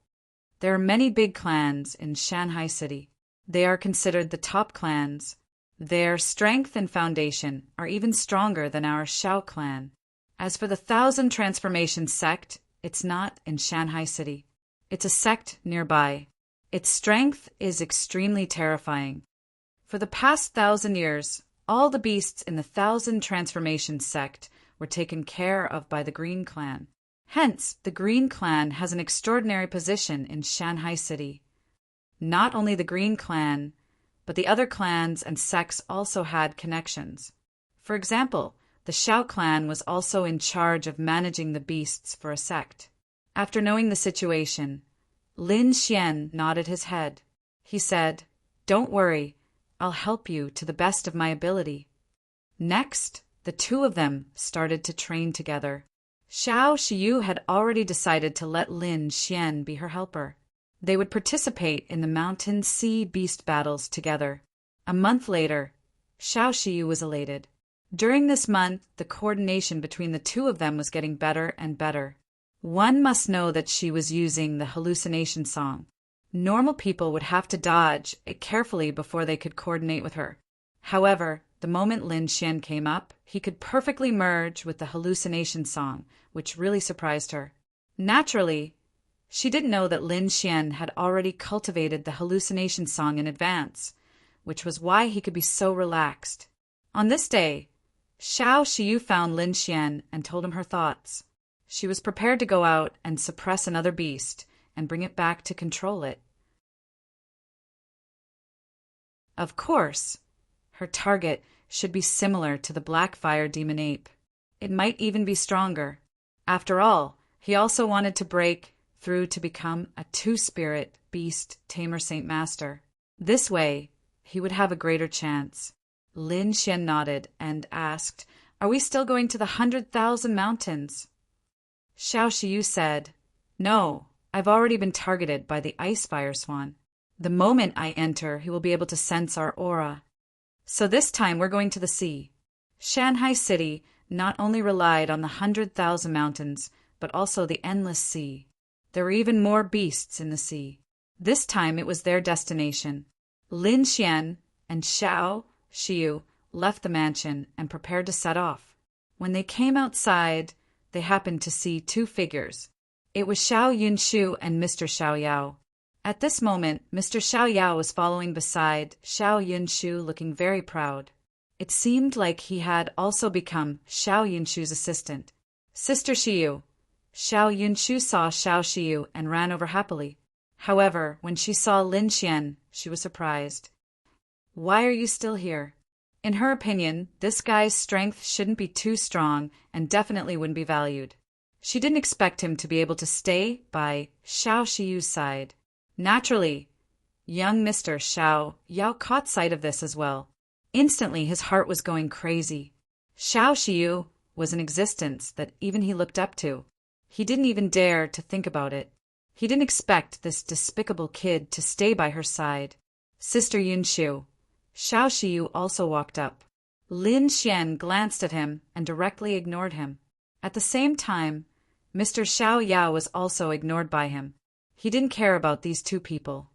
There are many big clans in Shanghai City. They are considered the top clans. Their strength and foundation are even stronger than our Shao clan. As for the Thousand Transformation sect, it's not in Shanghai City. It's a sect nearby. Its strength is extremely terrifying. For the past 1,000 years, all the beasts in the Thousand Transformation sect were taken care of by the Green Clan. Hence, the Green Clan has an extraordinary position in Shanghai City. Not only the Green Clan, but the other clans and sects also had connections. For example, the Shao clan was also in charge of managing the beasts for a sect. After knowing the situation, Lin Xian nodded his head. He said, "Don't worry, I'll help you to the best of my ability." Next, the two of them started to train together. Xiao Shiyu had already decided to let Lin Xian be her helper. They would participate in the Mountain Sea beast battles together. A month later, Xiao Shiyu was elated. During this month, the coordination between the two of them was getting better and better. One must know that she was using the hallucination song. Normal people would have to dodge it carefully before they could coordinate with her. However, the moment Lin Xian came up, he could perfectly merge with the hallucination song, which really surprised her. Naturally, she didn't know that Lin Xian had already cultivated the hallucination song in advance, which was why he could be so relaxed. On this day, Xiao Shiyu found Lin Xian and told him her thoughts. She was prepared to go out and suppress another beast and bring it back to control it. Of course, her target should be similar to the black fire demon ape. It might even be stronger. After all, he also wanted to break through to become a two-spirit beast tamer Saint Master. This way, he would have a greater chance. Lin Xian nodded and asked, "Are we still going to the 100,000 mountains?" Xiao Shiyu said, "No, I've already been targeted by the ice fire swan. The moment I enter, he will be able to sense our aura. So this time we're going to the sea." Shanghai City not only relied on the 100,000 mountains, but also the endless sea. There were even more beasts in the sea. This time it was their destination. Lin Xian and Xiao Shiyu left the mansion and prepared to set off. When they came outside, they happened to see two figures. It was Xiao Yunshu and Mr. Xiao Yao. At this moment, Mr. Xiao Yao was following beside Xiao Yunshu, looking very proud. It seemed like he had also become Xiao Yunshu's assistant. "Sister Shiyu." Xiao Yunshu saw Xiao Shiyu and ran over happily. However, when she saw Lin Xian, she was surprised. "Why are you still here?" In her opinion, this guy's strength shouldn't be too strong and definitely wouldn't be valued. She didn't expect him to be able to stay by Xiao Shiyu's side. Naturally, young Mr. Xiao Yao caught sight of this as well. Instantly, his heart was going crazy. Xiao Shiyu was an existence that even he looked up to. He didn't even dare to think about it. He didn't expect this despicable kid to stay by her side. "Sister Yunshu." Xiao Shiyu also walked up. Lin Xian glanced at him and directly ignored him. At the same time, Mr. Xiao Yao was also ignored by him. He didn't care about these two people.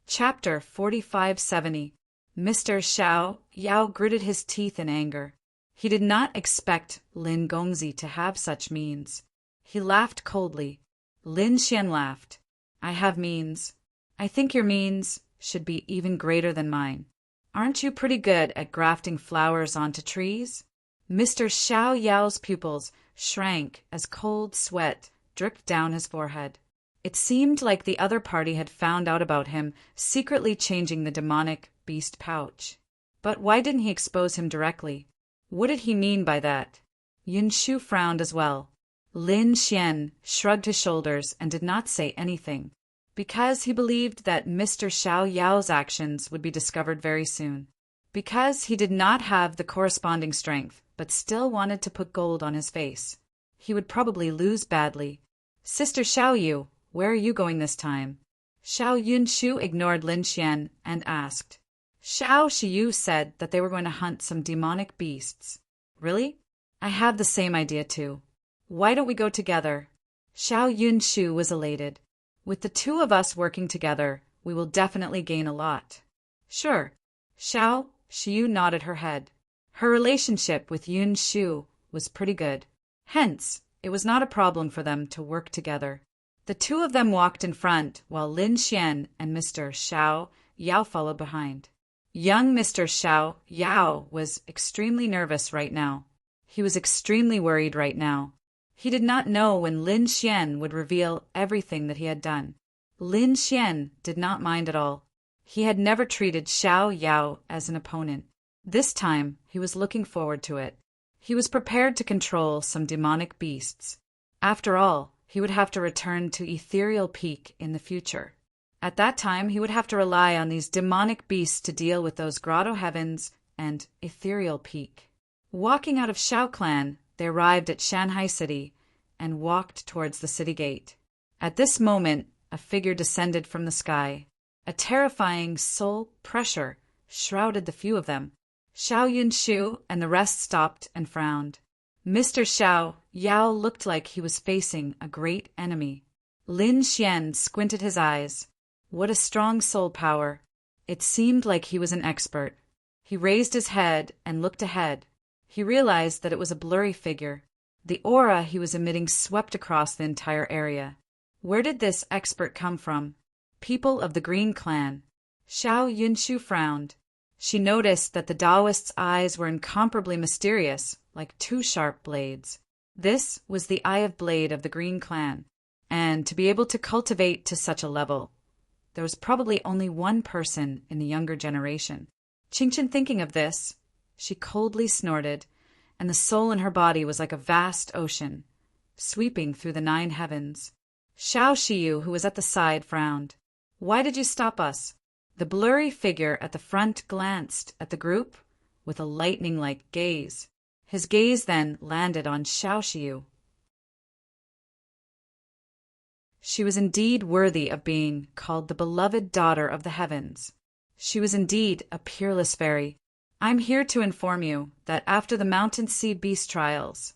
Chapter 4570. Mr. Xiao Yao gritted his teeth in anger. He did not expect Lin Gongzi to have such means. He laughed coldly. Lin Xian laughed. "I have means. I think your means should be even greater than mine. Aren't you pretty good at grafting flowers onto trees?" Mr. Xiao Yao's pupils shrank as cold sweat dripped down his forehead. It seemed like the other party had found out about him secretly changing the demonic beast pouch. But why didn't he expose him directly? What did he mean by that? Yunshu frowned as well. Lin Xian shrugged his shoulders and did not say anything, because he believed that Mr. Xiao Yao's actions would be discovered very soon. Because he did not have the corresponding strength, but still wanted to put gold on his face. He would probably lose badly. "Sister Xiaoyu, where are you going this time?" Xiao Yunshu ignored Lin Xian and asked. Xiao Shiyu said that they were going to hunt some demonic beasts. Really? I have the same idea too. Why don't we go together? Xiao Yunshu was elated. With the two of us working together, we will definitely gain a lot. Sure. Xiao Shiyu nodded her head. Her relationship with Yunshu was pretty good. Hence, it was not a problem for them to work together. The two of them walked in front, while Lin Xian and Mr. Xiao Yao followed behind. Young Mr. Xiao Yao was extremely nervous right now. He was extremely worried right now. He did not know when Lin Xian would reveal everything that he had done. Lin Xian did not mind at all. He had never treated Xiao Yao as an opponent. This time, he was looking forward to it. He was prepared to control some demonic beasts. After all, he would have to return to Ethereal Peak in the future. At that time, he would have to rely on these demonic beasts to deal with those Grotto Heavens and Ethereal Peak. Walking out of Shao Clan, they arrived at Shanghai City and walked towards the city gate. At this moment, a figure descended from the sky. A terrifying soul pressure shrouded the few of them. Xiao Yunshu and the rest stopped and frowned. Mr. Xiao Yao looked like he was facing a great enemy. Lin Xian squinted his eyes. What a strong soul power. It seemed like he was an expert. He raised his head and looked ahead. He realized that it was a blurry figure. The aura he was emitting swept across the entire area. Where did this expert come from? People of the Green Clan. Xiao Yunshu frowned. She noticed that the Taoist's eyes were incomparably mysterious, like two sharp blades. This was the Eye of Blade of the Green Clan, and to be able to cultivate to such a level, there was probably only one person in the younger generation. Qingqian thinking of this, she coldly snorted, and the soul in her body was like a vast ocean, sweeping through the 9 heavens. Xiao Shiyu, who was at the side, frowned. Why did you stop us? The blurry figure at the front glanced at the group with a lightning-like gaze. His gaze then landed on Xiao Shiyu. She was indeed worthy of being called the beloved daughter of the heavens. She was indeed a peerless fairy. I'm here to inform you that after the Mountain Sea Beast trials,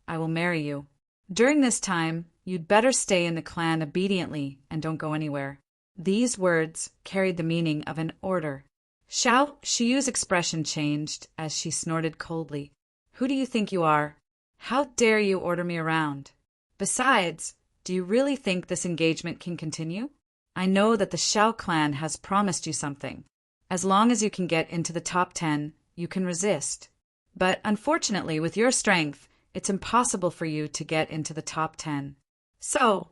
I will marry you. During this time, you'd better stay in the clan obediently and don't go anywhere. These words carried the meaning of an order. Xiao Shiyu's expression changed as she snorted coldly. Who do you think you are? How dare you order me around? Besides, do you really think this engagement can continue? I know that the Xiao clan has promised you something. As long as you can get into the top 10, you can resist. But unfortunately, with your strength, it's impossible for you to get into the top 10. So,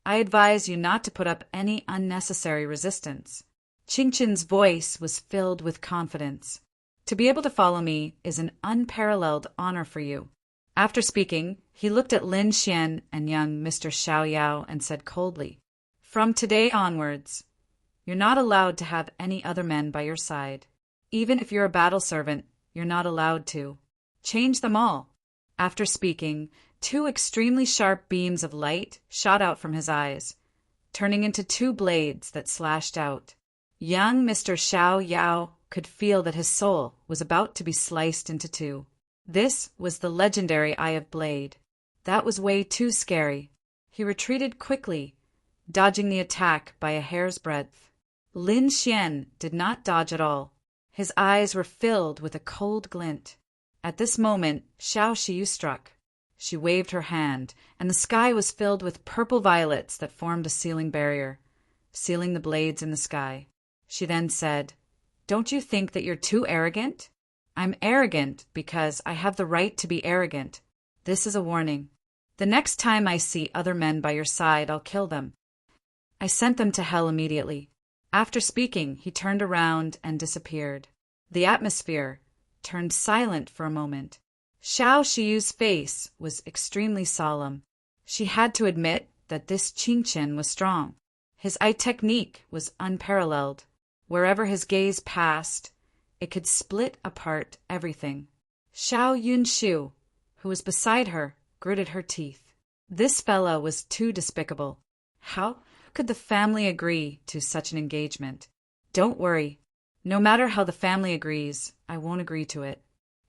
I advise you not to put up any unnecessary resistance. Qingqian's voice was filled with confidence. To be able to follow me is an unparalleled honor for you. After speaking, he looked at Lin Xian and young Mr. Xiao Yao and said coldly, From today onwards, you're not allowed to have any other men by your side. Even if you're a battle servant, you're not allowed to. Change them all. After speaking, 2 extremely sharp beams of light shot out from his eyes, turning into 2 blades that slashed out. Young Mr. Xiao Yao could feel that his soul was about to be sliced into 2. This was the legendary Eye of Blade. That was way too scary. He retreated quickly, dodging the attack by a hair's breadth. Lin Xian did not dodge at all. His eyes were filled with a cold glint. At this moment, Xiao Shiyu struck. She waved her hand, and the sky was filled with purple violets that formed a sealing barrier, sealing the blades in the sky. She then said, Don't you think that you're too arrogant? I'm arrogant because I have the right to be arrogant. This is a warning. The next time I see other men by your side, I'll kill them. I sent them to hell immediately. After speaking, he turned around and disappeared. The atmosphere turned silent for a moment. Xiao Shiyu's face was extremely solemn. She had to admit that this Qingqian was strong. His eye technique was unparalleled. Wherever his gaze passed, it could split apart everything. Xiao Yunshu, who was beside her, gritted her teeth. This fellow was too despicable. How could the family agree to such an engagement? Don't worry. No matter how the family agrees, I won't agree to it.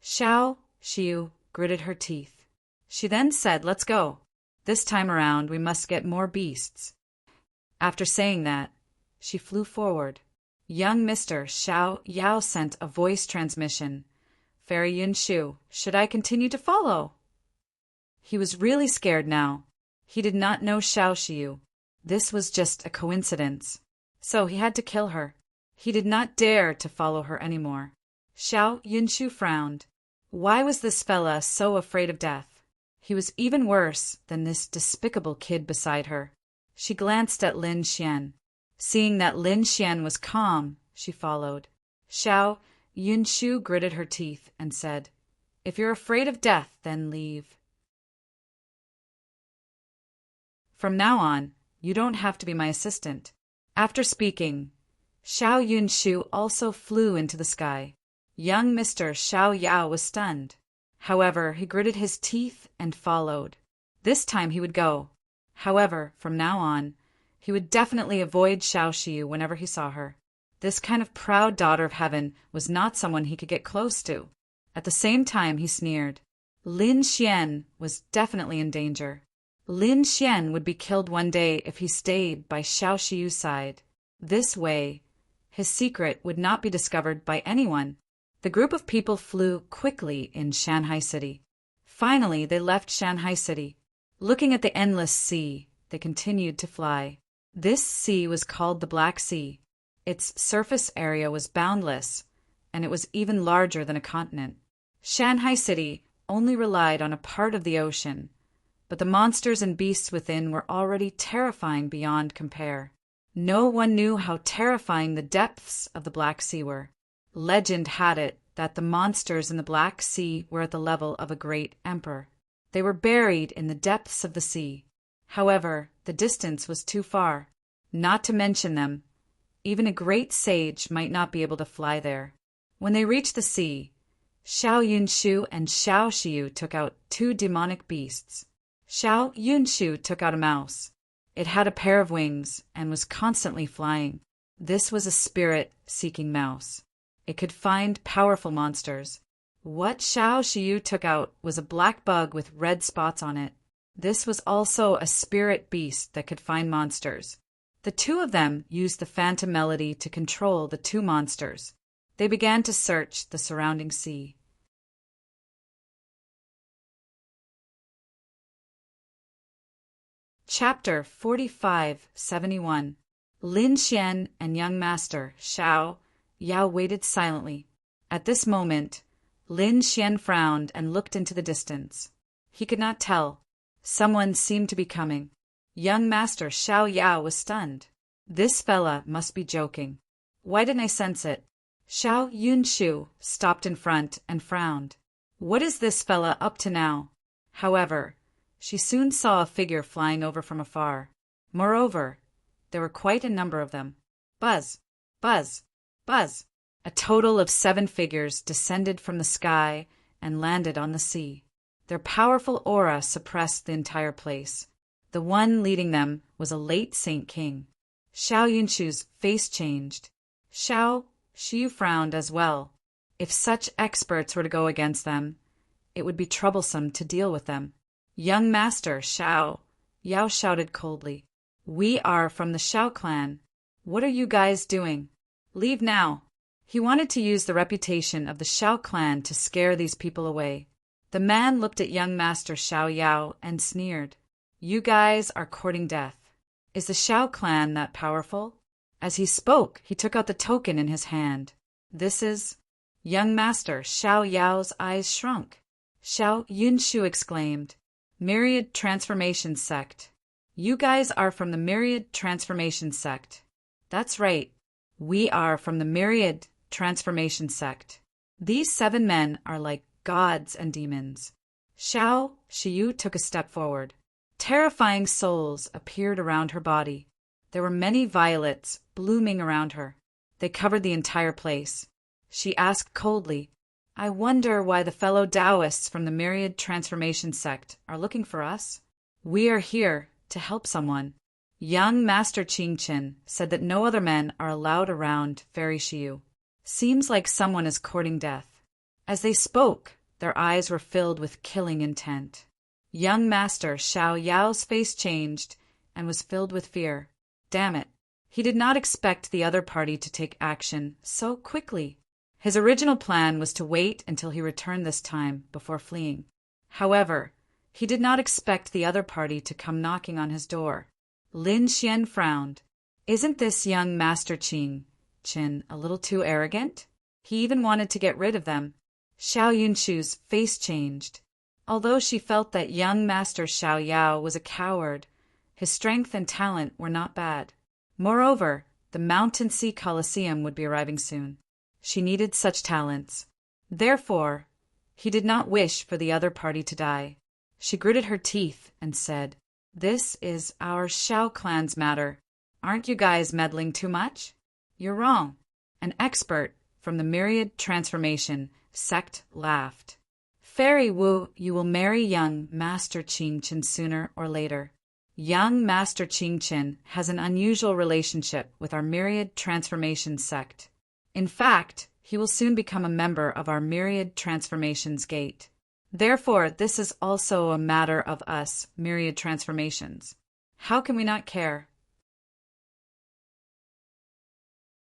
Xiao Xiu gritted her teeth. She then said, let's go. This time around, we must get more beasts. After saying that, she flew forward. Young Mr. Xiao Yao sent a voice transmission. Fairy Yunshu, should I continue to follow? He was really scared now. He did not know Xiao Xiu. This was just a coincidence. So he had to kill her. He did not dare to follow her anymore. Xiao Yunshu frowned. Why was this fella so afraid of death? He was even worse than this despicable kid beside her. She glanced at Lin Xian. Seeing that Lin Xian was calm, she followed. Xiao Yunshu gritted her teeth and said, if you're afraid of death, then leave. From now on, you don't have to be my assistant. After speaking, Xiao Yunshu also flew into the sky. Young Mr. Xiao Yao was stunned. However, he gritted his teeth and followed. This time he would go. However, from now on, he would definitely avoid Xiao Xiu whenever he saw her. This kind of proud daughter of heaven was not someone he could get close to. At the same time, he sneered. Lin Xian was definitely in danger. Lin Xian would be killed one day if he stayed by Xiao Xiu's side. This way, his secret would not be discovered by anyone. The group of people flew quickly in Shanghai City. Finally, they left Shanghai City. Looking at the endless sea, they continued to fly. This sea was called the Black Sea. Its surface area was boundless, and it was even larger than a continent. Shanghai City only relied on a part of the ocean, but the monsters and beasts within were already terrifying beyond compare. No one knew how terrifying the depths of the Black Sea were. Legend had it that the monsters in the Black Sea were at the level of a great emperor. They were buried in the depths of the sea. However, the distance was too far. Not to mention them, even a great sage might not be able to fly there. When they reached the sea, Xiao Yunshu and Xiao Xiu took out two demonic beasts. Xiao Yunshu took out a mouse. It had a pair of wings and was constantly flying. This was a spirit-seeking mouse. It could find powerful monsters. What Xiao Xiu took out was a black bug with red spots on it. This was also a spirit beast that could find monsters. The two of them used the phantom melody to control the two monsters. They began to search the surrounding sea. Chapter 4571. Lin Xian and young master Xiao Yao waited silently. At this moment, Lin Xian frowned and looked into the distance. He could not tell. Someone seemed to be coming. Young master Xiao Yao was stunned. This fella must be joking. Why didn't I sense it? Xiao Yunshu stopped in front and frowned. What is this fella up to now? However, she soon saw a figure flying over from afar. Moreover, there were quite a number of them. Buzz, buzz, buzz. A total of 7 figures descended from the sky and landed on the sea. Their powerful aura suppressed the entire place. The one leading them was a late Saint King. Xiao Yunshu's face changed. Xiao Xiu frowned as well. If such experts were to go against them, it would be troublesome to deal with them. Young master Xiao Yao shouted coldly. We are from the Xiao clan. What are you guys doing? Leave now. He wanted to use the reputation of the Xiao clan to scare these people away. The man looked at young master Xiao Yao and sneered. You guys are courting death. Is the Xiao clan that powerful? As he spoke, he took out the token in his hand. This is... Young master Xiao Yao's eyes shrunk. Xiao Yunshu exclaimed. Myriad Transformation Sect. You guys are from the Myriad Transformation Sect. That's right. We are from the Myriad Transformation Sect. These 7 men are like gods and demons. Xiao Xiu took a step forward. Terrifying souls appeared around her body. There were many violets blooming around her. They covered the entire place. She asked coldly, I wonder why the fellow Taoists from the Myriad Transformation Sect are looking for us? We are here to help someone. Young Master Qingchen said that no other men are allowed around Fairy Xiu. Seems like someone is courting death." As they spoke, their eyes were filled with killing intent. Young Master Xiao Yao's face changed and was filled with fear. Damn it. He did not expect the other party to take action so quickly. His original plan was to wait until he returned this time before fleeing. However, he did not expect the other party to come knocking on his door. Lin Xian frowned. Isn't this young Master Qin a little too arrogant? He even wanted to get rid of them. Xiao Yunshu's face changed. Although she felt that young Master Xiao Yao was a coward, his strength and talent were not bad. Moreover, the Mountain Sea Colosseum would be arriving soon. She needed such talents. Therefore, he did not wish for the other party to die. She gritted her teeth and said, "This is our Xiao clan's matter. Aren't you guys meddling too much?" "You're wrong." An expert from the Myriad Transformation sect laughed. "Fairy Wu, you will marry young Master Qin sooner or later. Young Master Qin has an unusual relationship with our Myriad Transformation sect. In fact, he will soon become a member of our Myriad Transformations Gate. Therefore, this is also a matter of us, Myriad Transformations. How can we not care?"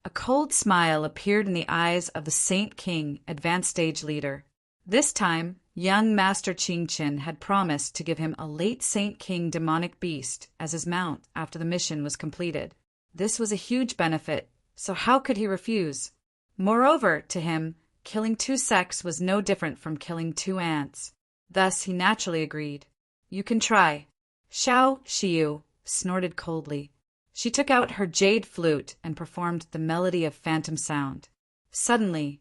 A cold smile appeared in the eyes of the Saint King Advanced Stage Leader. This time, young Master Qin had promised to give him a late Saint King demonic beast as his mount after the mission was completed. This was a huge benefit, so how could he refuse? Moreover, to him, killing 2 sects was no different from killing 2 ants. Thus, he naturally agreed. "You can try." Xiao Xiu snorted coldly. She took out her jade flute and performed the melody of phantom sound. Suddenly,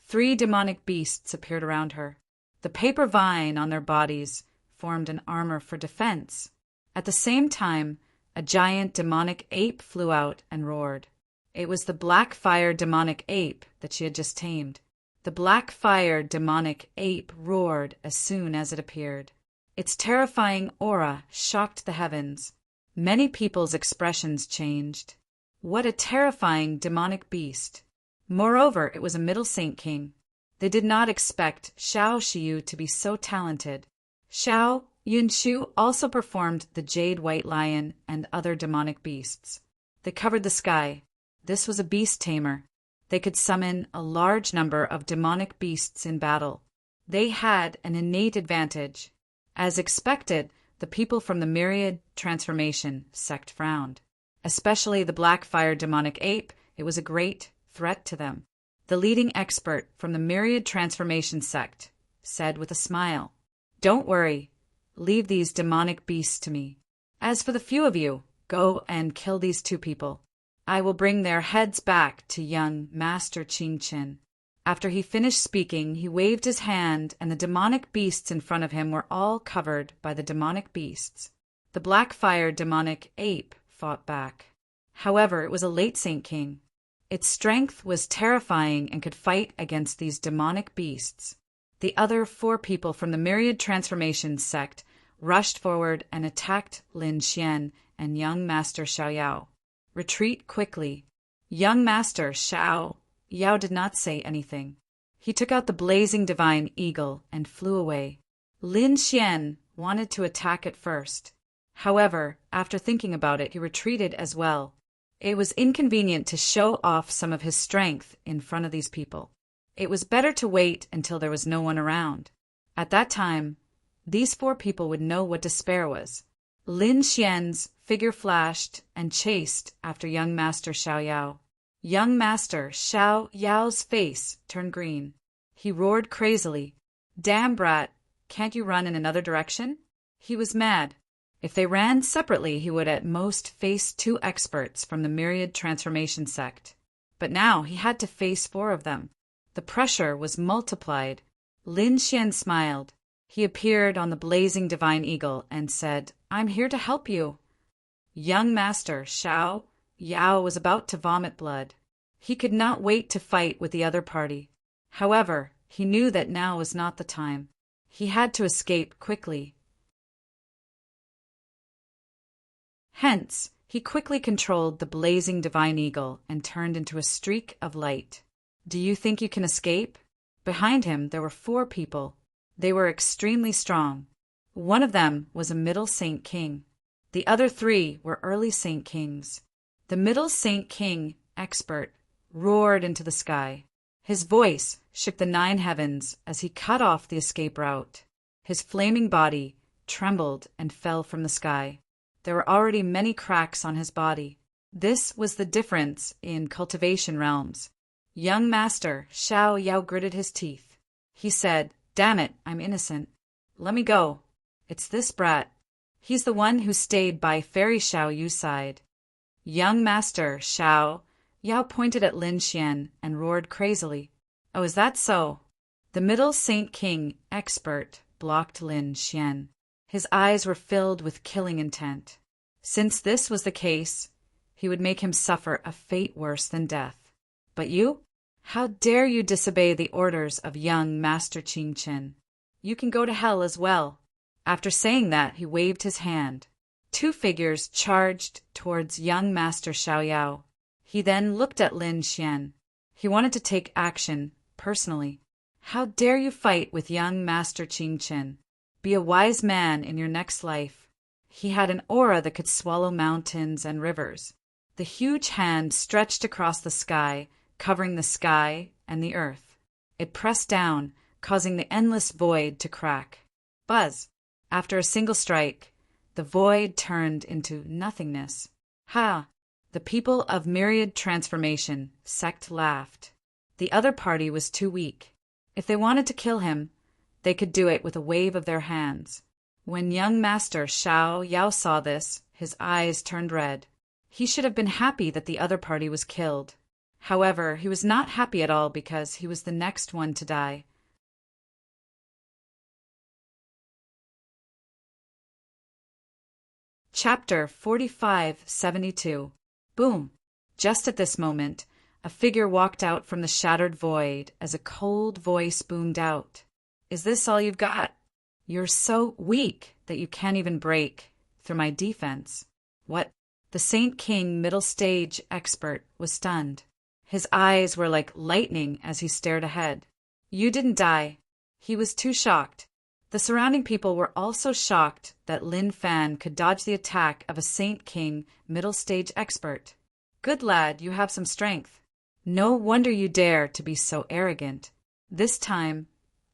3 demonic beasts appeared around her. The paper vine on their bodies formed an armor for defense. At the same time, a giant demonic ape flew out and roared. It was the black fire demonic ape that she had just tamed. The black fire demonic ape roared as soon as it appeared. Its terrifying aura shocked the heavens. Many people's expressions changed. What a terrifying demonic beast! Moreover, it was a middle Saint King. They did not expect Xiao Xiu to be so talented. Xiao Yunshu also performed the Jade White Lion and other demonic beasts. They covered the sky. This was a beast tamer. They could summon a large number of demonic beasts in battle. They had an innate advantage. As expected, the people from the Myriad Transformation sect frowned. Especially the black fire demonic ape, it was a great threat to them. The leading expert from the Myriad Transformation sect said with a smile, "Don't worry, leave these demonic beasts to me. As for the few of you, go and kill these 2 people. I will bring their heads back to young Master Qin." After he finished speaking, he waved his hand, and the demonic beasts in front of him were all covered by the demonic beasts. The black fire demonic ape fought back. However, it was a late Saint King. Its strength was terrifying and could fight against these demonic beasts. The other 4 people from the Myriad Transformation sect rushed forward and attacked Lin Xian and young Master Xiao Yao. "Retreat quickly." Young Master Xiao Yao did not say anything. He took out the blazing divine eagle and flew away. Lin Xian wanted to attack it first. However, after thinking about it, he retreated as well. It was inconvenient to show off some of his strength in front of these people. It was better to wait until there was no one around. At that time, these 4 people would know what despair was. Lin Xian's figure flashed and chased after young Master Xiao Yao. Young Master Xiao Yao's face turned green. He roared crazily, "Damn brat, can't you run in another direction?" He was mad. If they ran separately, he would at most face 2 experts from the Myriad Transformation sect. But now he had to face 4 of them. The pressure was multiplied. Lin Xian smiled. He appeared on the blazing divine eagle and said, "I'm here to help you." Young Master Xiao Yao was about to vomit blood. He could not wait to fight with the other party. However, he knew that now was not the time. He had to escape quickly. Hence, he quickly controlled the blazing divine eagle and turned into a streak of light. Do you think you can escape? Behind him there were 4 people. They were extremely strong. One of them was a middle Saint King. The other 3 were early Saint Kings. The middle Saint King, expert, roared into the sky. His voice shook the 9 heavens as he cut off the escape route. His flaming body trembled and fell from the sky. There were already many cracks on his body. This was the difference in cultivation realms. Young Master Xiao Yao gritted his teeth. He said, "Damn it, I'm innocent. Let me go. It's this brat. He's the one who stayed by Fairy Xiao Yu's side." Young Master Xiao Yao pointed at Lin Xian and roared crazily. "Oh, is that so?" The middle Saint King, expert, blocked Lin Xian. His eyes were filled with killing intent. Since this was the case, he would make him suffer a fate worse than death. But you? How dare you disobey the orders of young Master Qing Chen? You can go to hell as well. After saying that, he waved his hand. 2 figures charged towards young Master Xiao Yao. He then looked at Lin Xian. He wanted to take action, personally. How dare you fight with young Master Qing Chen? Be a wise man in your next life. He had an aura that could swallow mountains and rivers. The huge hand stretched across the sky, covering the sky and the earth. It pressed down, causing the endless void to crack. Buzz! After a single strike, the void turned into nothingness. Ha! The people of Myriad Transformation sect laughed. The other party was too weak. If they wanted to kill him, they could do it with a wave of their hands. When young Master Xiao Yao saw this, his eyes turned red. He should have been happy that the other party was killed. However, he was not happy at all because he was the next one to die. Chapter 4572. Boom! Just at this moment, a figure walked out from the shattered void as a cold voice boomed out. "Is this all you've got? You're so weak that you can't even break through my defense." What? The Saint King middle stage expert was stunned. His eyes were like lightning as he stared ahead. "You didn't die." He was too shocked. The surrounding people were also shocked that Lin Fan could dodge the attack of a Saint King middle stage expert. "Good lad, you have some strength. No wonder you dare to be so arrogant. This time,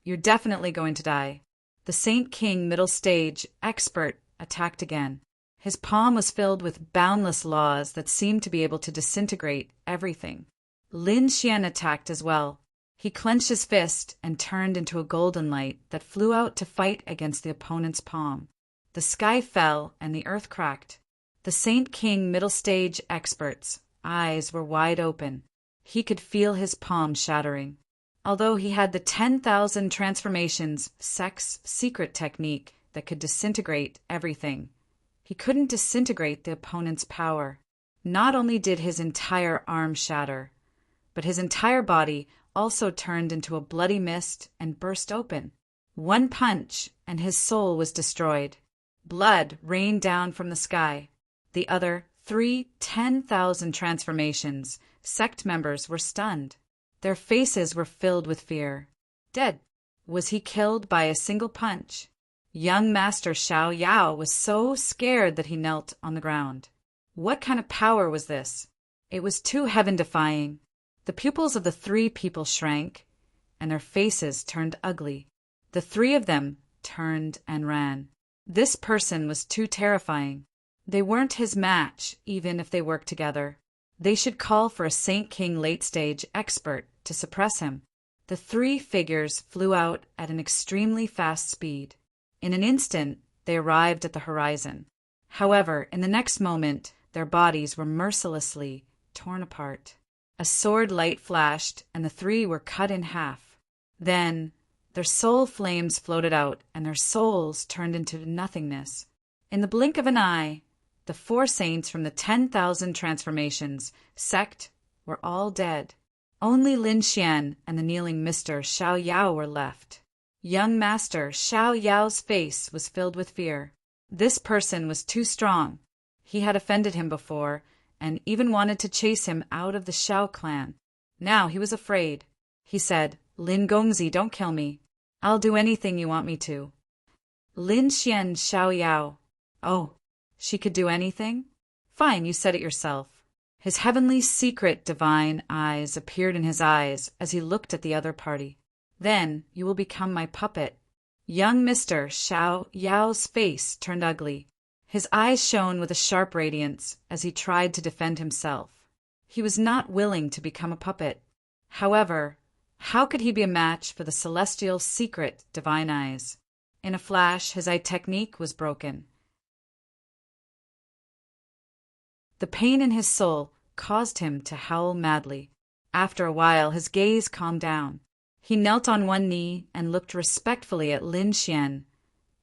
you're definitely going to die." The Saint King middle stage expert attacked again. His palm was filled with boundless laws that seemed to be able to disintegrate everything. Lin Xian attacked as well. He clenched his fist and turned into a golden light that flew out to fight against the opponent's palm. The sky fell and the earth cracked. The Saint King middle stage expert's eyes were wide open. He could feel his palm shattering. Although he had the 10,000 transformations sex secret technique that could disintegrate everything, he couldn't disintegrate the opponent's power. Not only did his entire arm shatter, but his entire body also turned into a bloody mist and burst open. One punch, and his soul was destroyed. Blood rained down from the sky. The other 10,000 transformations, sect members were stunned. Their faces were filled with fear. Dead. Was he killed by a single punch? Young Master Xiao Yao was so scared that he knelt on the ground. What kind of power was this? It was too heaven-defying. The pupils of the 3 people shrank, and their faces turned ugly. The 3 of them turned and ran. This person was too terrifying. They weren't his match, even if they worked together. They should call for a Saint King late-stage expert to suppress him. The 3 figures flew out at an extremely fast speed. In an instant, they arrived at the horizon. However, in the next moment, their bodies were mercilessly torn apart. A sword light flashed, and the 3 were cut in half. Then, their soul flames floated out, and their souls turned into nothingness. In the blink of an eye, the 4 saints from the 10,000 transformations sect were all dead. Only Lin Xian and the kneeling Mr. Xiao Yao were left. Young Master Xiao Yao's face was filled with fear. This person was too strong. He had offended him before, and even wanted to chase him out of the Xiao clan. Now he was afraid. He said, Lin Gongzi, don't kill me. I'll do anything you want me to. Lin Xian Xiao Yao. Oh, she could do anything? Fine, you said it yourself. His heavenly secret divine eyes appeared in his eyes as he looked at the other party. Then you will become my puppet. Young Mr. Xiao Yao's face turned ugly. His eyes shone with a sharp radiance as he tried to defend himself. He was not willing to become a puppet. However, how could he be a match for the celestial secret divine eyes? In a flash, his eye technique was broken. The pain in his soul caused him to howl madly. After a while, his gaze calmed down. He knelt on one knee and looked respectfully at Lin Xian,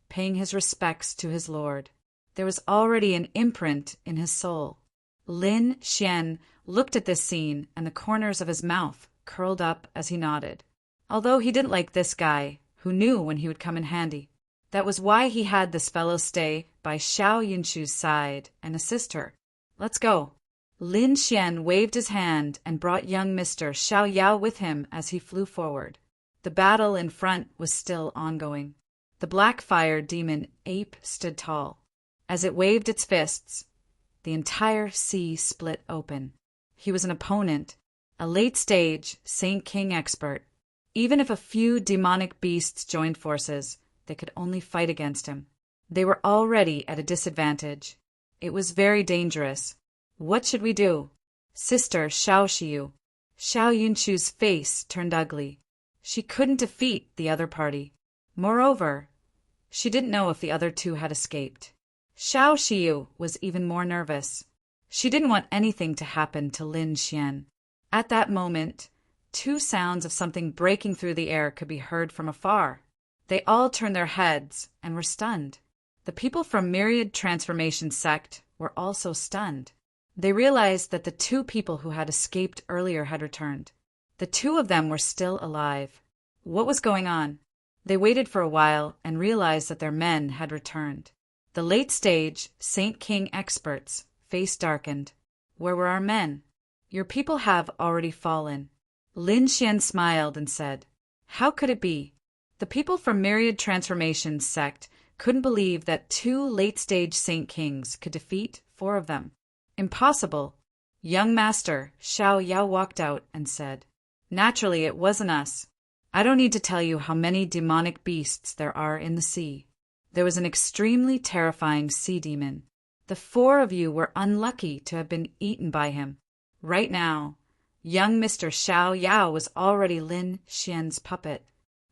paying his respects to his lord. There was already an imprint in his soul. Lin Xian looked at this scene, and the corners of his mouth curled up as he nodded. Although he didn't like this guy, who knew when he would come in handy. That was why he had this fellow stay by Xiao Yunshu's side and assist her. Let's go. Lin Xian waved his hand and brought young Mr. Xiao Yao with him as he flew forward. The battle in front was still ongoing. The black fire demon ape stood tall. As it waved its fists, the entire sea split open. He was an opponent, a late-stage Saint King expert. Even if a few demonic beasts joined forces, they could only fight against him. They were already at a disadvantage. It was very dangerous. What should we do? Sister Xiao Xiu. Xiao Yunshu's face turned ugly. She couldn't defeat the other party. Moreover, she didn't know if the other two had escaped. Xiao Xiu was even more nervous. She didn't want anything to happen to Lin Xian. At that moment, two sounds of something breaking through the air could be heard from afar. They all turned their heads and were stunned. The people from Myriad Transformation Sect were also stunned. They realized that the two people who had escaped earlier had returned. The two of them were still alive. What was going on? They waited for a while and realized that their men had returned. The late-stage Saint King experts' face darkened. Where were our men? Your people have already fallen. Lin Xian smiled and said, How could it be? The people from Myriad Transformation Sect couldn't believe that two late-stage Saint Kings could defeat four of them. Impossible. Young Master Xiao Yao walked out and said, Naturally, it wasn't us. I don't need to tell you how many demonic beasts there are in the sea. There was an extremely terrifying sea demon. The four of you were unlucky to have been eaten by him. Right now, young Mr. Xiao Yao was already Lin Xian's puppet.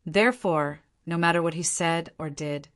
Therefore, no matter what he said or did,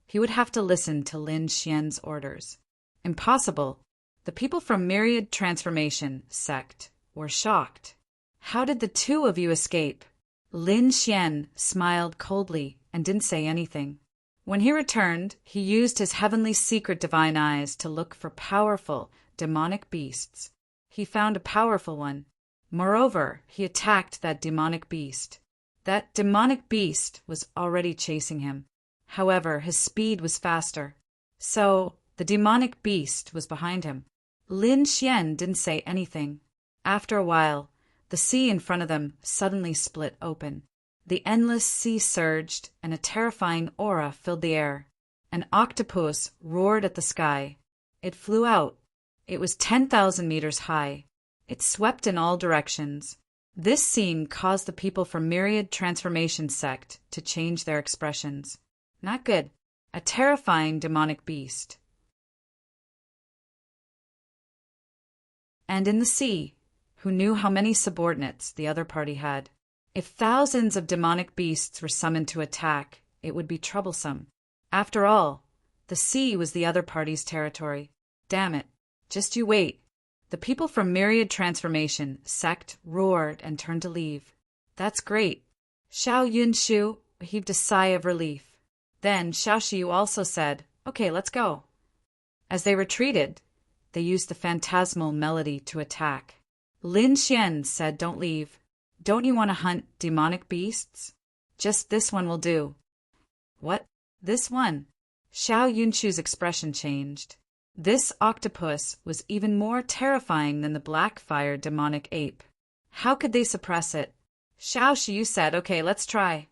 he would have to listen to Lin Xian's orders. Impossible. The people from Myriad Transformation Sect were shocked. How did the two of you escape? Lin Xian smiled coldly and didn't say anything. When he returned, he used his heavenly secret divine eyes to look for powerful demonic beasts. He found a powerful one. Moreover, he attacked that demonic beast. That demonic beast was already chasing him. However, his speed was faster. So, the demonic beast was behind him. Lin Xian didn't say anything. After a while, the sea in front of them suddenly split open. The endless sea surged, and a terrifying aura filled the air. An octopus roared at the sky. It flew out. It was 10,000 meters high. It swept in all directions. This scene caused the people from Myriad Transformation Sect to change their expressions. Not good. A terrifying demonic beast. And in the sea, who knew how many subordinates the other party had? If thousands of demonic beasts were summoned to attack, it would be troublesome. After all, the sea was the other party's territory. Damn it. Just you wait. The people from Myriad Transformation Sect roared and turned to leave. That's great. Xiao Yunshu heaved a sigh of relief. Then Xiao Xiu also said, Okay, let's go. As they retreated, they used the phantasmal melody to attack. Lin Xian said, Don't leave. Don't you want to hunt demonic beasts? Just this one will do. What? This one? Xiao Yunshu's expression changed. This octopus was even more terrifying than the black fire demonic ape. How could they suppress it? Xiao Shiyu said, "Okay, let's try."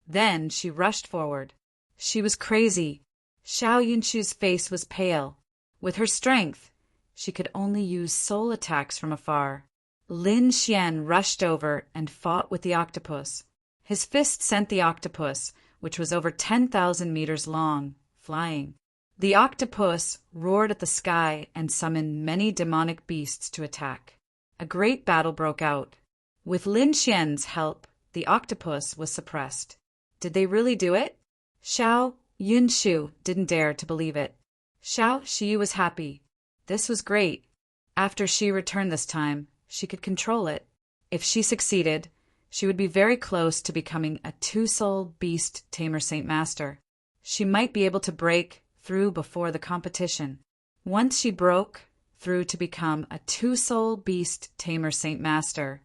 Then she rushed forward. She was crazy. Xiao Yunshu's face was pale. With her strength, she could only use soul attacks from afar. Lin Xian rushed over and fought with the octopus. His fist sent the octopus, which was over 10,000 meters long, flying. The octopus roared at the sky and summoned many demonic beasts to attack. A great battle broke out. With Lin Xian's help, the octopus was suppressed. Did they really do it? Xiao Yunshu didn't dare to believe it. Xiao Shiyu was happy. This was great. After she returned this time, she could control it. If she succeeded, she would be very close to becoming a two-soul beast tamer Saint Master. She might be able to break through before the competition. Once she broke through to become a two-soul beast tamer Saint Master,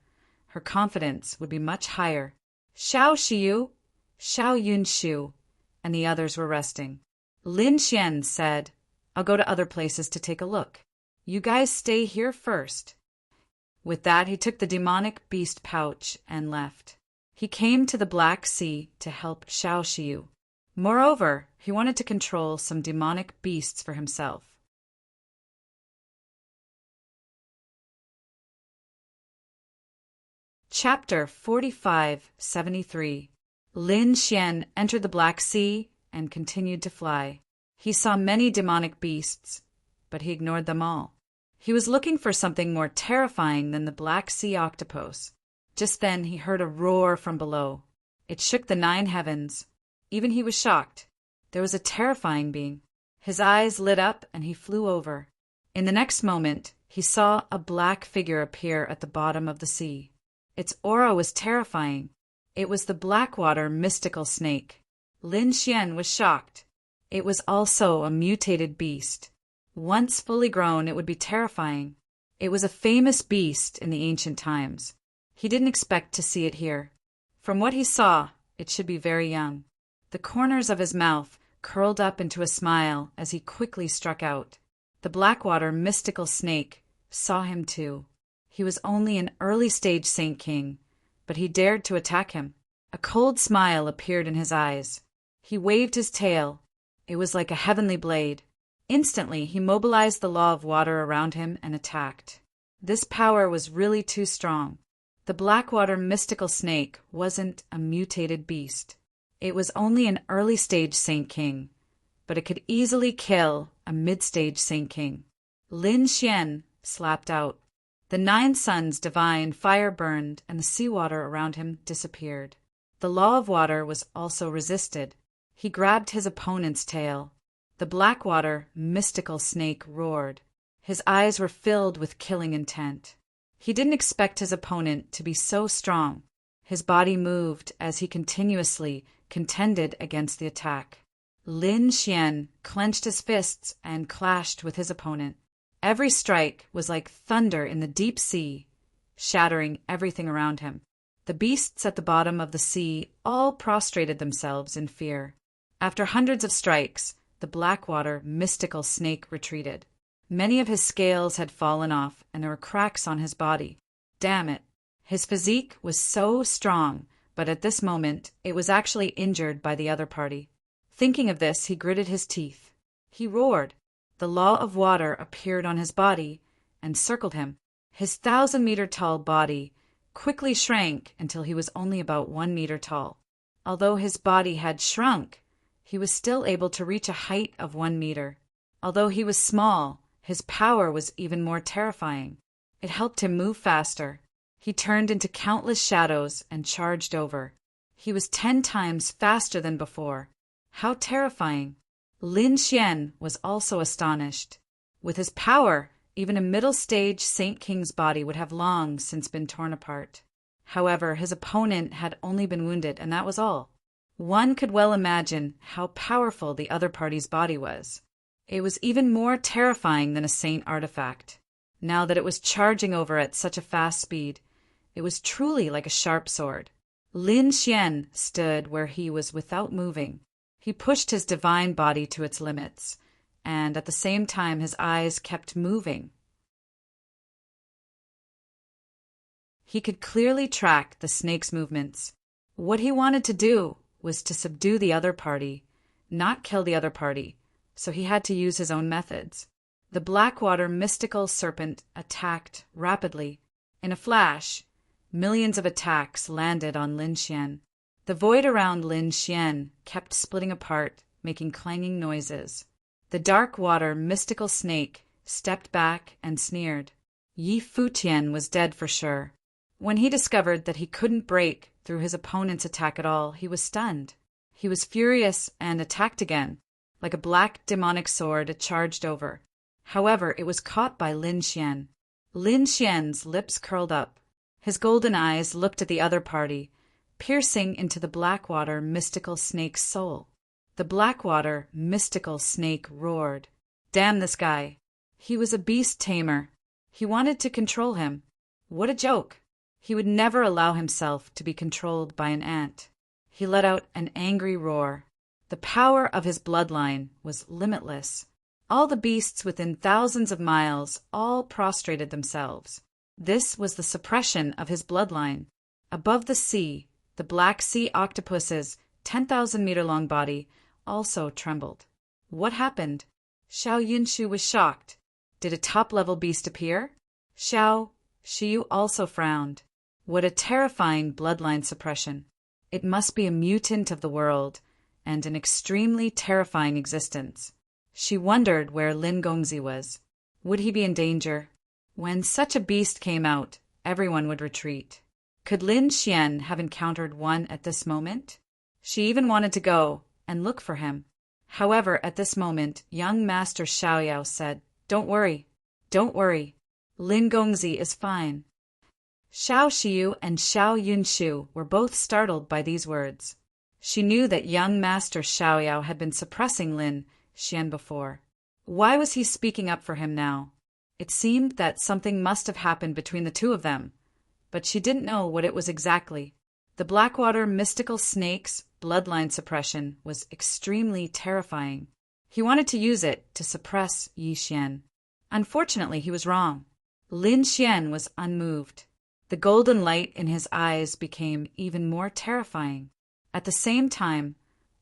her confidence would be much higher. Xiao Shiyu, Xiao Yunshu, and the others were resting. Lin Xian said, "I'll go to other places to take a look. You guys stay here first." With that, he took the demonic beast pouch and left. He came to the Black Sea to help Xiao Shiyu. Moreover, he wanted to control some demonic beasts for himself. Chapter 45-73. Lin Xian entered the Black Sea and continued to fly. He saw many demonic beasts, but he ignored them all. He was looking for something more terrifying than the Black Sea octopus. Just then he heard a roar from below. It shook the 9 heavens. Even he was shocked. There was a terrifying being. His eyes lit up and he flew over. In the next moment, he saw a black figure appear at the bottom of the sea. Its aura was terrifying. It was the Blackwater mystical snake. Lin Xian was shocked. It was also a mutated beast. Once fully grown, it would be terrifying. It was a famous beast in the ancient times. He didn't expect to see it here. From what he saw, it should be very young. The corners of his mouth curled up into a smile as he quickly struck out. The Blackwater mystical snake saw him too. He was only an early-stage Saint King, but he dared to attack him. A cold smile appeared in his eyes. He waved his tail. It was like a heavenly blade. Instantly, he mobilized the law of water around him and attacked. This power was really too strong. The Blackwater mystical snake wasn't a mutated beast. It was only an early-stage Saint King, but it could easily kill a mid-stage Saint King. Lin Xian slapped out. The 9 suns divine fire burned and the seawater around him disappeared. The law of water was also resisted. He grabbed his opponent's tail. The Blackwater mystical snake roared. His eyes were filled with killing intent. He didn't expect his opponent to be so strong. His body moved as he continuously contended against the attack. Lin Xian clenched his fists and clashed with his opponent. Every strike was like thunder in the deep sea, shattering everything around him. The beasts at the bottom of the sea all prostrated themselves in fear. After hundreds of strikes, the Blackwater mystical snake retreated. Many of his scales had fallen off, and there were cracks on his body. Damn it! His physique was so strong, but at this moment it was actually injured by the other party. Thinking of this, he gritted his teeth. He roared. The law of water appeared on his body and circled him. His 1,000-meter-tall body quickly shrank until he was only about 1 meter tall. Although his body had shrunk, he was still able to reach a height of 1 meter. Although he was small, his power was even more terrifying. It helped him move faster. He turned into countless shadows and charged over. He was 10 times faster than before. How terrifying! Lin Xian was also astonished. With his power, even a middle-stage Saint King's body would have long since been torn apart. However, his opponent had only been wounded, and that was all. One could well imagine how powerful the other party's body was. It was even more terrifying than a saint artifact. Now that it was charging over at such a fast speed, it was truly like a sharp sword. Lin Xian stood where he was without moving. He pushed his divine body to its limits, and at the same time his eyes kept moving. He could clearly track the snake's movements. What he wanted to do was to subdue the other party, not kill the other party, so he had to use his own methods. The Blackwater mystical serpent attacked rapidly. In a flash, millions of attacks landed on Lin Xian. The void around Lin Xian kept splitting apart, making clanging noises. The dark water mystical snake stepped back and sneered. Yi Futian was dead for sure. When he discovered that he couldn't break through his opponent's attack at all, he was stunned. He was furious and attacked again. Like a black demonic sword, it charged over. However, it was caught by Lin Xian. Lin Xian's lips curled up. His golden eyes looked at the other party, piercing into the Blackwater mystical snake's soul. The Blackwater mystical snake roared. Damn this guy. He was a beast tamer. He wanted to control him. What a joke. He would never allow himself to be controlled by an ant. He let out an angry roar. The power of his bloodline was limitless. All the beasts within thousands of miles all prostrated themselves. This was the suppression of his bloodline. Above the sea, the Black Sea octopus's 10,000-meter-long body also trembled. What happened? Xiao Yunshu was shocked. Did a top-level beast appear? Xiao Shiyu also frowned. What a terrifying bloodline suppression. It must be a mutant of the world, and an extremely terrifying existence. She wondered where Lin Gongzi was. Would he be in danger? When such a beast came out, everyone would retreat. Could Lin Xian have encountered one at this moment? She even wanted to go and look for him. However, at this moment, young Master Xiaoyao said, "Don't worry. Don't worry. Lin Gongzi is fine." Xiao Shiyu and Xiao Yunshu were both startled by these words. She knew that young Master Xiaoyao had been suppressing Lin Xian before. Why was he speaking up for him now? It seemed that something must have happened between the two of them, but she didn't know what it was exactly. The Blackwater mystical snake's bloodline suppression was extremely terrifying. He wanted to use it to suppress Yi Xian. Unfortunately, he was wrong. Lin Xian was unmoved. The golden light in his eyes became even more terrifying. At the same time,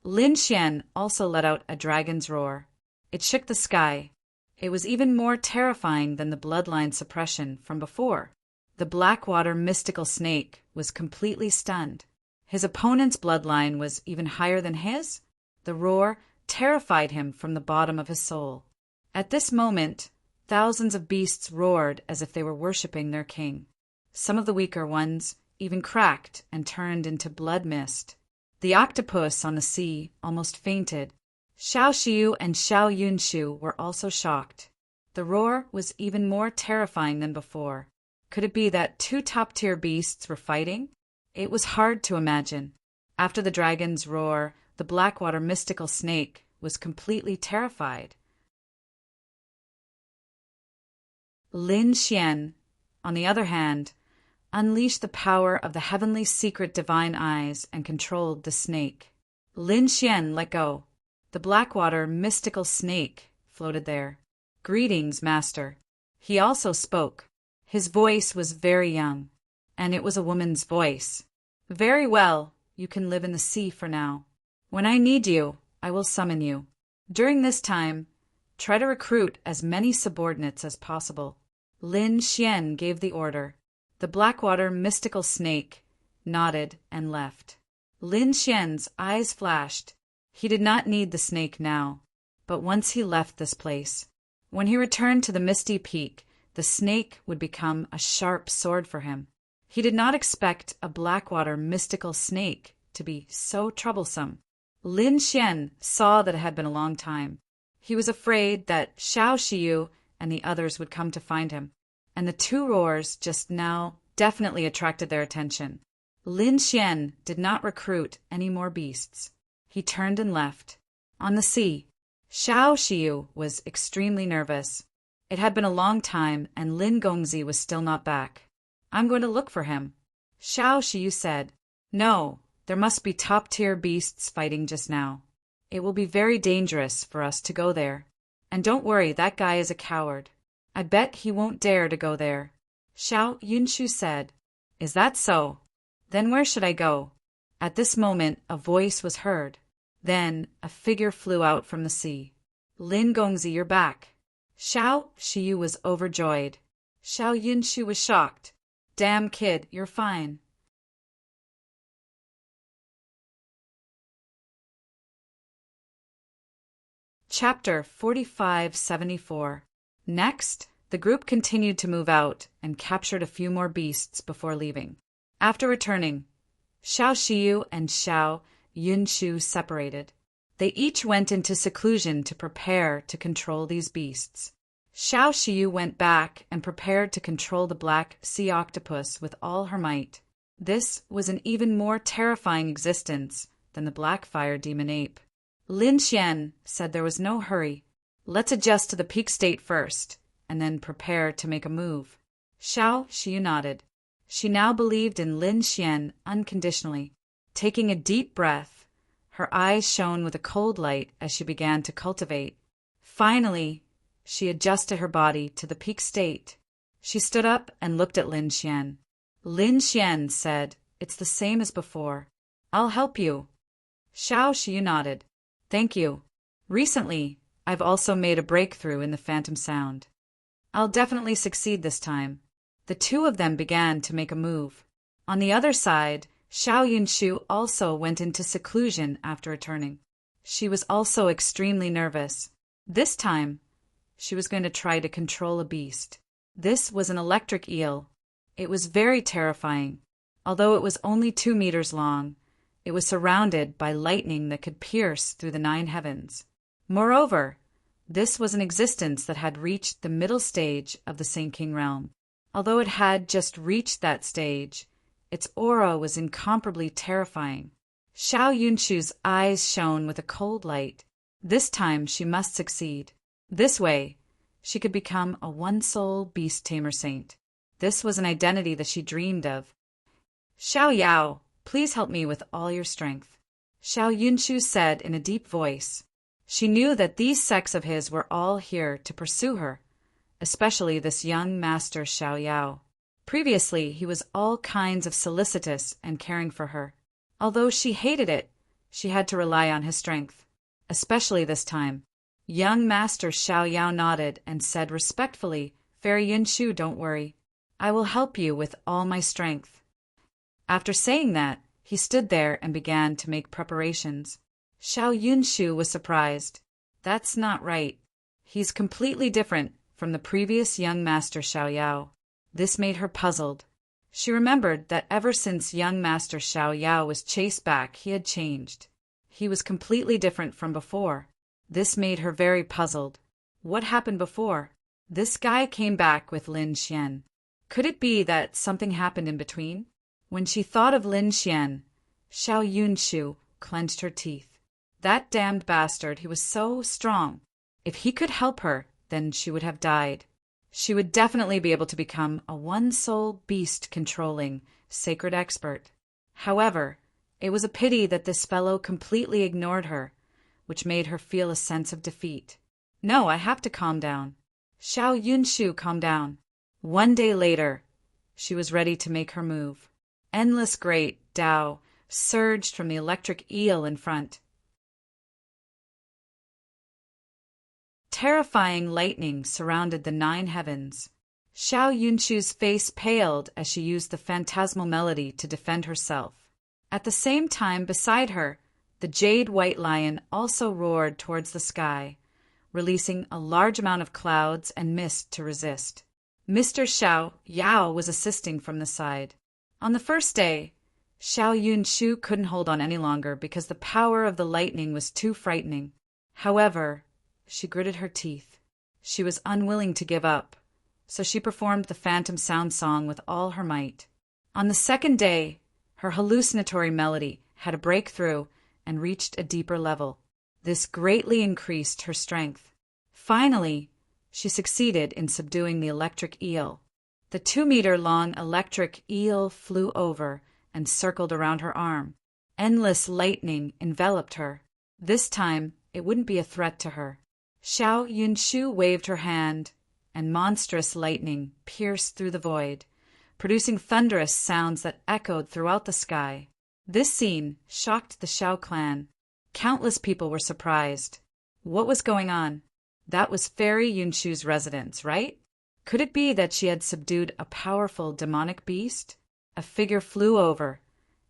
Lin Xian also let out a dragon's roar. It shook the sky. It was even more terrifying than the bloodline suppression from before. The Blackwater mystical snake was completely stunned. His opponent's bloodline was even higher than his. The roar terrified him from the bottom of his soul. At this moment, thousands of beasts roared as if they were worshipping their king. Some of the weaker ones even cracked and turned into blood mist. The octopus on the sea almost fainted. Xiao Shiyu and Xiao Yunshu were also shocked. The roar was even more terrifying than before. Could it be that two top-tier beasts were fighting? It was hard to imagine. After the dragon's roar, the Blackwater mystical snake was completely terrified. Lin Xian, on the other hand, unleashed the power of the heavenly secret divine eyes and controlled the snake. Lin Xian let go. The Blackwater mystical snake floated there. "Greetings, Master." He also spoke. His voice was very young, and it was a woman's voice. "Very well, you can live in the sea for now. When I need you, I will summon you. During this time, try to recruit as many subordinates as possible." Lin Xian gave the order. The Blackwater mystical snake nodded and left. Lin Xian's eyes flashed. He did not need the snake now, but once he left this place, when he returned to the misty peak, the snake would become a sharp sword for him. He did not expect a Blackwater mystical snake to be so troublesome. Lin Xian saw that it had been a long time. He was afraid that Xiao Shiyu and the others would come to find him, and the two roars just now definitely attracted their attention. Lin Xian did not recruit any more beasts. He turned and left. On the sea, Xiao Shiyu was extremely nervous. It had been a long time, and Lin Gongzi was still not back. "I'm going to look for him." Xiao Shiyu said, "No, there must be top-tier beasts fighting just now. It will be very dangerous for us to go there. And don't worry, that guy is a coward. I bet he won't dare to go there." Xiao Yunshu said, Is that so? Then where should I go? At this moment a voice was heard. Then a figure flew out from the sea. Lin Gongzi, you're back. Xiao Shiyu was overjoyed. Xiao Yunshu was shocked. Damn kid, you're fine. Chapter 4574. Next, the group continued to move out and captured a few more beasts before leaving. After returning, Xiao Shiyu and Xiao Yunshu separated. They each went into seclusion to prepare to control these beasts. Xiao Shiyu went back and prepared to control the black sea octopus with all her might. This was an even more terrifying existence than the black fire demon ape. Lin Xian said there was no hurry. Let's adjust to the peak state first, and then prepare to make a move. Xiao Shiyu nodded. She now believed in Lin Xian unconditionally. Taking a deep breath, her eyes shone with a cold light as she began to cultivate. Finally, she adjusted her body to the peak state. She stood up and looked at Lin Xian. Lin Xian said, "It's the same as before. I'll help you." Xiao Shiyu nodded. "Thank you. Recently, I've also made a breakthrough in the phantom sound. I'll definitely succeed this time." The two of them began to make a move. On the other side, Xiao Yunshu also went into seclusion after returning. She was also extremely nervous. This time, she was going to try to control a beast. This was an electric eel. It was very terrifying. Although it was only 2 meters long, it was surrounded by lightning that could pierce through the 9 heavens. Moreover, this was an existence that had reached the middle stage of the Saint King realm. Although it had just reached that stage, its aura was incomparably terrifying. Xiao Yunshu's eyes shone with a cold light. This time she must succeed. This way, she could become a one-soul beast tamer saint. This was an identity that she dreamed of. "Xiao Yao, please help me with all your strength," Xiao Yunshu said in a deep voice. She knew that these sects of his were all here to pursue her, especially this young master Xiao Yao. Previously, he was all kinds of solicitous and caring for her. Although she hated it, she had to rely on his strength, especially this time. Young master Xiao Yao nodded and said respectfully, "Fairy Yunshu, don't worry. I will help you with all my strength." After saying that, he stood there and began to make preparations. Xiao Yunshu was surprised. That's not right. He's completely different from the previous young master Xiao Yao. This made her puzzled. She remembered that ever since young master Xiao Yao was chased back, he had changed. He was completely different from before. This made her very puzzled. What happened before? This guy came back with Lin Xian. Could it be that something happened in between? When she thought of Lin Xian, Xiao Yunshu clenched her teeth. That damned bastard, he was so strong. If he could help her, then she would have died. She would definitely be able to become a one-soul beast-controlling, sacred expert. However, it was a pity that this fellow completely ignored her, which made her feel a sense of defeat. No, I have to calm down. Xiao Yunshu, calm down. One day later, she was ready to make her move. Endless great Tao surged from the electric eel in front. Terrifying lightning surrounded the 9 heavens. Xiao Yunshu's face paled as she used the phantasmal melody to defend herself. At the same time, beside her, the jade white lion also roared towards the sky, releasing a large amount of clouds and mist to resist. Mr. Xiao Yao was assisting from the side. On the first day, Xiao Yunshu couldn't hold on any longer because the power of the lightning was too frightening. However, she gritted her teeth. She was unwilling to give up, so she performed the phantom sound song with all her might. On the second day, her hallucinatory melody had a breakthrough and reached a deeper level. This greatly increased her strength. Finally, she succeeded in subduing the electric eel. The 2-meter-long electric eel flew over and circled around her arm. Endless lightning enveloped her. This time, it wouldn't be a threat to her. Xiao Yunshu waved her hand, and monstrous lightning pierced through the void, producing thunderous sounds that echoed throughout the sky. This scene shocked the Shao clan. Countless people were surprised. What was going on? That was Fairy Yunshu's residence, right? Could it be that she had subdued a powerful demonic beast? A figure flew over,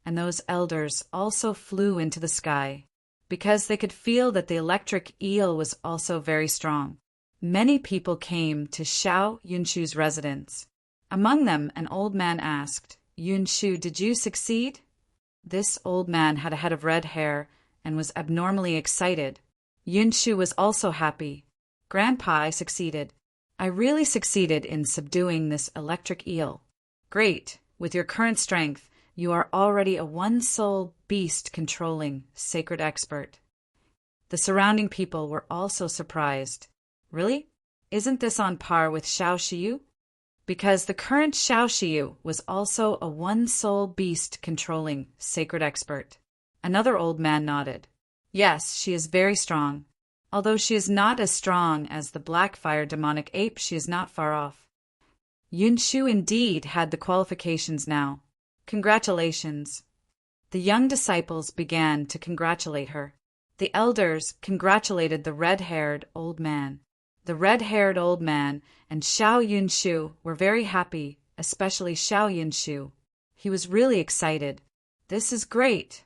and those elders also flew into the sky, because they could feel that the electric eel was also very strong. Many people came to Shao Yunshu's residence. Among them, an old man asked, "Yunshu, did you succeed?" This old man had a head of red hair and was abnormally excited. Yunshu was also happy. "Grandpa, I succeeded. I really succeeded in subduing this electric eel." "Great. With your current strength, you are already a one-soul beast-controlling sacred expert." The surrounding people were also surprised. Really? Isn't this on par with Shao Shiyu? Because the current Shao Shiyu was also a one-soul beast-controlling sacred expert. Another old man nodded. "Yes, she is very strong. Although she is not as strong as the Blackfire demonic ape, she is not far off." Yunshu indeed had the qualifications now. Congratulations. The young disciples began to congratulate her. The elders congratulated the red-haired old man. The red-haired old man and Shao Yunshu were very happy, especially Shao Yunshu. He was really excited. This is great.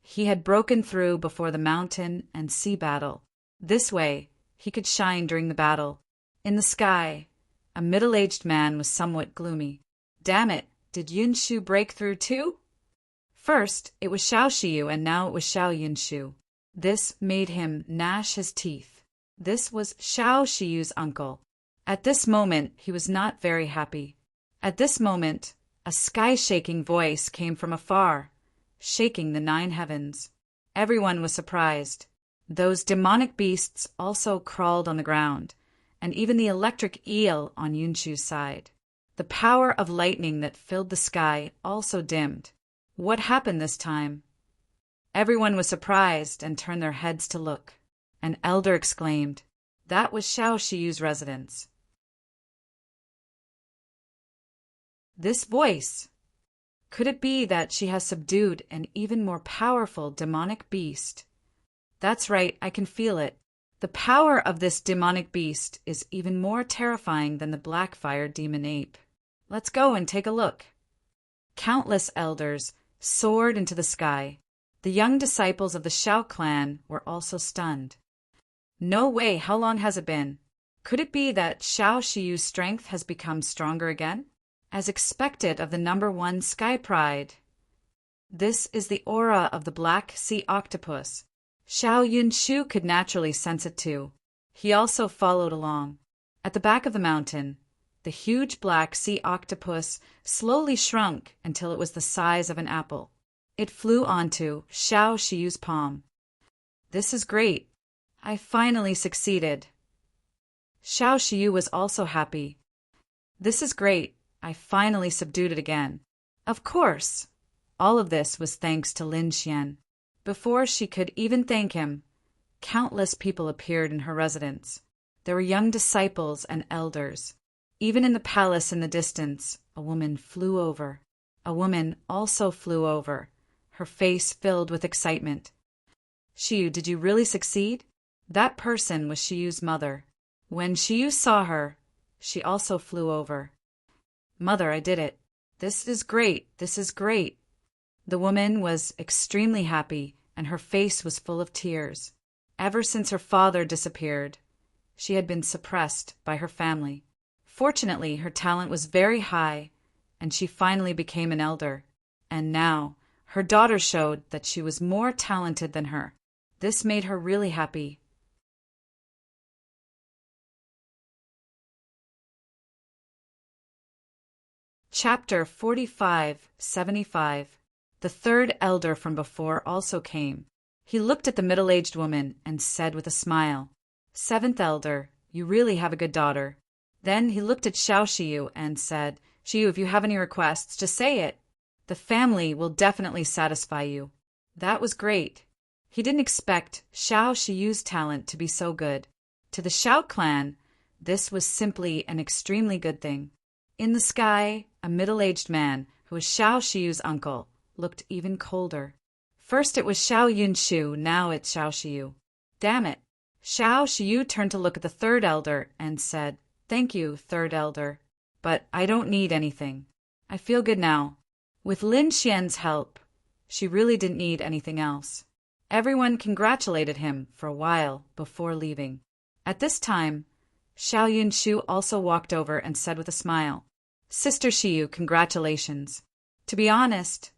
He had broken through before the mountain and sea battle. This way, he could shine during the battle. In the sky, a middle-aged man was somewhat gloomy. Damn it, did Yunshu break through too? First, it was Shao Shiyu and now it was Shao Yunshu. This made him gnash his teeth. This was Shao Shiyu's uncle. At this moment, he was not very happy. At this moment, a sky-shaking voice came from afar, shaking the 9 heavens. Everyone was surprised. Those demonic beasts also crawled on the ground, and even the electric eel on Yunshu's side. The power of lightning that filled the sky also dimmed. What happened this time? Everyone was surprised and turned their heads to look. An elder exclaimed, "That was Shao Shiyu's residence." This voice. Could it be that she has subdued an even more powerful demonic beast? That's right, I can feel it. The power of this demonic beast is even more terrifying than the Blackfire demon ape. Let's go and take a look. Countless elders soared into the sky. The young disciples of the Shao clan were also stunned. No way, how long has it been? Could it be that Shao Shiyu's strength has become stronger again? As expected of the #1 Sky Pride. This is the aura of the Black Sea Octopus. Shao Yunshu could naturally sense it too. He also followed along. At the back of the mountain, the huge Black Sea Octopus slowly shrunk until it was the size of an apple. It flew onto Shao Shiyu's palm. This is great. I finally succeeded. Shao Shiyu was also happy. This is great. I finally subdued it again. Of course. All of this was thanks to Lin Xian. Before she could even thank him, countless people appeared in her residence. There were young disciples and elders. Even in the palace in the distance, a woman flew over. A woman also flew over, her face filled with excitement. "Shiyu, did you really succeed?" That person was Shiyu's mother. When Shiyu saw her, she also flew over. "Mother, I did it. This is great. This is great." The woman was extremely happy, and her face was full of tears. Ever since her father disappeared, she had been suppressed by her family. Fortunately, her talent was very high, and she finally became an elder. And now, her daughter showed that she was more talented than her. This made her really happy. Chapter 45-75. The third elder from before also came. He looked at the middle-aged woman and said with a smile, "Seventh elder, you really have a good daughter." Then he looked at Shao Shiyu and said, "Shiyu, if you have any requests, just say it. The family will definitely satisfy you." That was great. He didn't expect Shao Shiyu's talent to be so good. To the Shao clan, this was simply an extremely good thing. In the sky, a middle-aged man who was Xiao Shiyu's uncle, looked even colder. First it was Xiao Yunshu, now it's Xiao Shiyu. Damn it. Xiao Shiyu turned to look at the third elder and said, "Thank you, third elder, but I don't need anything. I feel good now." With Lin Xian's help, she really didn't need anything else. Everyone congratulated him for a while before leaving. At this time, Xiao Yunshu also walked over and said with a smile, "Sister Shiyu, congratulations." To be honest,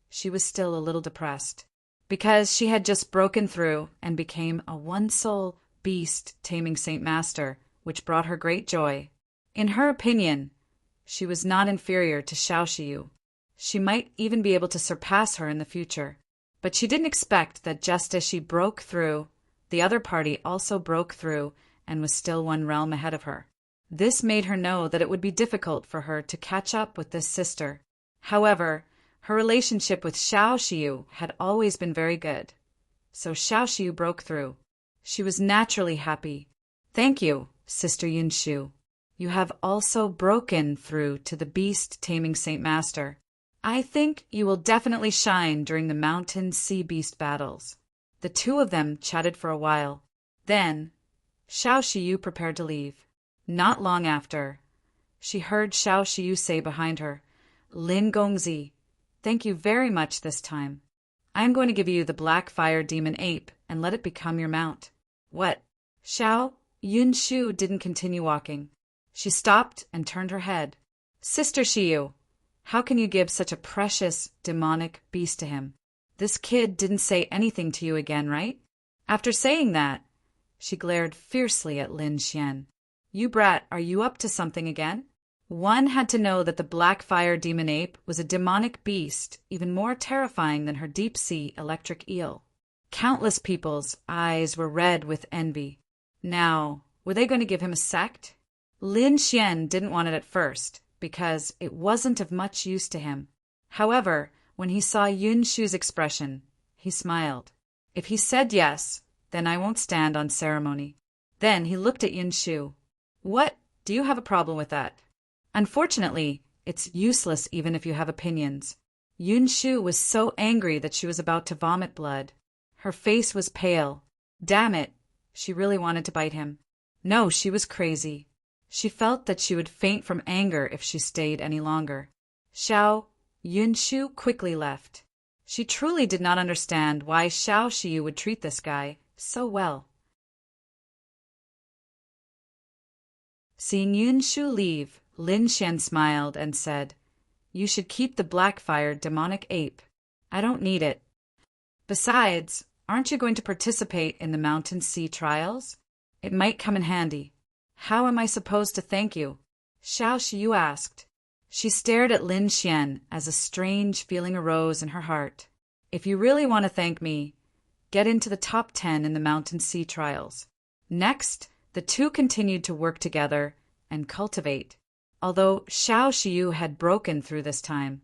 she was still a little depressed, because she had just broken through and became a one-soul beast taming Saint Master, which brought her great joy. In her opinion, she was not inferior to Xiao Shiyu. She might even be able to surpass her in the future. But she didn't expect that just as she broke through, the other party also broke through and was still one realm ahead of her. This made her know that it would be difficult for her to catch up with this sister. However, her relationship with Xiao Shiyu had always been very good. So Xiao Shiyu broke through. She was naturally happy. "Thank you, Sister Yunshu. You have also broken through to the beast-taming Saint Master. I think you will definitely shine during the mountain sea beast battles." The two of them chatted for a while. Then, Xiao Shiyu prepared to leave. Not long after, she heard Xiao Shiyu say behind her, "Lin Gongzi, thank you very much this time. I am going to give you the Black Fire Demon Ape and let it become your mount." "What?" Xiao Yunshu didn't continue walking. She stopped and turned her head. "Sister Shiyu, how can you give such a precious, demonic beast to him? This kid didn't say anything to you again, right?" After saying that, she glared fiercely at Lin Xian. "You brat, are you up to something again?" One had to know that the Black Fire Demon Ape was a demonic beast, even more terrifying than her deep-sea electric eel. Countless people's eyes were red with envy. Now, were they going to give him a sect? Lin Xian didn't want it at first, because it wasn't of much use to him. However, when he saw Yunshu's expression, he smiled. If he said yes, then I won't stand on ceremony. Then he looked at Yunshu. "What? Do you have a problem with that?" Unfortunately, it's useless even if you have opinions. Yunshu was so angry that she was about to vomit blood. Her face was pale. Damn it, she really wanted to bite him. No, she was crazy. She felt that she would faint from anger if she stayed any longer. Xiao Yunshu quickly left. She truly did not understand why Xiao Shiyu would treat this guy so well. Seeing Yunshu leave, Lin Xian smiled and said, "You should keep the Blackfire demonic ape. I don't need it. Besides, aren't you going to participate in the mountain sea trials? It might come in handy." "How am I supposed to thank you?" Xiao Shiyu asked. She stared at Lin Xian as a strange feeling arose in her heart. "If you really want to thank me, get into the top 10 in the mountain sea trials." Next, the two continued to work together and cultivate. Although Xiao Shiyu had broken through this time,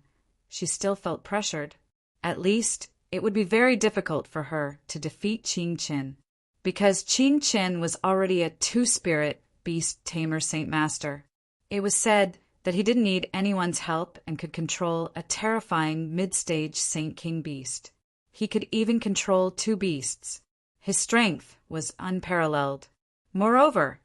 she still felt pressured. At least, it would be very difficult for her to defeat Qing Qin, because Qing Qin was already a two-spirit beast tamer Saint Master. It was said that he didn't need anyone's help and could control a terrifying mid-stage Saint King beast. He could even control two beasts. His strength was unparalleled. Moreover,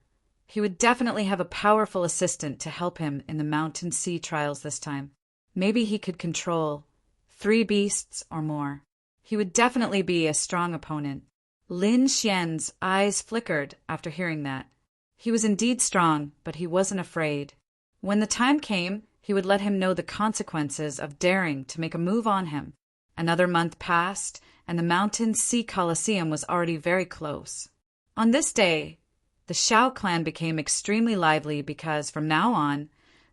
he would definitely have a powerful assistant to help him in the mountain sea trials this time. Maybe he could control 3 beasts or more. He would definitely be a strong opponent. Lin Xian's eyes flickered after hearing that. He was indeed strong, but he wasn't afraid. When the time came, he would let him know the consequences of daring to make a move on him. Another month passed, and the Mountain Sea Coliseum was already very close. On this day, the Xiao clan became extremely lively because, from now on,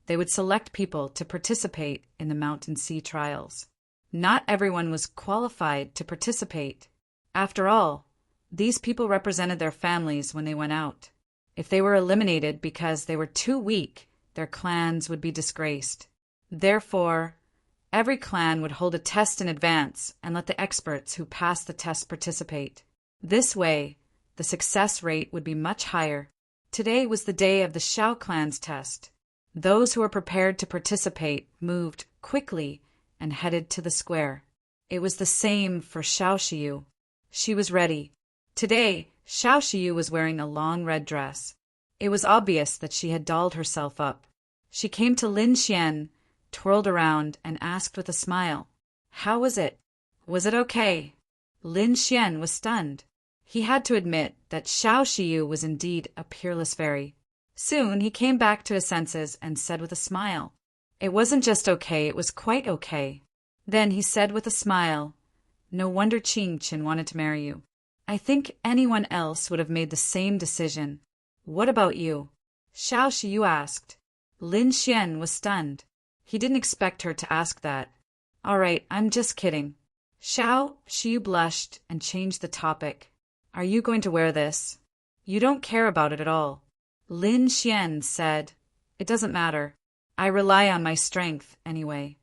they would select people to participate in the Mountain Sea trials. Not everyone was qualified to participate. After all, these people represented their families when they went out. If they were eliminated because they were too weak, their clans would be disgraced. Therefore, every clan would hold a test in advance and let the experts who passed the test participate. This way, the success rate would be much higher. Today was the day of the Xiao clan's test. Those who were prepared to participate moved quickly and headed to the square. It was the same for Xiao Shiyu. She was ready. Today, Xiao Shiyu was wearing a long red dress. It was obvious that she had dolled herself up. She came to Lin Xian, twirled around, and asked with a smile, "How was it? Was it okay?" Lin Xian was stunned. He had to admit that Xiao Shiyu was indeed a peerless fairy. Soon he came back to his senses and said with a smile, "It wasn't just okay, it was quite okay." Then he said with a smile, "No wonder Qing Qin wanted to marry you. I think anyone else would have made the same decision. What about you?" Xiao Shiyu asked. Lin Xian was stunned. He didn't expect her to ask that. "All right, I'm just kidding." Xiao Shiyu blushed and changed the topic. "Are you going to wear this?" "You don't care about it at all." Lin Xian said, "It doesn't matter. I rely on my strength anyway."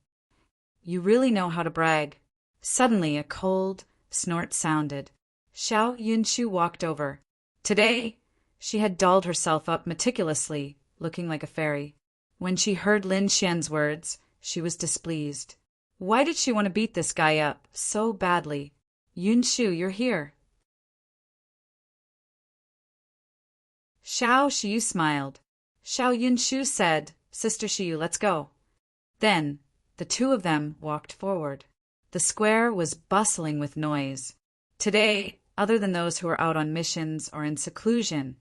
"You really know how to brag." Suddenly a cold snort sounded. Xiao Yunshu walked over. Today, she had dolled herself up meticulously, looking like a fairy. When she heard Lin Xian's words, she was displeased. Why did she want to beat this guy up so badly? "Yunshu, you're here." Xiao Shiyu smiled. Xiao Yunshu said, "Sister Shiyu, let's go." Then, the two of them walked forward. The square was bustling with noise. Today, other than those who were out on missions or in seclusion,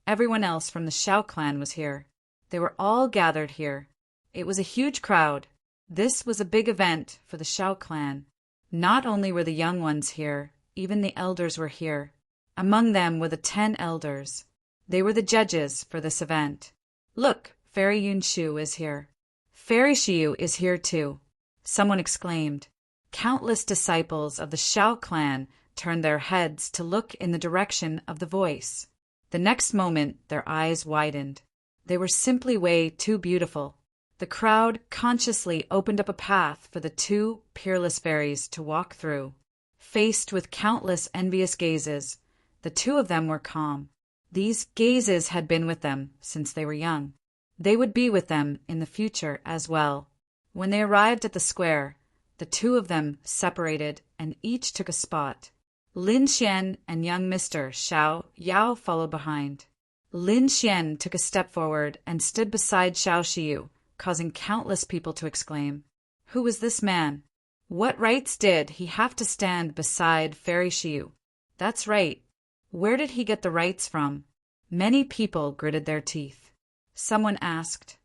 everyone else from the Xiao clan was here. They were all gathered here. It was a huge crowd. This was a big event for the Xiao clan. Not only were the young ones here, even the elders were here. Among them were the 10 elders. They were the judges for this event. "Look, Fairy Yunshu is here. Fairy Shiyu is here too," someone exclaimed. Countless disciples of the Xiao clan turned their heads to look in the direction of the voice. The next moment, their eyes widened. They were simply way too beautiful. The crowd consciously opened up a path for the two peerless fairies to walk through. Faced with countless envious gazes, the two of them were calm. These gazes had been with them since they were young. They would be with them in the future as well. When they arrived at the square, the two of them separated and each took a spot. Lin Xian and young Mr. Xiao Yao followed behind. Lin Xian took a step forward and stood beside Xiao Shiyu, causing countless people to exclaim, "Who was this man? What rights did he have to stand beside Fairy Shiyu? That's right. Where did he get the rights from?" Many people gritted their teeth. Someone asked,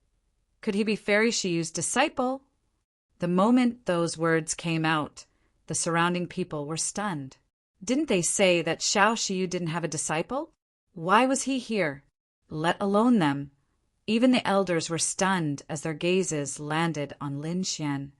"Could he be Fairy Shiyu's disciple?" The moment those words came out, the surrounding people were stunned. Didn't they say that Xiao Shiyu didn't have a disciple? Why was he here? Let alone them. Even the elders were stunned as their gazes landed on Lin Xian.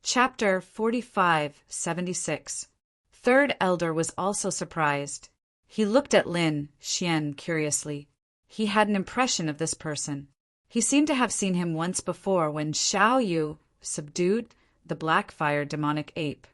Chapter 45-76. Third elder was also surprised. He looked at Lin Xian curiously. He had an impression of this person. He seemed to have seen him once before when Xiao Yu subdued the Blackfire demonic ape.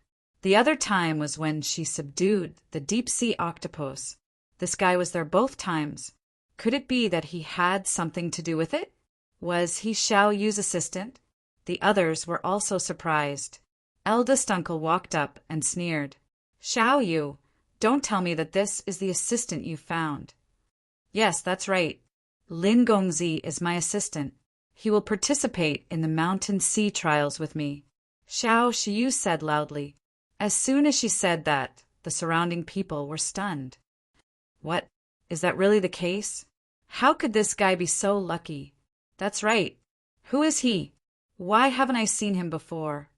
The other time was when she subdued the deep-sea octopus. This guy was there both times. Could it be that he had something to do with it? Was he Xiao Yu's assistant? The others were also surprised. Eldest uncle walked up and sneered. "Xiao Yu, don't tell me that this is the assistant you found." "Yes, that's right. Lin Gongzi is my assistant. He will participate in the mountain sea trials with me," Xiao Shiyu said loudly. As soon as she said that, the surrounding people were stunned. What? Is that really the case? How could this guy be so lucky? That's right. Who is he? Why haven't I seen him before?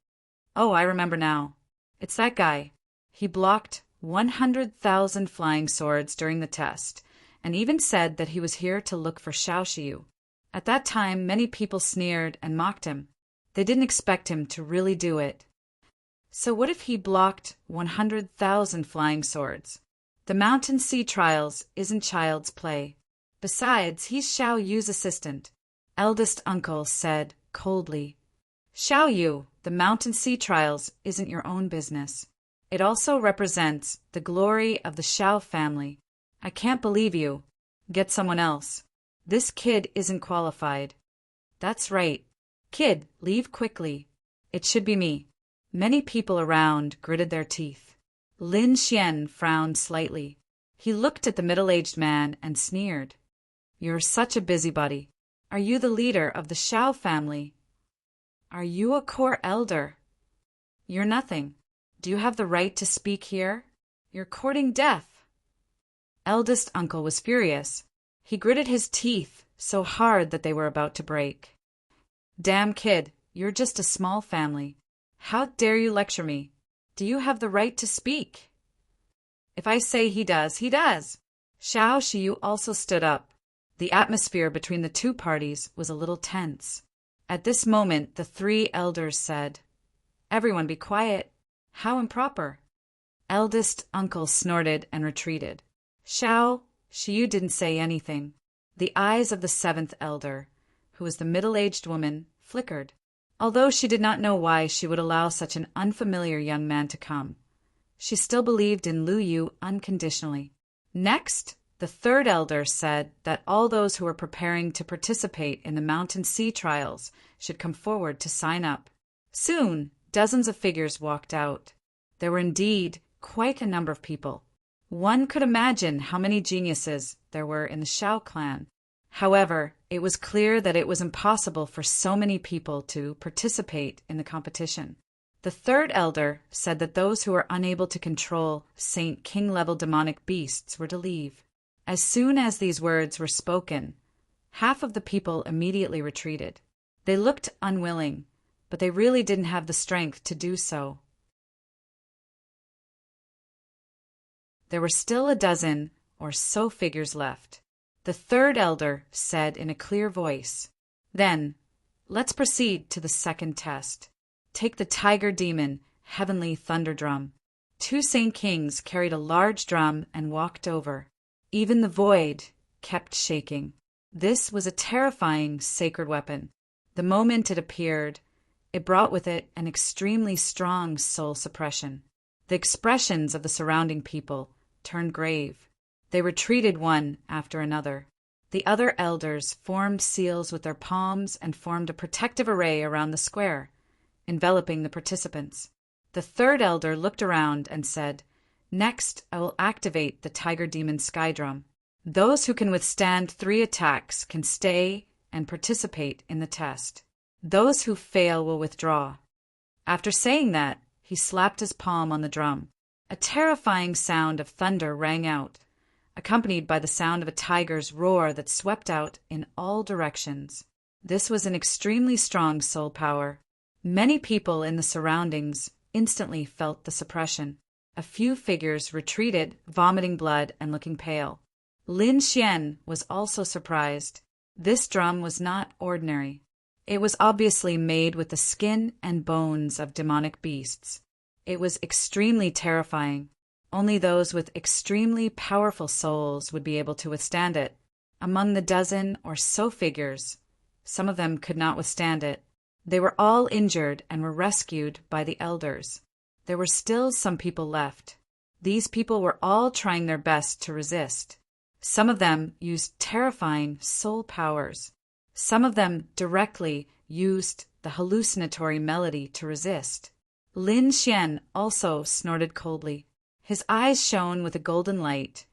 Oh, I remember now. It's that guy. He blocked 100,000 flying swords during the test, and even said that he was here to look for Xiao Shiyu. At that time, many people sneered and mocked him. They didn't expect him to really do it. So what if he blocked 100,000 flying swords? The mountain sea trials isn't child's play. Besides, he's Xiao Yu's assistant, eldest uncle said coldly. "Xiao Yu, the mountain sea trials isn't your own business. It also represents the glory of the Shao family. I can't believe you. Get someone else. This kid isn't qualified. That's right. Kid, leave quickly. It should be me. Many people around gritted their teeth. Lin Xian frowned slightly. He looked at the middle-aged man and sneered. You're such a busybody. Are you the leader of the Shao family? Are you a core elder? You're nothing. Do you have the right to speak here? You're courting death. Eldest uncle was furious. He gritted his teeth so hard that they were about to break. Damn kid, you're just a small family. How dare you lecture me? Do you have the right to speak? If I say he does, he does. Xiao Shiyu also stood up. The atmosphere between the two parties was a little tense. At this moment, the three elders said, Everyone be quiet. How improper. Eldest uncle snorted and retreated. Xiao Shiyu didn't say anything. The eyes of the seventh elder, who was the middle-aged woman, flickered. Although she did not know why she would allow such an unfamiliar young man to come, she still believed in Lu Yu unconditionally. Next, the third elder said that all those who were preparing to participate in the Mountain Sea trials should come forward to sign up. Soon, dozens of figures walked out. There were indeed quite a number of people. One could imagine how many geniuses there were in the Shao clan. However, it was clear that it was impossible for so many people to participate in the competition. The third elder said that those who were unable to control Saint King-level demonic beasts were to leave. As soon as these words were spoken, half of the people immediately retreated. They looked unwilling, but they really didn't have the strength to do so. There were still a dozen or so figures left. The third elder said in a clear voice, Then, let's proceed to the second test. Take the tiger demon, heavenly thunder drum. Two Saint Kings carried a large drum and walked over. Even the void kept shaking. This was a terrifying sacred weapon. The moment it appeared, it brought with it an extremely strong soul suppression. The expressions of the surrounding people turned grave. They retreated one after another. The other elders formed seals with their palms and formed a protective array around the square, enveloping the participants. The third elder looked around and said, Next, I will activate the Tiger Demon Sky Drum. Those who can withstand 3 attacks can stay and participate in the test. Those who fail will withdraw. After saying that, he slapped his palm on the drum. A terrifying sound of thunder rang out, accompanied by the sound of a tiger's roar that swept out in all directions. This was an extremely strong soul power. Many people in the surroundings instantly felt the suppression. A few figures retreated, vomiting blood and looking pale. Lin Xian was also surprised. This drum was not ordinary. It was obviously made with the skin and bones of demonic beasts. It was extremely terrifying. Only those with extremely powerful souls would be able to withstand it. Among the dozen or so figures, some of them could not withstand it. They were all injured and were rescued by the elders. There were still some people left. These people were all trying their best to resist. Some of them used terrifying soul powers. Some of them directly used the hallucinatory melody to resist. Lin Xian also snorted coldly. His eyes shone with a golden light,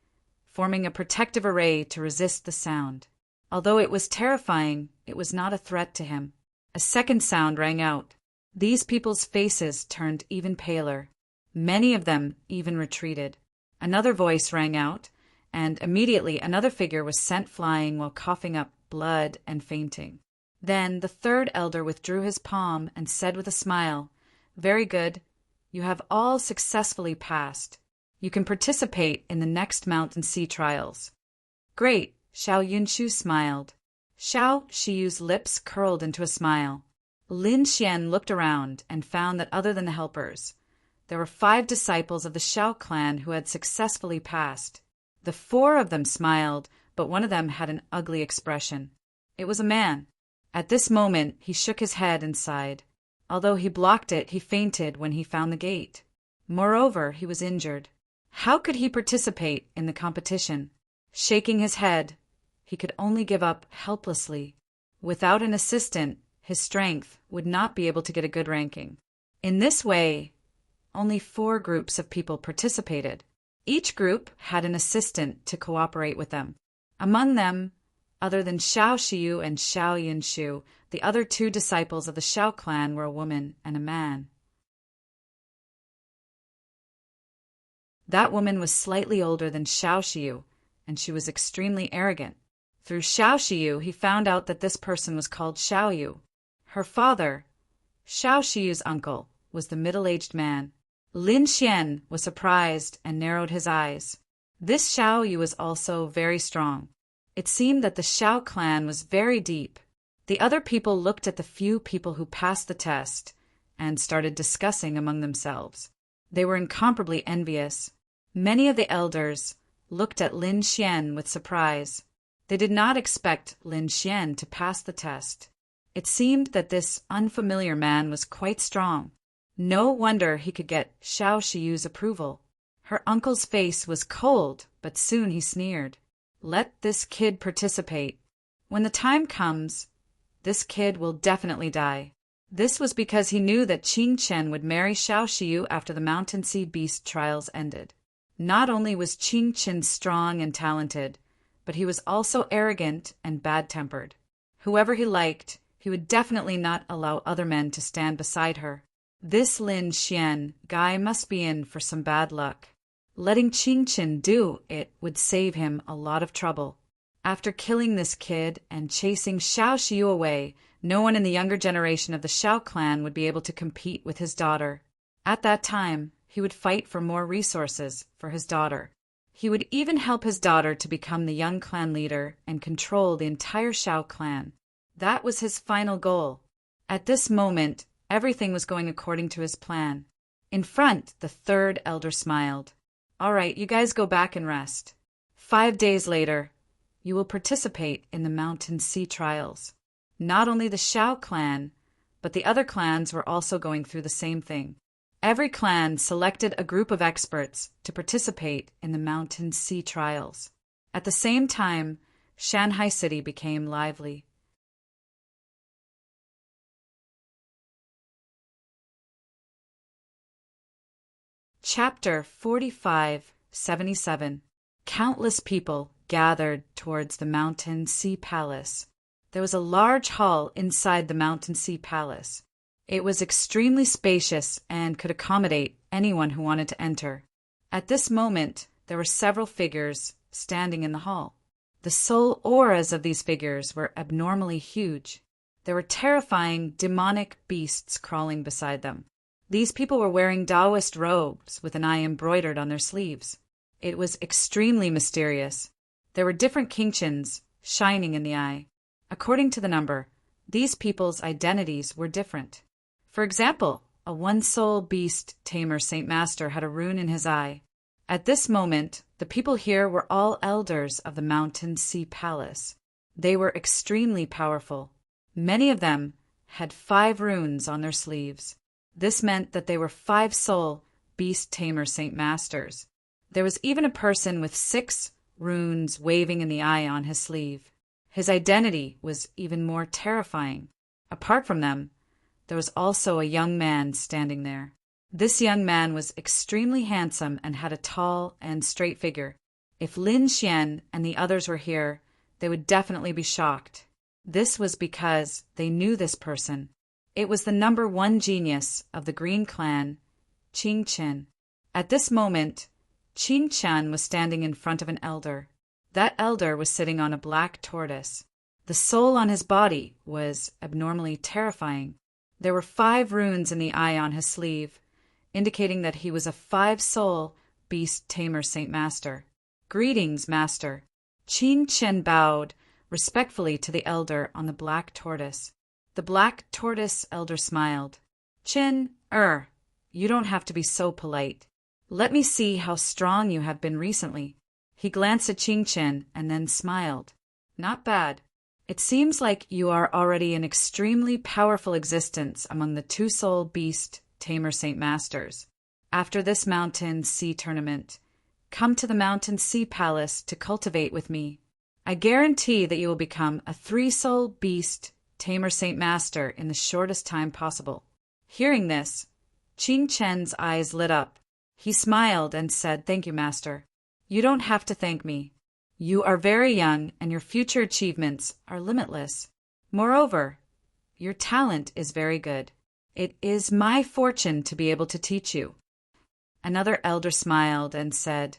forming a protective array to resist the sound. Although it was terrifying, it was not a threat to him. A second sound rang out. These people's faces turned even paler. Many of them even retreated. Another voice rang out, and immediately another figure was sent flying while coughing up blood and fainting. Then the third elder withdrew his palm and said with a smile, Very good. You have all successfully passed. You can participate in the next Mountain Sea trials. Great, Xiao Yunshu smiled. Xiao Shiyu's lips curled into a smile. Lin Xian looked around and found that other than the helpers, there were 5 disciples of the Shao clan who had successfully passed. The 4 of them smiled, but one of them had an ugly expression. It was a man. At this moment, he shook his head and sighed. Although he blocked it, he fainted when he found the gate. Moreover, he was injured. How could he participate in the competition? Shaking his head, he could only give up helplessly. Without an assistant, his strength would not be able to get a good ranking. In this way, only 4 groups of people participated. Each group had an assistant to cooperate with them. Among them, other than Xiao Shiyu and Xiao Yinshu, the other 2 disciples of the Xiao clan were a woman and a man. That woman was slightly older than Xiao Shiyu, and she was extremely arrogant. Through Xiao Shiyu, he found out that this person was called Xiao Yu. Her father, Xiao Shiyu's uncle, was the middle-aged man. Lin Xian was surprised and narrowed his eyes. This Xiao Yu was also very strong. It seemed that the Xiao clan was very deep. The other people looked at the few people who passed the test and started discussing among themselves. They were incomparably envious. Many of the elders looked at Lin Xian with surprise. They did not expect Lin Xian to pass the test. It seemed that this unfamiliar man was quite strong. No wonder he could get Xiao Shiyu's approval. Her uncle's face was cold, but soon he sneered. Let this kid participate. When the time comes, this kid will definitely die. This was because he knew that Qing Chen would marry Xiao Shiyu after the Mountain Sea Beast trials ended. Not only was Qing Chen strong and talented, but he was also arrogant and bad-tempered. Whoever he liked, he would definitely not allow other men to stand beside her. This Lin Xian guy must be in for some bad luck. Letting Qing Chen do it would save him a lot of trouble. After killing this kid and chasing Xiao Shiyu away, no one in the younger generation of the Xiao clan would be able to compete with his daughter. At that time, he would fight for more resources for his daughter. He would even help his daughter to become the young clan leader and control the entire Xiao clan. That was his final goal. At this moment, everything was going according to his plan. In front, the 3rd elder smiled. All right, you guys go back and rest. 5 days later, you will participate in the Mountain Sea trials. Not only the Xiao clan, but the other clans were also going through the same thing. Every clan selected a group of experts to participate in the Mountain Sea trials. At the same time, Shanghai City became lively. Chapter 45-77. Countless people gathered towards the Mountain Sea Palace. There was a large hall inside the Mountain Sea Palace. It was extremely spacious and could accommodate anyone who wanted to enter. At this moment, there were several figures standing in the hall. The soul auras of these figures were abnormally huge. There were terrifying, demonic beasts crawling beside them. These people were wearing Taoist robes with an eye embroidered on their sleeves. It was extremely mysterious. There were different Qingchens shining in the eye. According to the number, these people's identities were different. For example, a one-soul beast tamer Saint Master had a rune in his eye. At this moment, the people here were all elders of the Mountain Sea Palace. They were extremely powerful. Many of them had 5 runes on their sleeves. This meant that they were 5-soul beast tamer Saint Masters. There was even a person with 6 runes waving in the eye on his sleeve. His identity was even more terrifying. Apart from them, there was also a young man standing there. This young man was extremely handsome and had a tall and straight figure. If Lin Xian and the others were here, they would definitely be shocked. This was because they knew this person. It was the number 1 genius of the Green Clan, Qing Chen. At this moment, Qing Chen was standing in front of an elder. That elder was sitting on a black tortoise. The soul on his body was abnormally terrifying. There were 5 runes in the eye on his sleeve, indicating that he was a 5-soul beast tamer Saint Master. Greetings, Master. Qing Chen bowed respectfully to the elder on the black tortoise. The black tortoise elder smiled. Chen, you don't have to be so polite. Let me see how strong you have been recently. He glanced at Qing Chen and then smiled. Not bad. It seems like you are already an extremely powerful existence among the 2-soul beast tamer Saint Masters. After this Mountain Sea tournament, come to the Mountain Sea Palace to cultivate with me. I guarantee that you will become a 3-soul beast tamer Saint Master in the shortest time possible." Hearing this, Qing Chen's eyes lit up. He smiled and said, "Thank you, Master. You don't have to thank me. You are very young and your future achievements are limitless. Moreover, your talent is very good. It is my fortune to be able to teach you." Another elder smiled and said,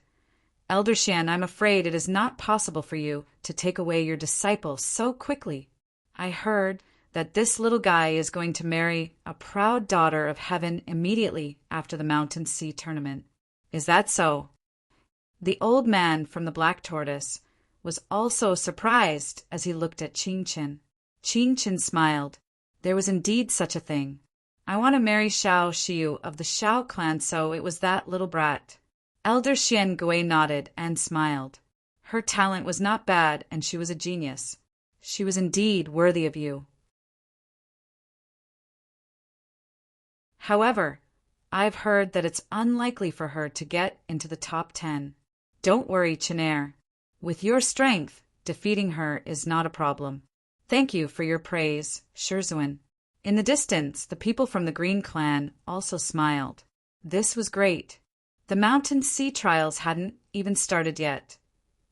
"Elder Xian, I'm afraid it is not possible for you to take away your disciple so quickly. I heard that this little guy is going to marry a proud daughter of heaven immediately after the Mountain Sea tournament. Is that so?" The old man from the Black Tortoise was also surprised as he looked at Qing Chen. Qing Chen smiled. There was indeed such a thing. "I want to marry Xiao Xiu of the Xiao clan, so it was that little brat." Elder Xian Gui nodded and smiled. Her talent was not bad and she was a genius. She was indeed worthy of you. However, I've heard that it's unlikely for her to get into the top 10. Don't worry, Chenair. With your strength, defeating her is not a problem. Thank you for your praise, Shurzuan. In the distance, the people from the Green Clan also smiled. This was great. The Mountain Sea trials hadn't even started yet,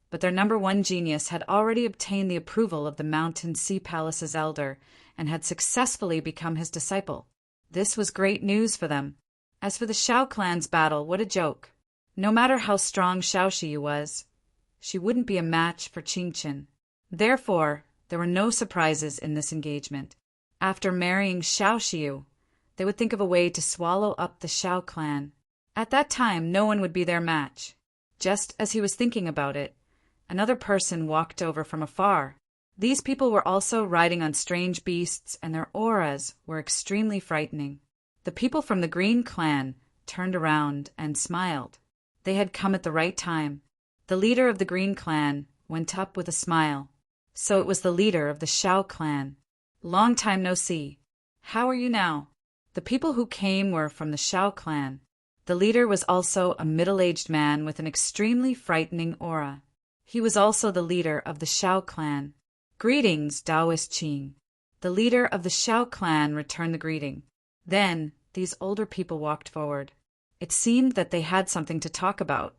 but their number one genius had already obtained the approval of the Mountain Sea Palace's elder and had successfully become his disciple. This was great news for them. As for the Xiao clan's battle, what a joke. No matter how strong Xiao Xiu was, she wouldn't be a match for Qing Chen. Therefore, there were no surprises in this engagement. After marrying Xiao Xiu, they would think of a way to swallow up the Xiao clan. At that time, no one would be their match. Just as he was thinking about it, another person walked over from afar. These people were also riding on strange beasts, and their auras were extremely frightening. The people from the Green Clan turned around and smiled. They had come at the right time. The leader of the Green Clan went up with a smile. So it was the leader of the Xiao clan. "Long time no see. How are you now?" The people who came were from the Xiao clan. The leader was also a middle-aged man with an extremely frightening aura. He was also the leader of the Xiao clan. "Greetings, Taoist Qing." The leader of the Xiao clan returned the greeting. Then these older people walked forward. It seemed that they had something to talk about.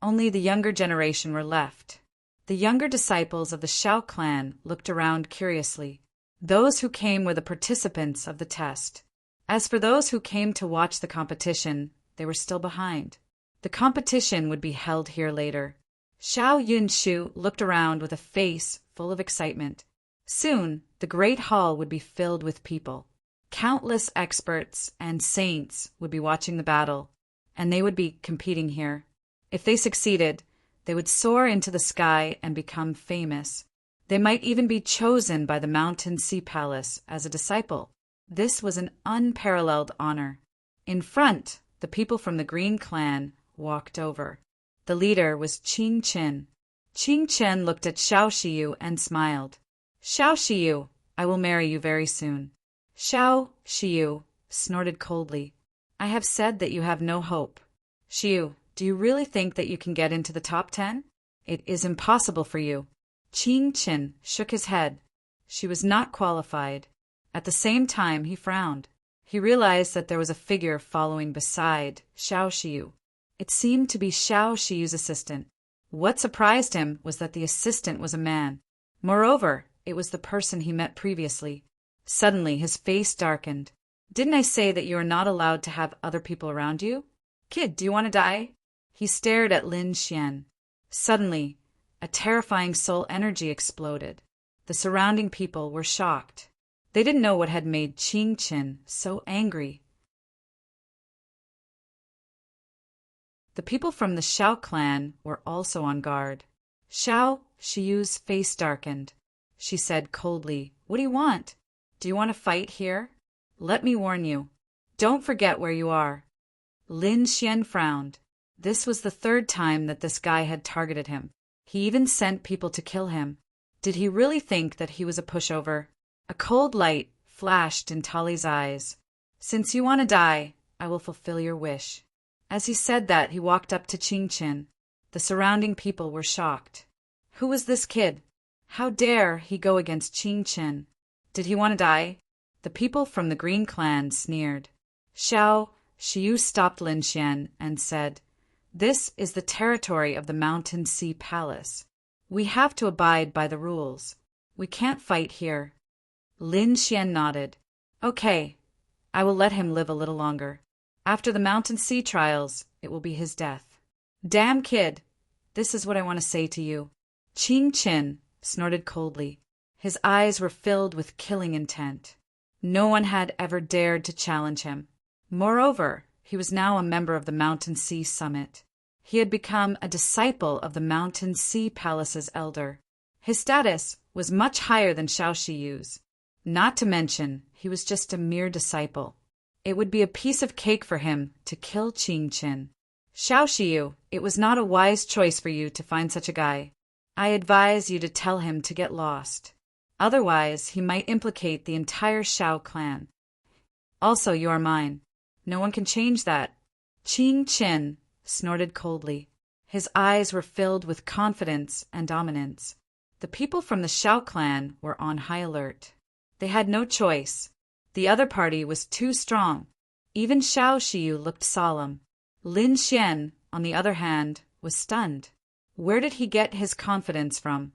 Only the younger generation were left. The younger disciples of the Xiao clan looked around curiously. Those who came were the participants of the test. As for those who came to watch the competition, they were still behind. The competition would be held here later. Xiao Yunshu looked around with a face full of excitement. Soon, the great hall would be filled with people. Countless experts and saints would be watching the battle, and they would be competing here. If they succeeded, they would soar into the sky and become famous. They might even be chosen by the Mountain Sea Palace as a disciple. This was an unparalleled honor. In front, the people from the Green Clan walked over. The leader was Qing Chen. Qing Chen looked at Xiao Xiu and smiled. "Xiao Xiu, I will marry you very soon." Xiao Xiu snorted coldly. "I have said that you have no hope. Xiu, do you really think that you can get into the top 10? It is impossible for you." Qing Chen shook his head. She was not qualified. At the same time, he frowned. He realized that there was a figure following beside Xiao Xiu. It seemed to be Xiao Xiu's assistant. What surprised him was that the assistant was a man. Moreover, it was the person he met previously. Suddenly, his face darkened. "Didn't I say that you are not allowed to have other people around you? Kid, do you want to die?" He stared at Lin Xian. Suddenly, a terrifying soul energy exploded. The surrounding people were shocked. They didn't know what had made Qing Chen so angry. The people from the Xiao clan were also on guard. Xiao Xiu's face darkened. She said coldly, "What do you want? Do you want to fight here? Let me warn you. Don't forget where you are." Lin Xian frowned. This was the third time that this guy had targeted him. He even sent people to kill him. Did he really think that he was a pushover? A cold light flashed in Tali's eyes. "Since you want to die, I will fulfill your wish." As he said that, he walked up to Qing Qin. The surrounding people were shocked. Who was this kid? How dare he go against Qing Qin? Did he want to die? The people from the Green Clan sneered. Xiao Shiyu stopped Lin Xian and said, "This is the territory of the Mountain Sea Palace. We have to abide by the rules. We can't fight here." Lin Xian nodded. "Okay, I will let him live a little longer. After the Mountain Sea trials, it will be his death." "Damn kid, this is what I want to say to you." Qing Qin snorted coldly. His eyes were filled with killing intent. No one had ever dared to challenge him. Moreover, he was now a member of the Mountain Sea Summit. He had become a disciple of the Mountain Sea Palace's elder. His status was much higher than Xiao Shiyu's. Not to mention, he was just a mere disciple. It would be a piece of cake for him to kill Qing Qin. "Xiao Shiyu, it was not a wise choice for you to find such a guy. I advise you to tell him to get lost. Otherwise, he might implicate the entire Xiao clan. Also, you are mine. No one can change that." Qing Qin snorted coldly. His eyes were filled with confidence and dominance. The people from the Xiao clan were on high alert. They had no choice. The other party was too strong. Even Xiao Shiyu looked solemn. Lin Xian, on the other hand, was stunned. Where did he get his confidence from?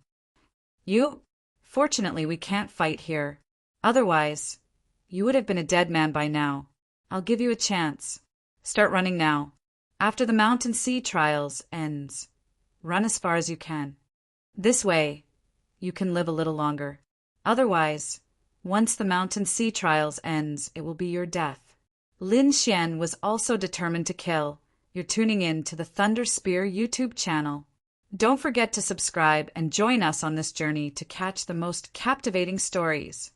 "You? Fortunately, we can't fight here. Otherwise, you would have been a dead man by now. I'll give you a chance. Start running now. After the Mountain Sea trials ends, run as far as you can. This way, you can live a little longer. Otherwise, once the Mountain Sea trials ends, it will be your death." Lin Xian was also determined to kill. You're tuning in to the Thunder Spear YouTube channel. Don't forget to subscribe and join us on this journey to catch the most captivating stories.